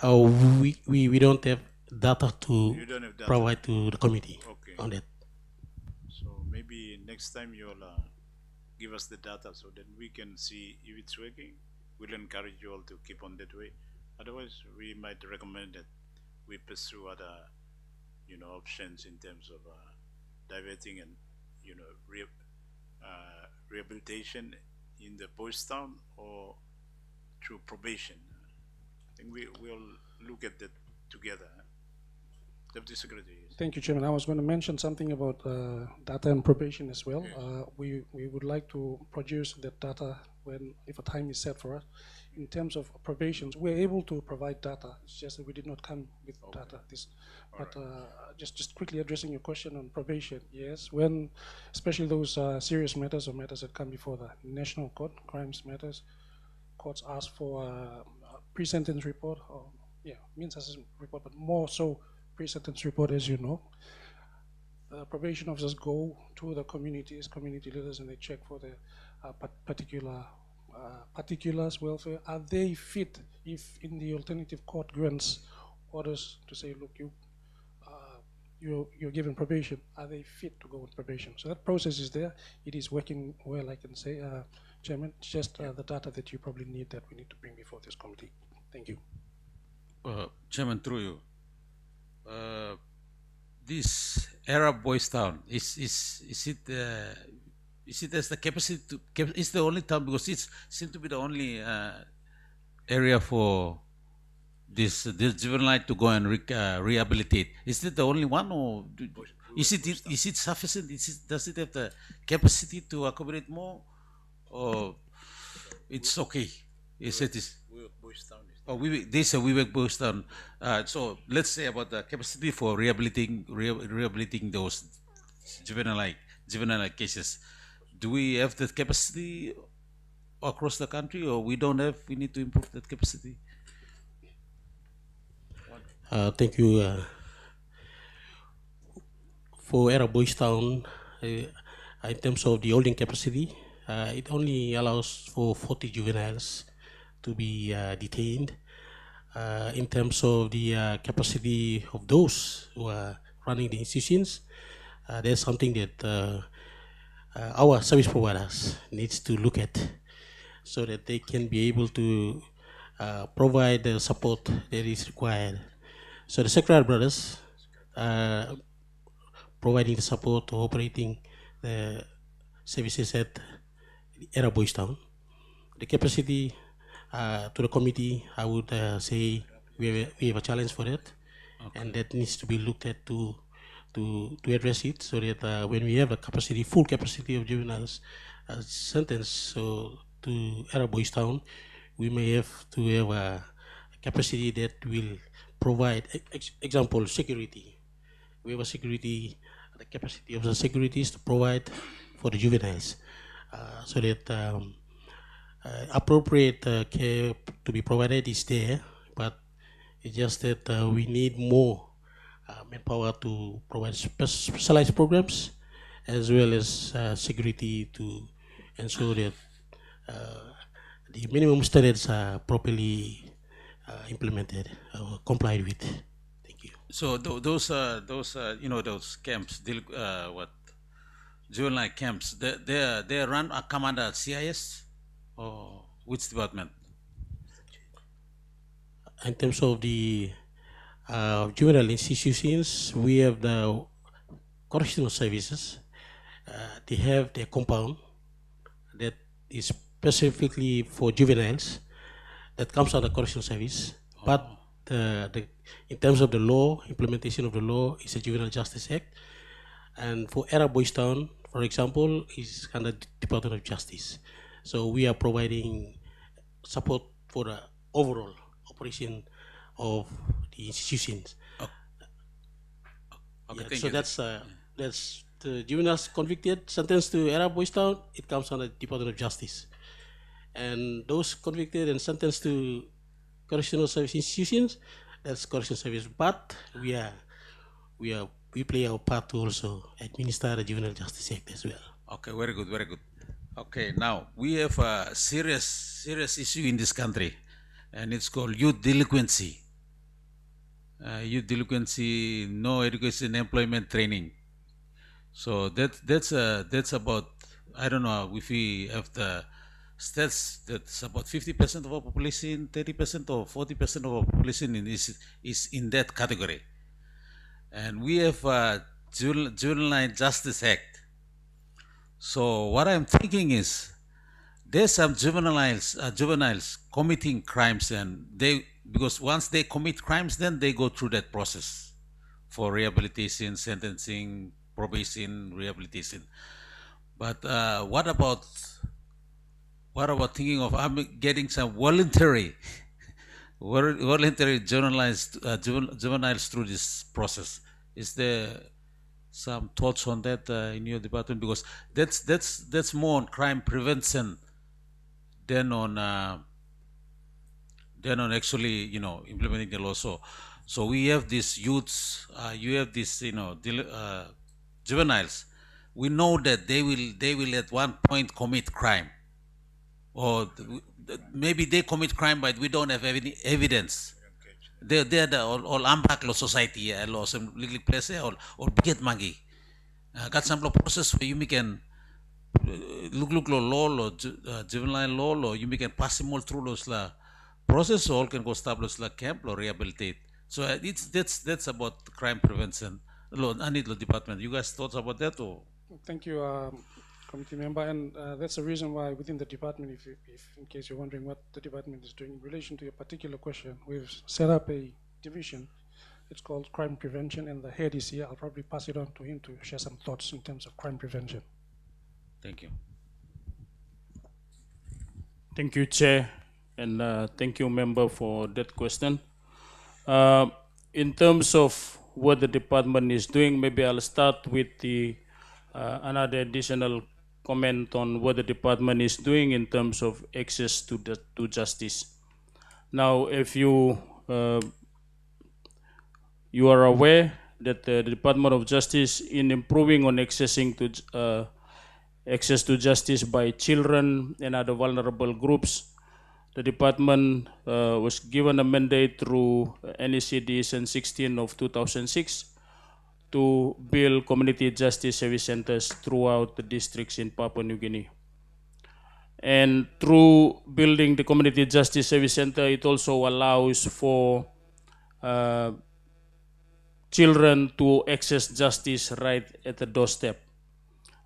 We don't have data to You don't have data. provide to the committee on that. So maybe next time you'll give us the data so that we can see if it's working. We'll encourage you all to keep on that way. Otherwise, we might recommend that we pursue other, options in terms of diverting and, rehabilitation in the Boys Town or through probation. I think we'll look at that together. Deputy Secretary. Thank you, Chairman. I was going to mention something about data and probation as well. Yes. We would like to produce that data if a time is set for us. In terms of probations, we're able to provide data. It's just that we did not come with data. Just quickly addressing your question on probation. Yes, when especially those serious matters or matters that come before the National Court, crimes matters, courts ask for a pre-sentence report or means assessment report, but more so pre-sentence report, as you know. Probation officers go to the communities, community leaders, and they check for the particulars, welfare. Are they fit if in the alternative court grants orders to say, look, you you're given probation, are they fit to go on probation? So that process is there. It is working well, I can say, Chairman. It's just the data that you probably need that we need to bring before this committee. Thank you. Chairman, through you. This Arab Boys Town, is it as the capacity to, it's the only town, because it seems to be the only area for this juvenile to go and rehabilitate. Is it the only one, or is it sufficient? Does it have the capacity to accommodate more, or it's okay? Is it is? Oh, this we work Boys Town. So let's say about the capacity for rehabilitating those juvenile cases. Do we have that capacity across the country, or we don't have? We need to improve that capacity. Thank you. For Era Boys Town, in terms of the holding capacity, it only allows for 40 juveniles to be detained. In terms of the capacity of those who are running the institutions, there's something that our service providers needs to look at, so that they can be able to provide the support that is required. So the Secretary Brothers providing the support to operating the services at Era Boys Town. The capacity to the committee, I would say we have a challenge for that, and that needs to be looked at to address it, so that when we have a capacity, full capacity of juveniles sentenced to Era Boys Town, we may have to have a capacity that will provide, example, security. We have a security, the capacity of the securities to provide for the juveniles, so that appropriate care to be provided is there, but it's just that we need more manpower to provide specialized programs, as well as security to ensure that the minimum standards are properly implemented or complied with. Thank you. So those camps, juvenile camps, they run a commander CIS, or which department? In terms of the juvenile institutions, we have the correctional services. They have their compound that is specifically for juveniles that comes under correctional service. But in terms of the law, implementation of the law is a Juvenile Justice Act. And for Era Boys Town, for example, is under the Department of Justice. So we are providing support for the overall operation of the institutions. Okay, so that's the juveniles convicted, sentenced to Era Boys Town, it comes under the Department of Justice. And those convicted and sentenced to correctional service institutions, that's correctional service. But we play our part to also administer the Juvenile Justice Act as well. Okay, very good, very good. Okay, now we have a serious issue in this country, and it's called youth delinquency. Youth delinquency, no education, employment training. So that's about, I don't know if we have the stats, that's about 50% of our population, 30% or 40% of our population is in that category. And we have a Juvenile Justice Act. So what I'm thinking is, there's some juveniles committing crimes, and because once they commit crimes, then they go through that process for rehabilitation, sentencing, probation, rehabilitation. But what about thinking of getting some voluntary juveniles through this process? Is there some thoughts on that in your department? Because that's more on crime prevention than on actually implementing the law. So we have these youths, you have these juveniles. We know that they will at one point commit crime, or maybe they commit crime, but we don't have any evidence They the all ambak lo society lo sem liglig place all biget magi. Kat samplo process where you can look lo law lo juvenile law lo you can pass them all through los la process all can go establish la camp lo rehabilitate. So it's that's about crime prevention. Lo anit lo department. You guys thoughts about that or? Thank you, committee member, and that's the reason why within the department, if in case you're wondering what the department is doing in relation to your particular question, we've set up a division. It's called crime prevention, and the head is here. I'll probably pass it on to him to share some thoughts in terms of crime prevention. Thank you. Thank you, Chair, and thank you, member, for that question. In terms of what the department is doing, maybe I'll start with the another additional comment on what the department is doing in terms of access to justice. Now, if you you are aware that the Department of Justice, in improving on accessing to access to justice by children and other vulnerable groups, the department was given a mandate through NEC Decision 16 of 2006 to build community justice service centers throughout the districts in Papua New Guinea. And through building the community justice service center, it also allows for children to access justice right at the doorstep.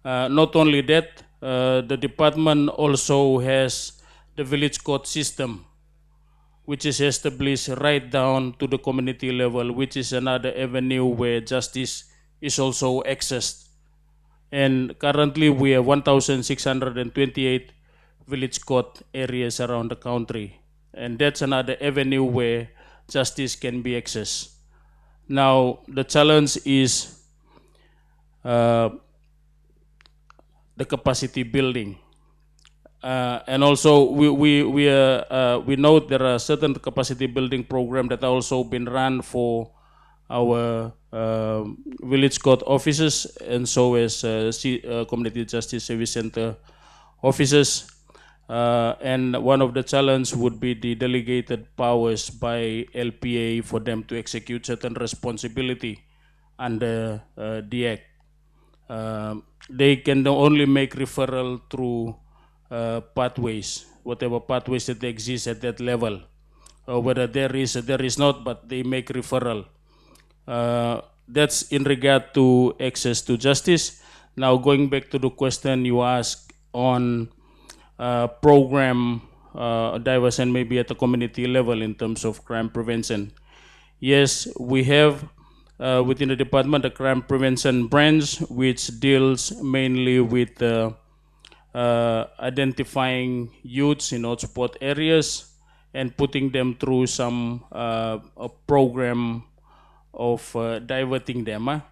Not only that, the department also has the village court system, which is established right down to the community level, which is another avenue where justice is also accessed. And currently we have 1,628 village court areas around the country. And that's another avenue where justice can be accessed. Now, the challenge is the capacity building. And also we know there are certain capacity building programs that have also been run for our village court offices and so as community justice service center offices. And one of the challenges would be the delegated powers by LPA for them to execute certain responsibility under the Act. They can only make referral through pathways, whatever pathways that exist at that level, or whether there is not, but they make referral. That's in regard to access to justice. Now going back to the question you asked on program diversion maybe at the community level in terms of crime prevention. Yes, we have within the department a crime prevention branch which deals mainly with identifying youths in hotspot areas and putting them through some a program of diverting them.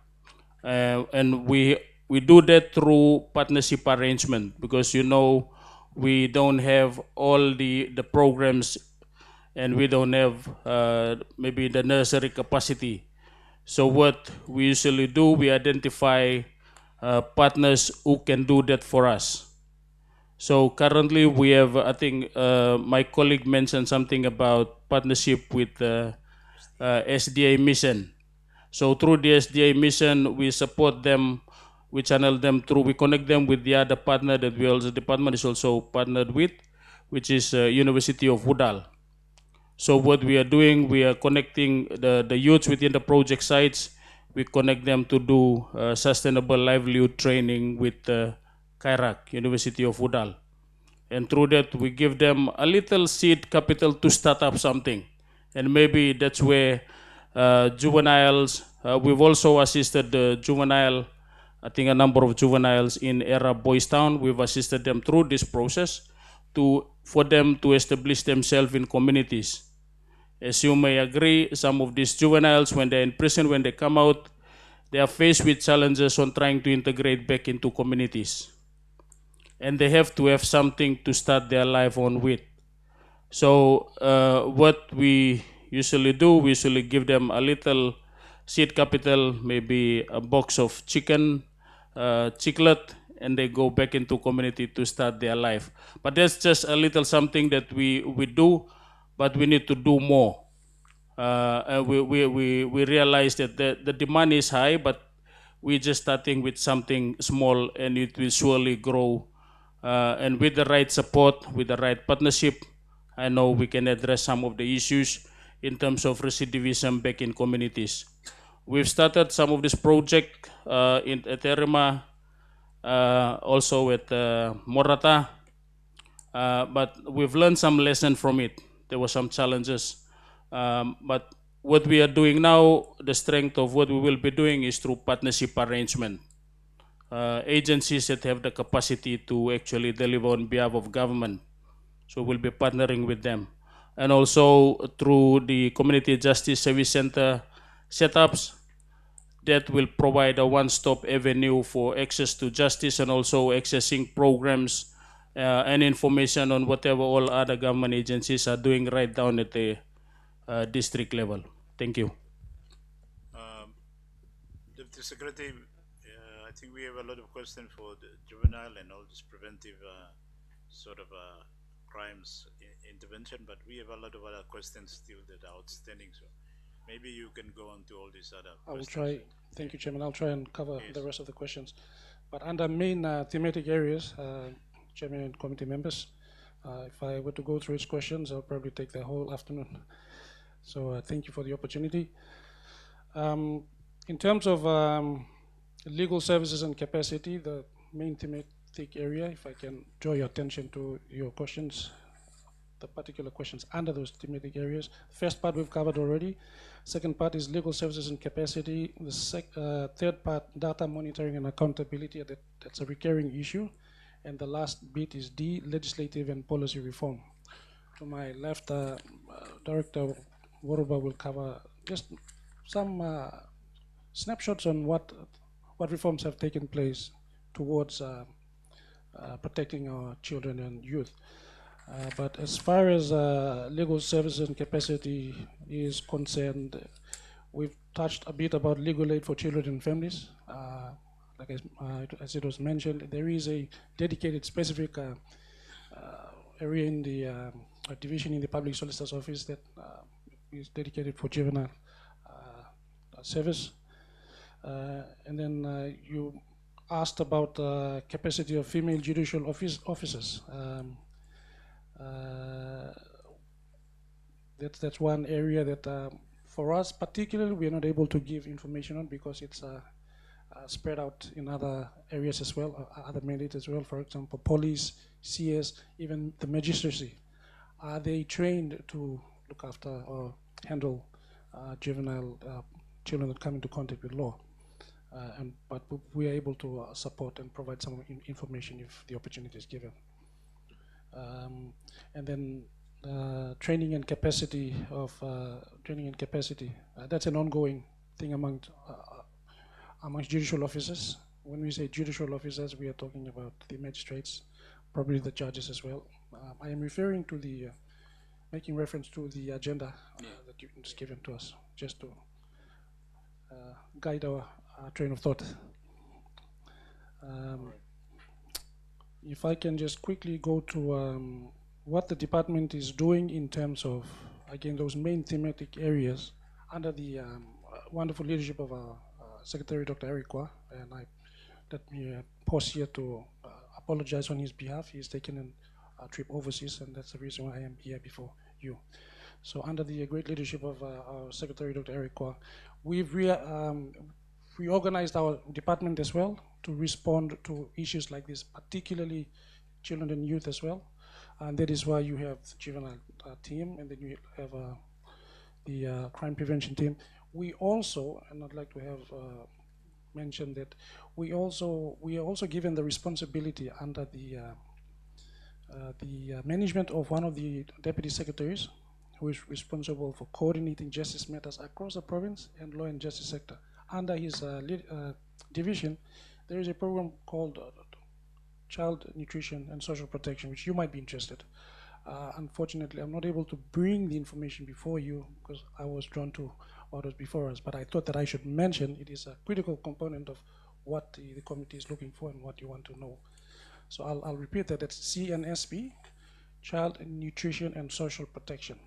And we do that through partnership arrangement because we don't have all the programs and we don't have maybe the necessary capacity. So what we usually do, we identify partners who can do that for us. So currently we have, I think my colleague mentioned something about partnership with SDA mission. So through the SDA mission, we support them, we channel them through, we connect them with the other partner that the department is also partnered with, which is University of Woodall. So what we are doing, we are connecting the youths within the project sites, we connect them to do sustainable livelihood training with Kairak, University of Woodall. And through that, we give them a little seed capital to start up something. And maybe that's where juveniles, we've also assisted the juvenile, I think a number of juveniles in Era Boys Town. We've assisted them through this process for them to establish themselves in communities. As you may agree, some of these juveniles, when they're in prison, when they come out, they are faced with challenges on trying to integrate back into communities. And they have to have something to start their life on with. So what we usually do, we usually give them a little seed capital, maybe a box of chicken, chiclet, and they go back into community to start their life. But that's just a little something that we do, but we need to do more. and we realized that the demand is high, but we're just starting with something small, and it will surely grow. And with the right support, with the right partnership, I know we can address some of the issues in terms of recidivism back in communities. We've started some of this project in Terima, also at Morata, but we've learned some lesson from it. There were some challenges, but what we are doing now, the strength of what we will be doing is through partnership arrangement. Agencies that have the capacity to actually deliver on behalf of government. So we'll be partnering with them. And also through the Community Justice Service Center setups that will provide a one-stop avenue for access to justice and also accessing programs and information on whatever all other government agencies are doing right down at the district level. Thank you. Deputy Secretary, I think we have a lot of questions for the juvenile and all this preventive sort of crimes intervention, but we have a lot of other questions still that are outstanding. So maybe you can go on to all these other questions. I will try. Thank you, Chairman. I'll try and cover the rest of the questions. But under main thematic areas, Chairman and committee members, if I were to go through his questions, I'll probably take the whole afternoon. So thank you for the opportunity. In terms of legal services and capacity, the main thematic area, if I can draw your attention to your questions, the particular questions under those thematic areas. First part we've covered already. Second part is legal services and capacity. The third part, data monitoring and accountability. That's a recurring issue. And the last bit is D, legislative and policy reform. To my left, Director Waruba will cover just some snapshots on what reforms have taken place towards protecting our children and youth. But as far as legal services and capacity is concerned, we've touched a bit about legal aid for children and families. Like as it was mentioned, there is a dedicated specific area in the division in the Public Solicitor's Office that is dedicated for juvenile service. And then you asked about capacity of female judicial officers. That's one area that for us particularly we are not able to give information on because it's spread out in other areas as well, other mandates as well. For example, police, CS, even the magistracy. Are they trained to look after or handle juvenile children that come into contact with law? But we are able to support and provide some information if the opportunity is given. And then training and capacity that's an ongoing thing amongst judicial officers. When we say judicial officers, we are talking about the magistrates, probably the judges as well. I am referring to the making reference to the agenda that you just given to us, just to guide our train of thought. If I can just quickly go to what the department is doing in terms of, again, those main thematic areas under the wonderful leadership of our Secretary Dr. Erikwa, and let me pause here to apologize on his behalf. He's taken a trip overseas, and that's the reason why I am here before you. So under the great leadership of our Secretary Dr. Erikwa, we've reorganized our department as well to respond to issues like this, particularly children and youth as well. And that is why you have the juvenile team, and then you have the crime prevention team. We also, and I'd like to have mentioned that we are also given the responsibility under the management of one of the deputy secretaries, who is responsible for coordinating justice matters across the province and law and justice sector. Under his division, there is a program called Child Nutrition and Social Protection, which you might be interested. Unfortunately, I'm not able to bring the information before you because I was drawn to what was before us, but I thought that I should mention it is a critical component of what the committee is looking for and what you want to know. So I'll repeat that. It's CNSP, Child Nutrition and Social Protection.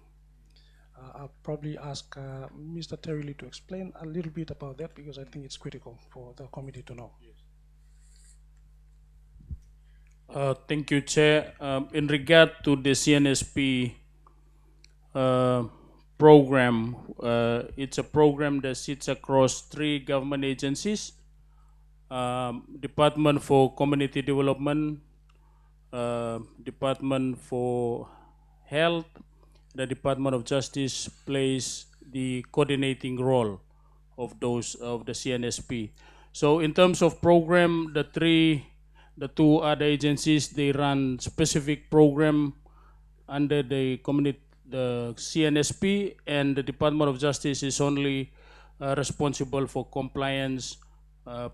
I'll probably ask Mr. Terry Lee to explain a little bit about that because I think it's critical for the committee to know. Thank you, Chair. In regard to the CNSP program, it's a program that sits across 3 government agencies: Department for Community Development, Department for Health. The Department of Justice plays the coordinating role of those of the CNSP. So in terms of program, the 2 other agencies, they run specific program under the CNSP, and the Department of Justice is only responsible for compliance,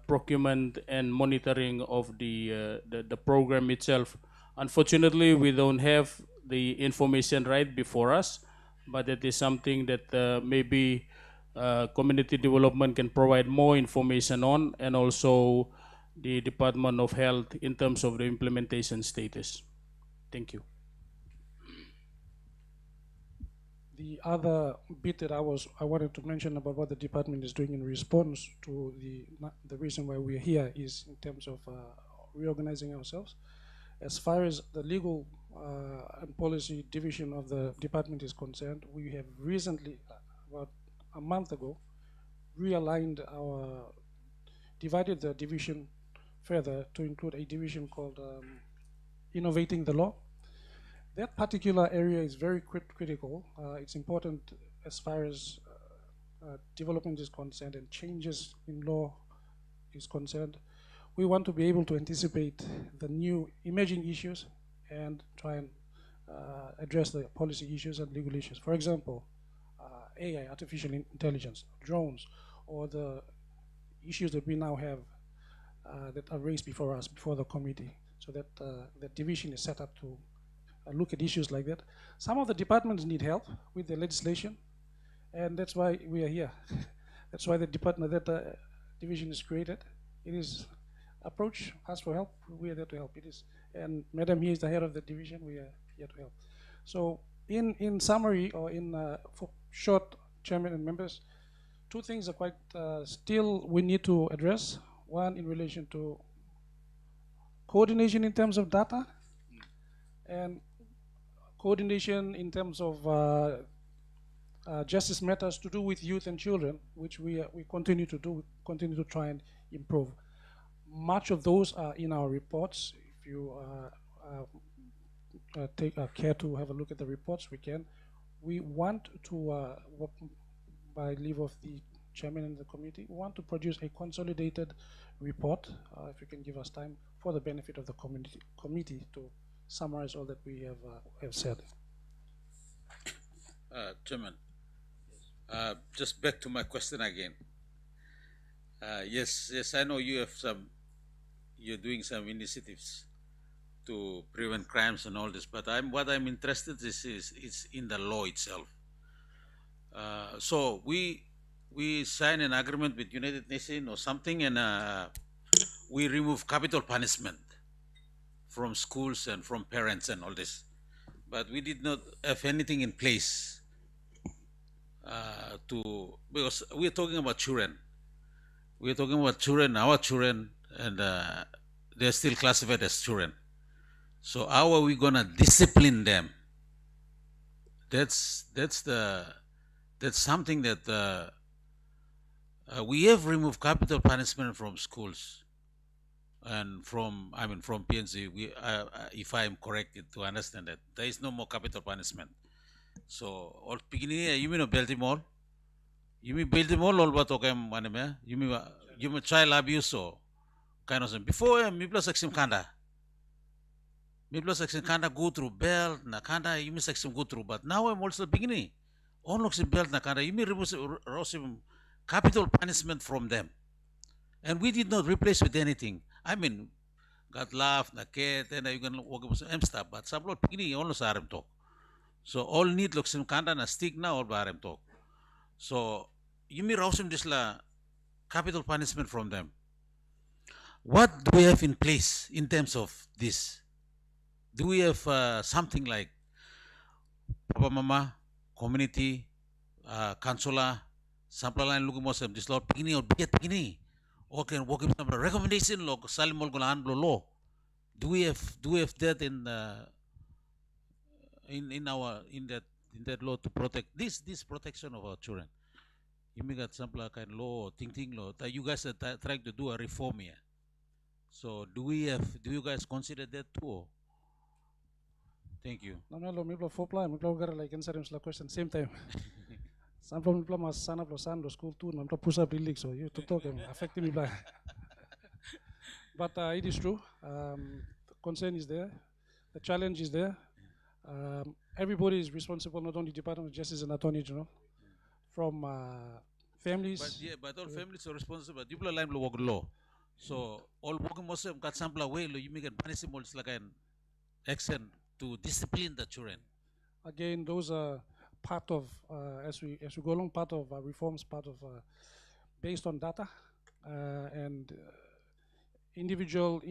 procurement, and monitoring of the program itself. Unfortunately, we don't have the information right before us, but it is something that maybe community development can provide more information on, and also the Department of Health in terms of the implementation status. Thank you. The other bit that I wanted to mention about what the department is doing in response to the reason why we're here is in terms of reorganizing ourselves. As far as the legal and policy division of the department is concerned, we have recently, about a month ago, divided the division further to include a division called Innovating the Law. That particular area is very critical. It's important as far as development is concerned and changes in law is concerned. We want to be able to anticipate the new emerging issues and try and address the policy issues and legal issues. For example, AI, artificial intelligence, drones, or the issues that we now have that are raised before us, before the committee, so that the division is set up to look at issues like that. Some of the departments need help with the legislation, and that's why we are here. That's why the division is created. It is approach, ask for help, we are there to help. It is, and Madam here is the head of the division, we are here to help. So in summary, or in for short, Chairman and members, 2 things are quite still we need to address. One, in relation to coordination in terms of data, and coordination in terms of justice matters to do with youth and children, which we continue to do, continue to try and improve. Much of those are in our reports. If you take care to have a look at the reports, we can. We want to, by leave of the chairman and the committee, we want to produce a consolidated report, if you can give us time, for the benefit of the committee to summarize all that we have said. Chairman, just back to my question again. Yes, I know you're doing some initiatives to prevent crimes and all this, but what I'm interested is in the law itself. So we sign an agreement with United Nations or something, and we remove capital punishment from schools and from parents and all this, but we did not have anything in place because we're talking about children. We're talking about children, our children, and they're still classified as children. So how are we gonna discipline them? That's something that we have removed capital punishment from schools and from PNC. If I am correct to understand that there is no more capital punishment. So all beginning you mean Baltimore? You mean Baltimore all but okay man you mean child abuse or kind of thing. Before me plus section kanda. Me plus section kanda go through belt na kanda you mean section go through, but now I'm also beginning. On looks belt na kanda you mean remove capital punishment from them. And we did not replace with anything. I mean, got laugh, na cat, and you can walk with some stuff, but some lot pigni almost RM talk. So all need looks in kanda na stick na all RM talk. So you may rouse him this la capital punishment from them. What do we have in place in terms of this? Do we have something like Papa Mama, community, councillor, sample line looking more some this law pigini or get pigini. Okay, working some recommendation law, salimol gulan law. Do we have that in that law to protect this protection of our children? You make a sample kind of law, think law. That you guys are trying to do a reform here. So do you guys consider that too? Thank you. Namelo miplo fopla miplo gara like answer la question same time. Sample miplo mas sana plo san do school too miplo push up league so you to talk affecting me blind. But it is true. The concern is there. The challenge is there. Everybody is responsible, not only Department of Justice and Attorney General, from families. But all families are responsible. You play line work law. So all working Muslim got sample away. You make it punishable like an action to discipline the children. Again, those are part of as we go along, part of reforms, part of based on data and individual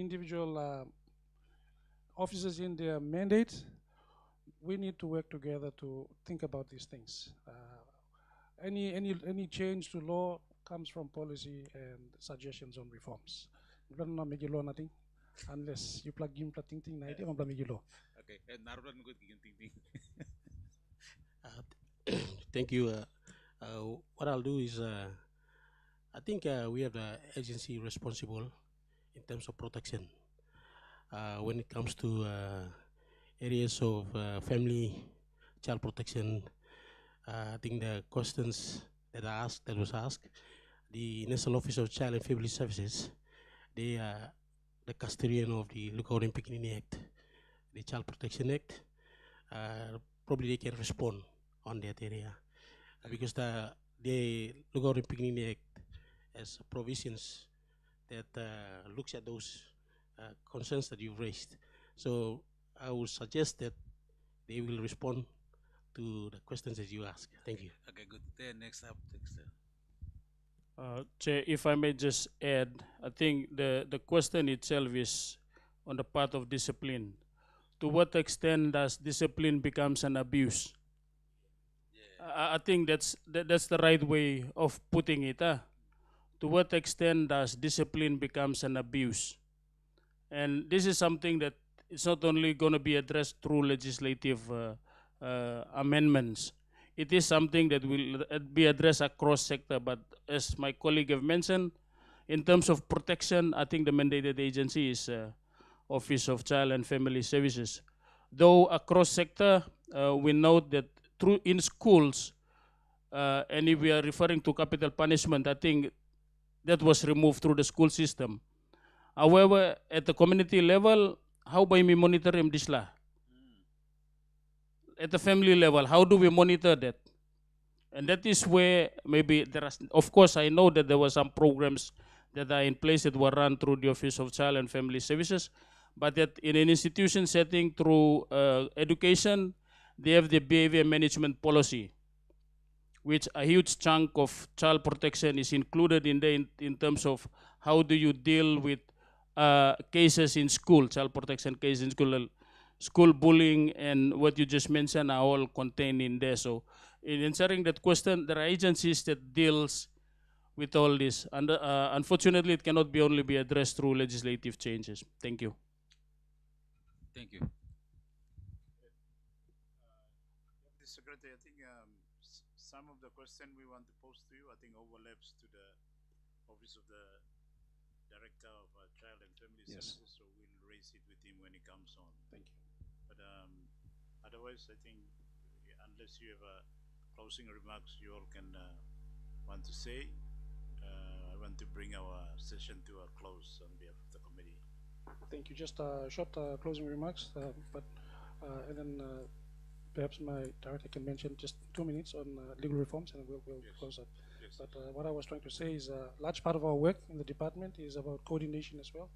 officers in their mandate. We need to work together to think about these things. Any change to law comes from policy and suggestions on reforms. We don't make law nothing unless you plug in ting ting na idea on make law. Okay, and Narudan good ting. Thank you. What I'll do is, I think we have the agency responsible in terms of protection. When it comes to areas of family, child protection, I think the questions that was asked, the National Office of Child and Family Services, they are the custodian of the Lookout and Pickaninny Act, the Child Protection Act. Probably they can respond on that area because the Lookout and Pickaninny Act has provisions that looks at those concerns that you've raised. So I would suggest that they will respond to the questions that you ask. Thank you. Okay, good. Then next up. Chair, if I may just add, I think the question itself is on the part of discipline. To what extent does discipline becomes an abuse? I think that's the right way of putting it. To what extent does discipline becomes an abuse? And this is something that it's not only going to be addressed through legislative amendments. It is something that will be addressed across sector. But as my colleague have mentioned, in terms of protection, I think the mandated agency is Office of Child and Family Services. Though across sector, we note that in schools, and if we are referring to capital punishment, I think that was removed through the school system. However, at the community level, how by me monitor him this law? At the family level, how do we monitor that? And that is where maybe there are, of course, I know that there were some programs that are in place that were run through the Office of Child and Family Services, but that in an institution setting through education, they have the behavior management policy, which a huge chunk of child protection is included in there in terms of how do you deal with cases in school, child protection cases in school, school bullying and what you just mentioned are all contained in there. So in answering that question, there are agencies that deals with all this. And unfortunately, it cannot only be addressed through legislative changes. Thank you. Thank you. The Secretary, I think some of the question we want to pose to you, I think overlaps to the Office of the Director of Child and Family Services, so we'll raise it with him when he comes on. Thank you. But otherwise, I think unless you have closing remarks you all can want to say, I want to bring our session to a close on behalf of the committee. Thank you. Just short closing remarks, and then perhaps my director can mention just 2 minutes on legal reforms, and we'll close up. Yes. But what I was trying to say is a large part of our work in the department is about coordination as well,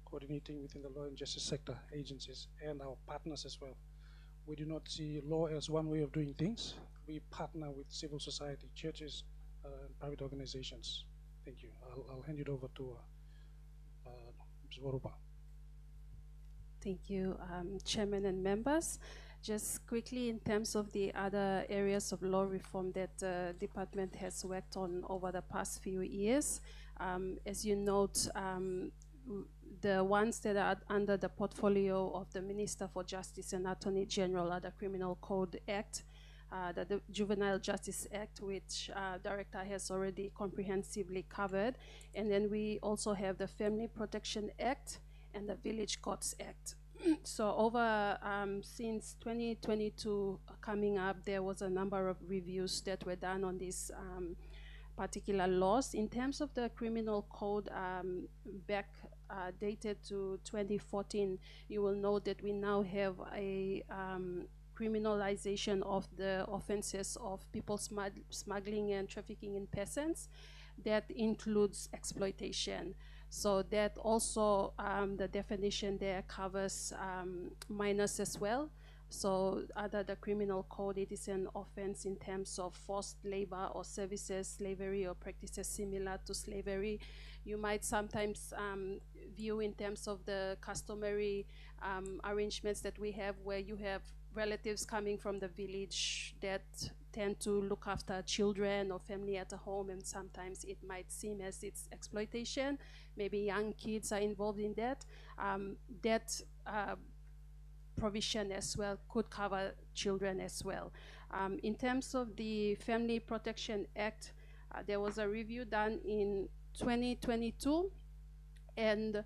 coordinating within the law and justice sector agencies and our partners as well. We do not see law as one way of doing things. We partner with civil society, churches, and private organizations. Thank you. I'll hand it over to Ms. Warupa. Thank you, Chairman and members. Just quickly, in terms of the other areas of law reform that the department has worked on over the past few years, as you note, the ones that are under the portfolio of the Minister for Justice and Attorney General are the Criminal Code Act, the Juvenile Justice Act, which Director has already comprehensively covered. And then we also have the Family Protection Act and the Village Courts Act. So over since 2022 coming up, there was a number of reviews that were done on these particular laws. In terms of the criminal code, back dated to 2014, you will note that we now have a criminalization of the offenses of people smuggling and trafficking in persons. That includes exploitation. So that also, the definition there covers minors as well. So under the criminal code, it is an offense in terms of forced labor or services, slavery, or practices similar to slavery. You might sometimes view in terms of the customary arrangements that we have, where you have relatives coming from the village that tend to look after children or family at a home, and sometimes it might seem as it's exploitation. Maybe young kids are involved in that. That provision as well could cover children as well. In terms of the Family Protection Act, there was a review done in 2022, and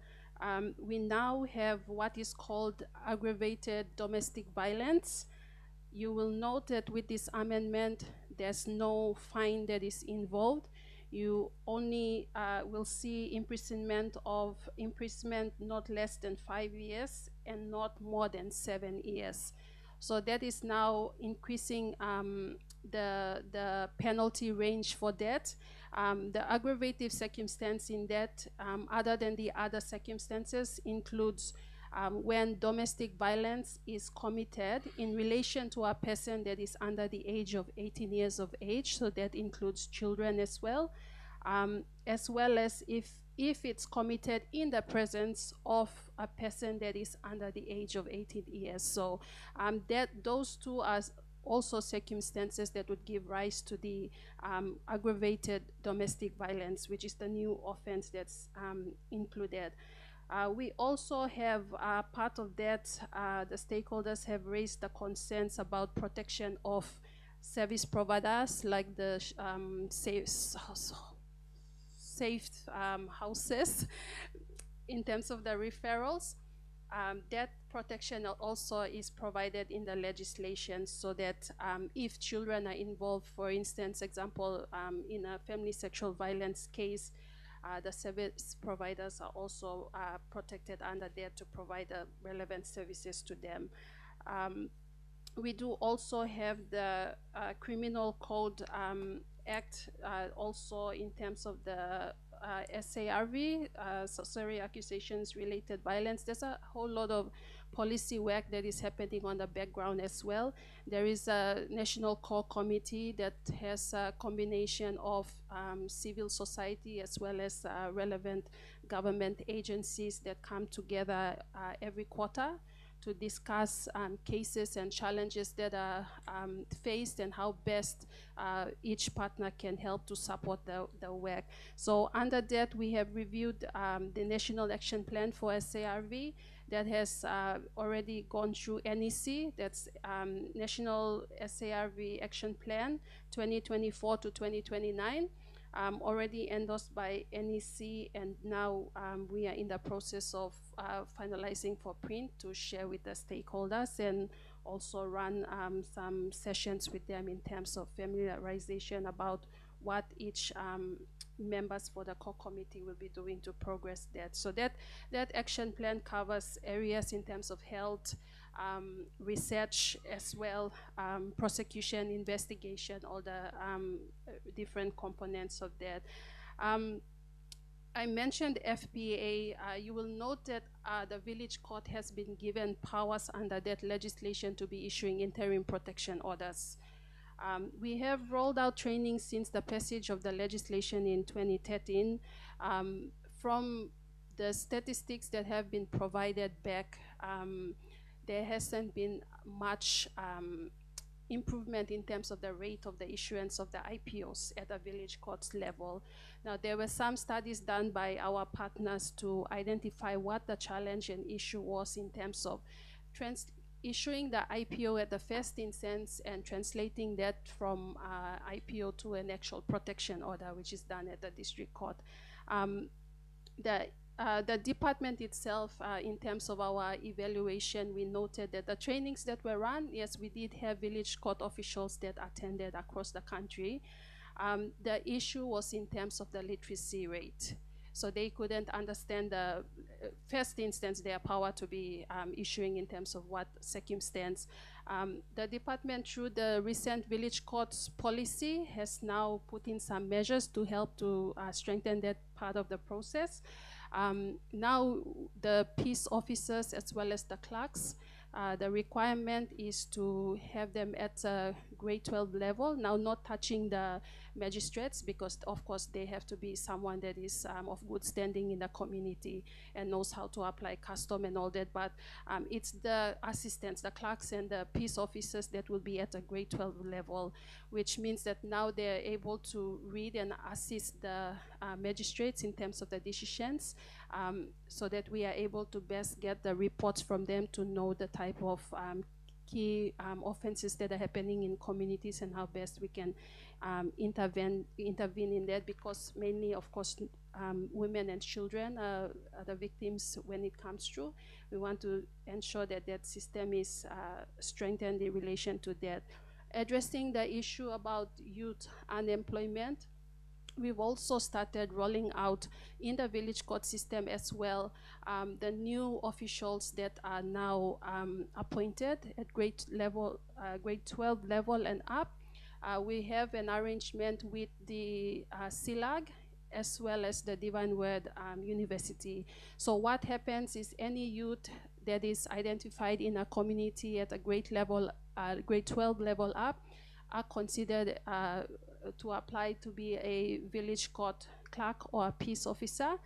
we now have what is called aggravated domestic violence. You will note that with this amendment, there's no fine that is involved. You only will see imprisonment not less than 5 years and not more than 7 years. So that is now increasing the penalty range for that. The aggravative circumstance in that, other than the other circumstances, includes when domestic violence is committed in relation to a person that is under the age of 18 years of age, so that includes children as well as if it's committed in the presence of a person that is under the age of 18 years. So those two are also circumstances that would give rise to the aggravated domestic violence, which is the new offense that's included. We also have part of that, the stakeholders have raised the concerns about protection of service providers like the safe houses in terms of the referrals. That protection also is provided in the legislation, so that if children are involved, for instance, example, in a family sexual violence case, the service providers are also protected under there to provide relevant services to them. We do also have the Criminal Code Act, also in terms of the SARV, sorry, accusations related violence. There's a whole lot of policy work that is happening on the background as well. There is a National Core Committee that has a combination of civil society as well as relevant government agencies that come together every quarter to discuss cases and challenges that are faced, and how best each partner can help to support the work. So under that, we have reviewed the National Action Plan for SARV that has already gone through NEC. That's National SARV Action Plan 2024 to 2029. Already endorsed by NEC, and now we are in the process of finalizing for print to share with the stakeholders, and also run some sessions with them in terms of familiarization about what each members for the core committee will be doing to progress that. So that action plan covers areas in terms of health, research as well, prosecution, investigation, all the different components of that. I mentioned FPA. You will note that the village court has been given powers under that legislation to be issuing interim protection orders. We have rolled out training since the passage of the legislation in 2013. From the statistics that have been provided back, there hasn't been much improvement in terms of the rate of the issuance of the IPOs at the village courts level. Now, there were some studies done by our partners to identify what the challenge and issue was in terms of issuing the IPO at the first instance and translating that from IPO to an actual protection order, which is done at the district court. The department itself, in terms of our evaluation, we noted that the trainings that were run, yes, we did have village court officials that attended across the country. The issue was in terms of the literacy rate. So they couldn't understand the first instance their power to be issuing in terms of what circumstance. The department, through the recent village courts policy, has now put in some measures to help to strengthen that part of the process. Now the peace officers as well as the clerks, the requirement is to have them at a grade 12 level, now not touching the magistrates, because of course they have to be someone that is of good standing in the community and knows how to apply custom and all that, but it's the assistants, the clerks and the peace officers that will be at a grade 12 level, which means that now they're able to read and assist the magistrates in terms of the decisions, so that we are able to best get the reports from them to know the type of key offenses that are happening in communities and how best we can intervene in that, because mainly, of course, women and children are the victims when it comes through. We want to ensure that that system is strengthened in relation to that. Addressing the issue about youth unemployment, we've also started rolling out in the village court system as well the new officials that are now appointed at grade 12 level and up. We have an arrangement with the SILAG as well as the Divine Word University. So what happens is any youth that is identified in a community at a grade 12 level up are considered to apply to be a village court clerk or a peace officer.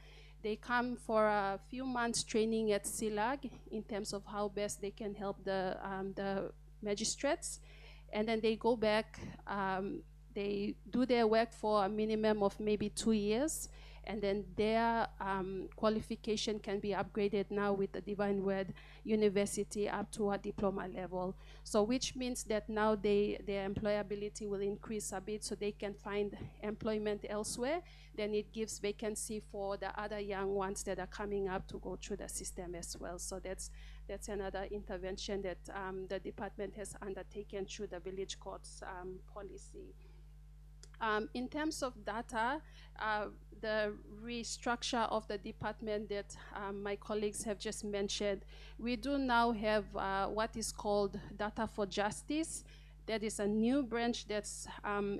They come for a few months training at SILAG in terms of how best they can help the magistrates. And then they go back, they do their work for a minimum of maybe 2 years, and then their qualification can be upgraded now with the Divine Word University up to a diploma level. So which means that now their employability will increase a bit, so they can find employment elsewhere. Then it gives vacancy for the other young ones that are coming up to go through the system as well. So that's another intervention that the department has undertaken through the village courts policy. In terms of data, the restructure of the department that my colleagues have just mentioned, we do now have what is called Data for Justice. That is a new branch that's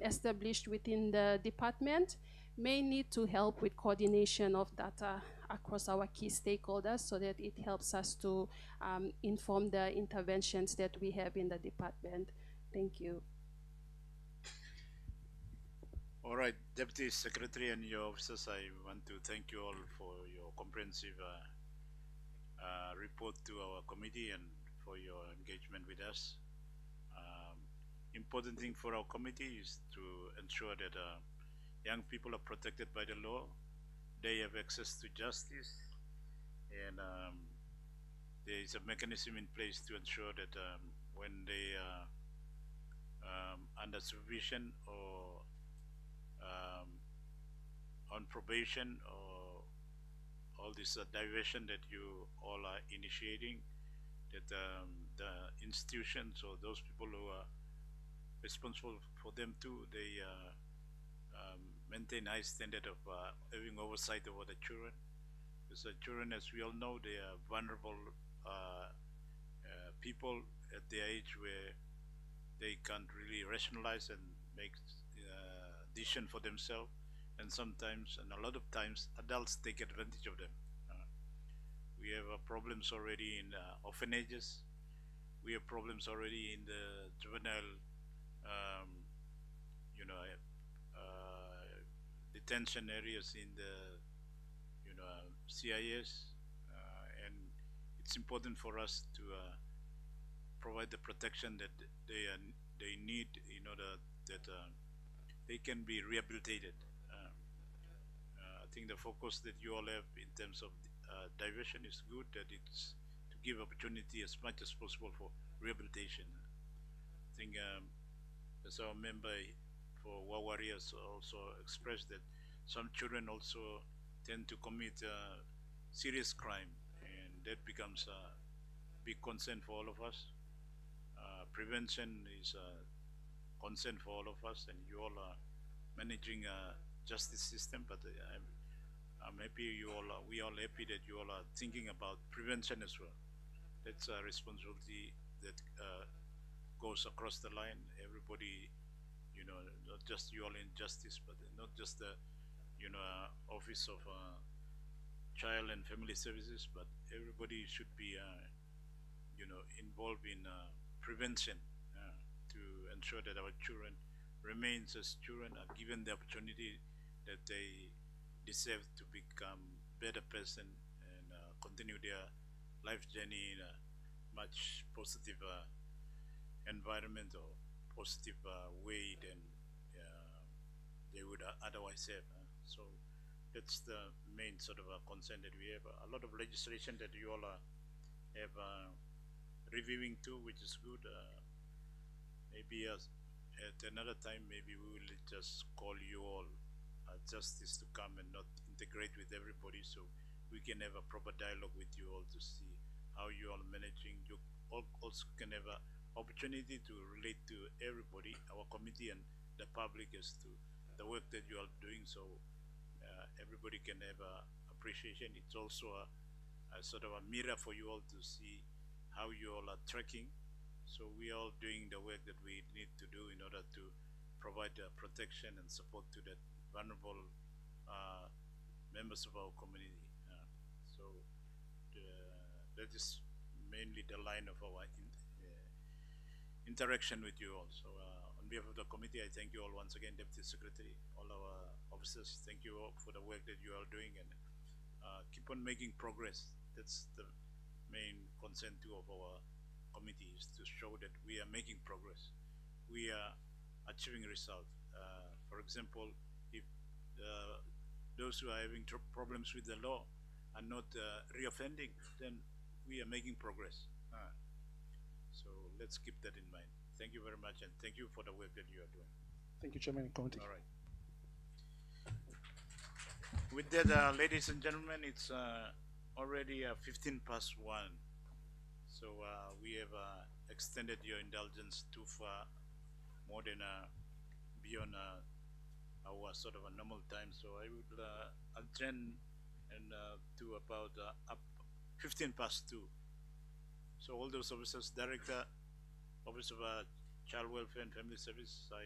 established within the department, mainly to help with coordination of data across our key stakeholders, so that it helps us to inform the interventions that we have in the department. Thank you. All right, Deputy Secretary and your officers, I want to thank you all for your comprehensive report to our committee and for your engagement with us. Important thing for our committee is to ensure that young people are protected by the law, they have access to justice, and there is a mechanism in place to ensure that when they are under supervision or on probation or all this diversion that you all are initiating, that the institutions or those people who are responsible for them too, they maintain high standard of having oversight over the children. Because the children, as we all know, they are vulnerable people at their age where they can't really rationalize and make decision for themselves, and sometimes, and a lot of times, adults take advantage of them. We have problems already in orphanages. We have problems already in the juvenile, detention areas in the, CIS, and it's important for us to provide the protection that they need in order that they can be rehabilitated. I think the focus that you all have in terms of diversion is good, that it's to give opportunity as much as possible for rehabilitation. I think as our member for War Warriors also expressed that some children also tend to commit serious crime, and that becomes a big concern for all of us. Prevention is a concern for all of us, and you all are managing a justice system, but I'm happy we all happy that you all are thinking about prevention as well. That's a responsibility that goes across the line. Everybody, not just you all in justice, but not just the, Office of Child and Family Services, but everybody should be, involved in prevention to ensure that our children remains as children, are given the opportunity that they deserve to become better person and continue their life journey in a much positive environment or positive way than they would otherwise have. So that's the main sort of concern that we have. A lot of legislation that you all have reviewing too, which is good. Maybe at another time, maybe we will just call you all justice to come and not integrate with everybody, so we can have a proper dialogue with you all to see how you are managing. You also can have an opportunity to relate to everybody, our committee and the public, as to the work that you are doing, so everybody can have a appreciation. It's also a sort of a mirror for you all to see how you all are tracking. So we are all doing the work that we need to do in order to provide protection and support to that vulnerable members of our community. So that is mainly the line of our interaction with you all. So on behalf of the committee, I thank you all once again, Deputy Secretary, all our officers. Thank you all for the work that you are doing, and keep on making progress. That's the main concern too of our committee, is to show that we are making progress. We are achieving results. For example, if those who are having problems with the law are not reoffending, then we are making progress. So let's keep that in mind. Thank you very much, and thank you for the work that you are doing. Thank you, Chairman and Committee. All right. With that, ladies and gentlemen, it's already 15 past 1. So we have extended your indulgence too far, more than beyond our sort of a normal time. So I would adjourn and to about up 15 past 2. So all those officers, Director, Office of Child Welfare and Family Service, I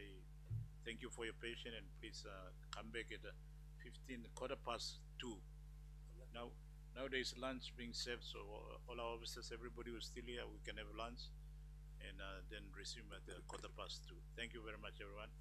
thank you for your patience, and please come back at quarter past 2. Now there is lunch being served, so all our officers, everybody who's still here, we can have lunch and then resume at quarter past 2. Thank you very much, everyone.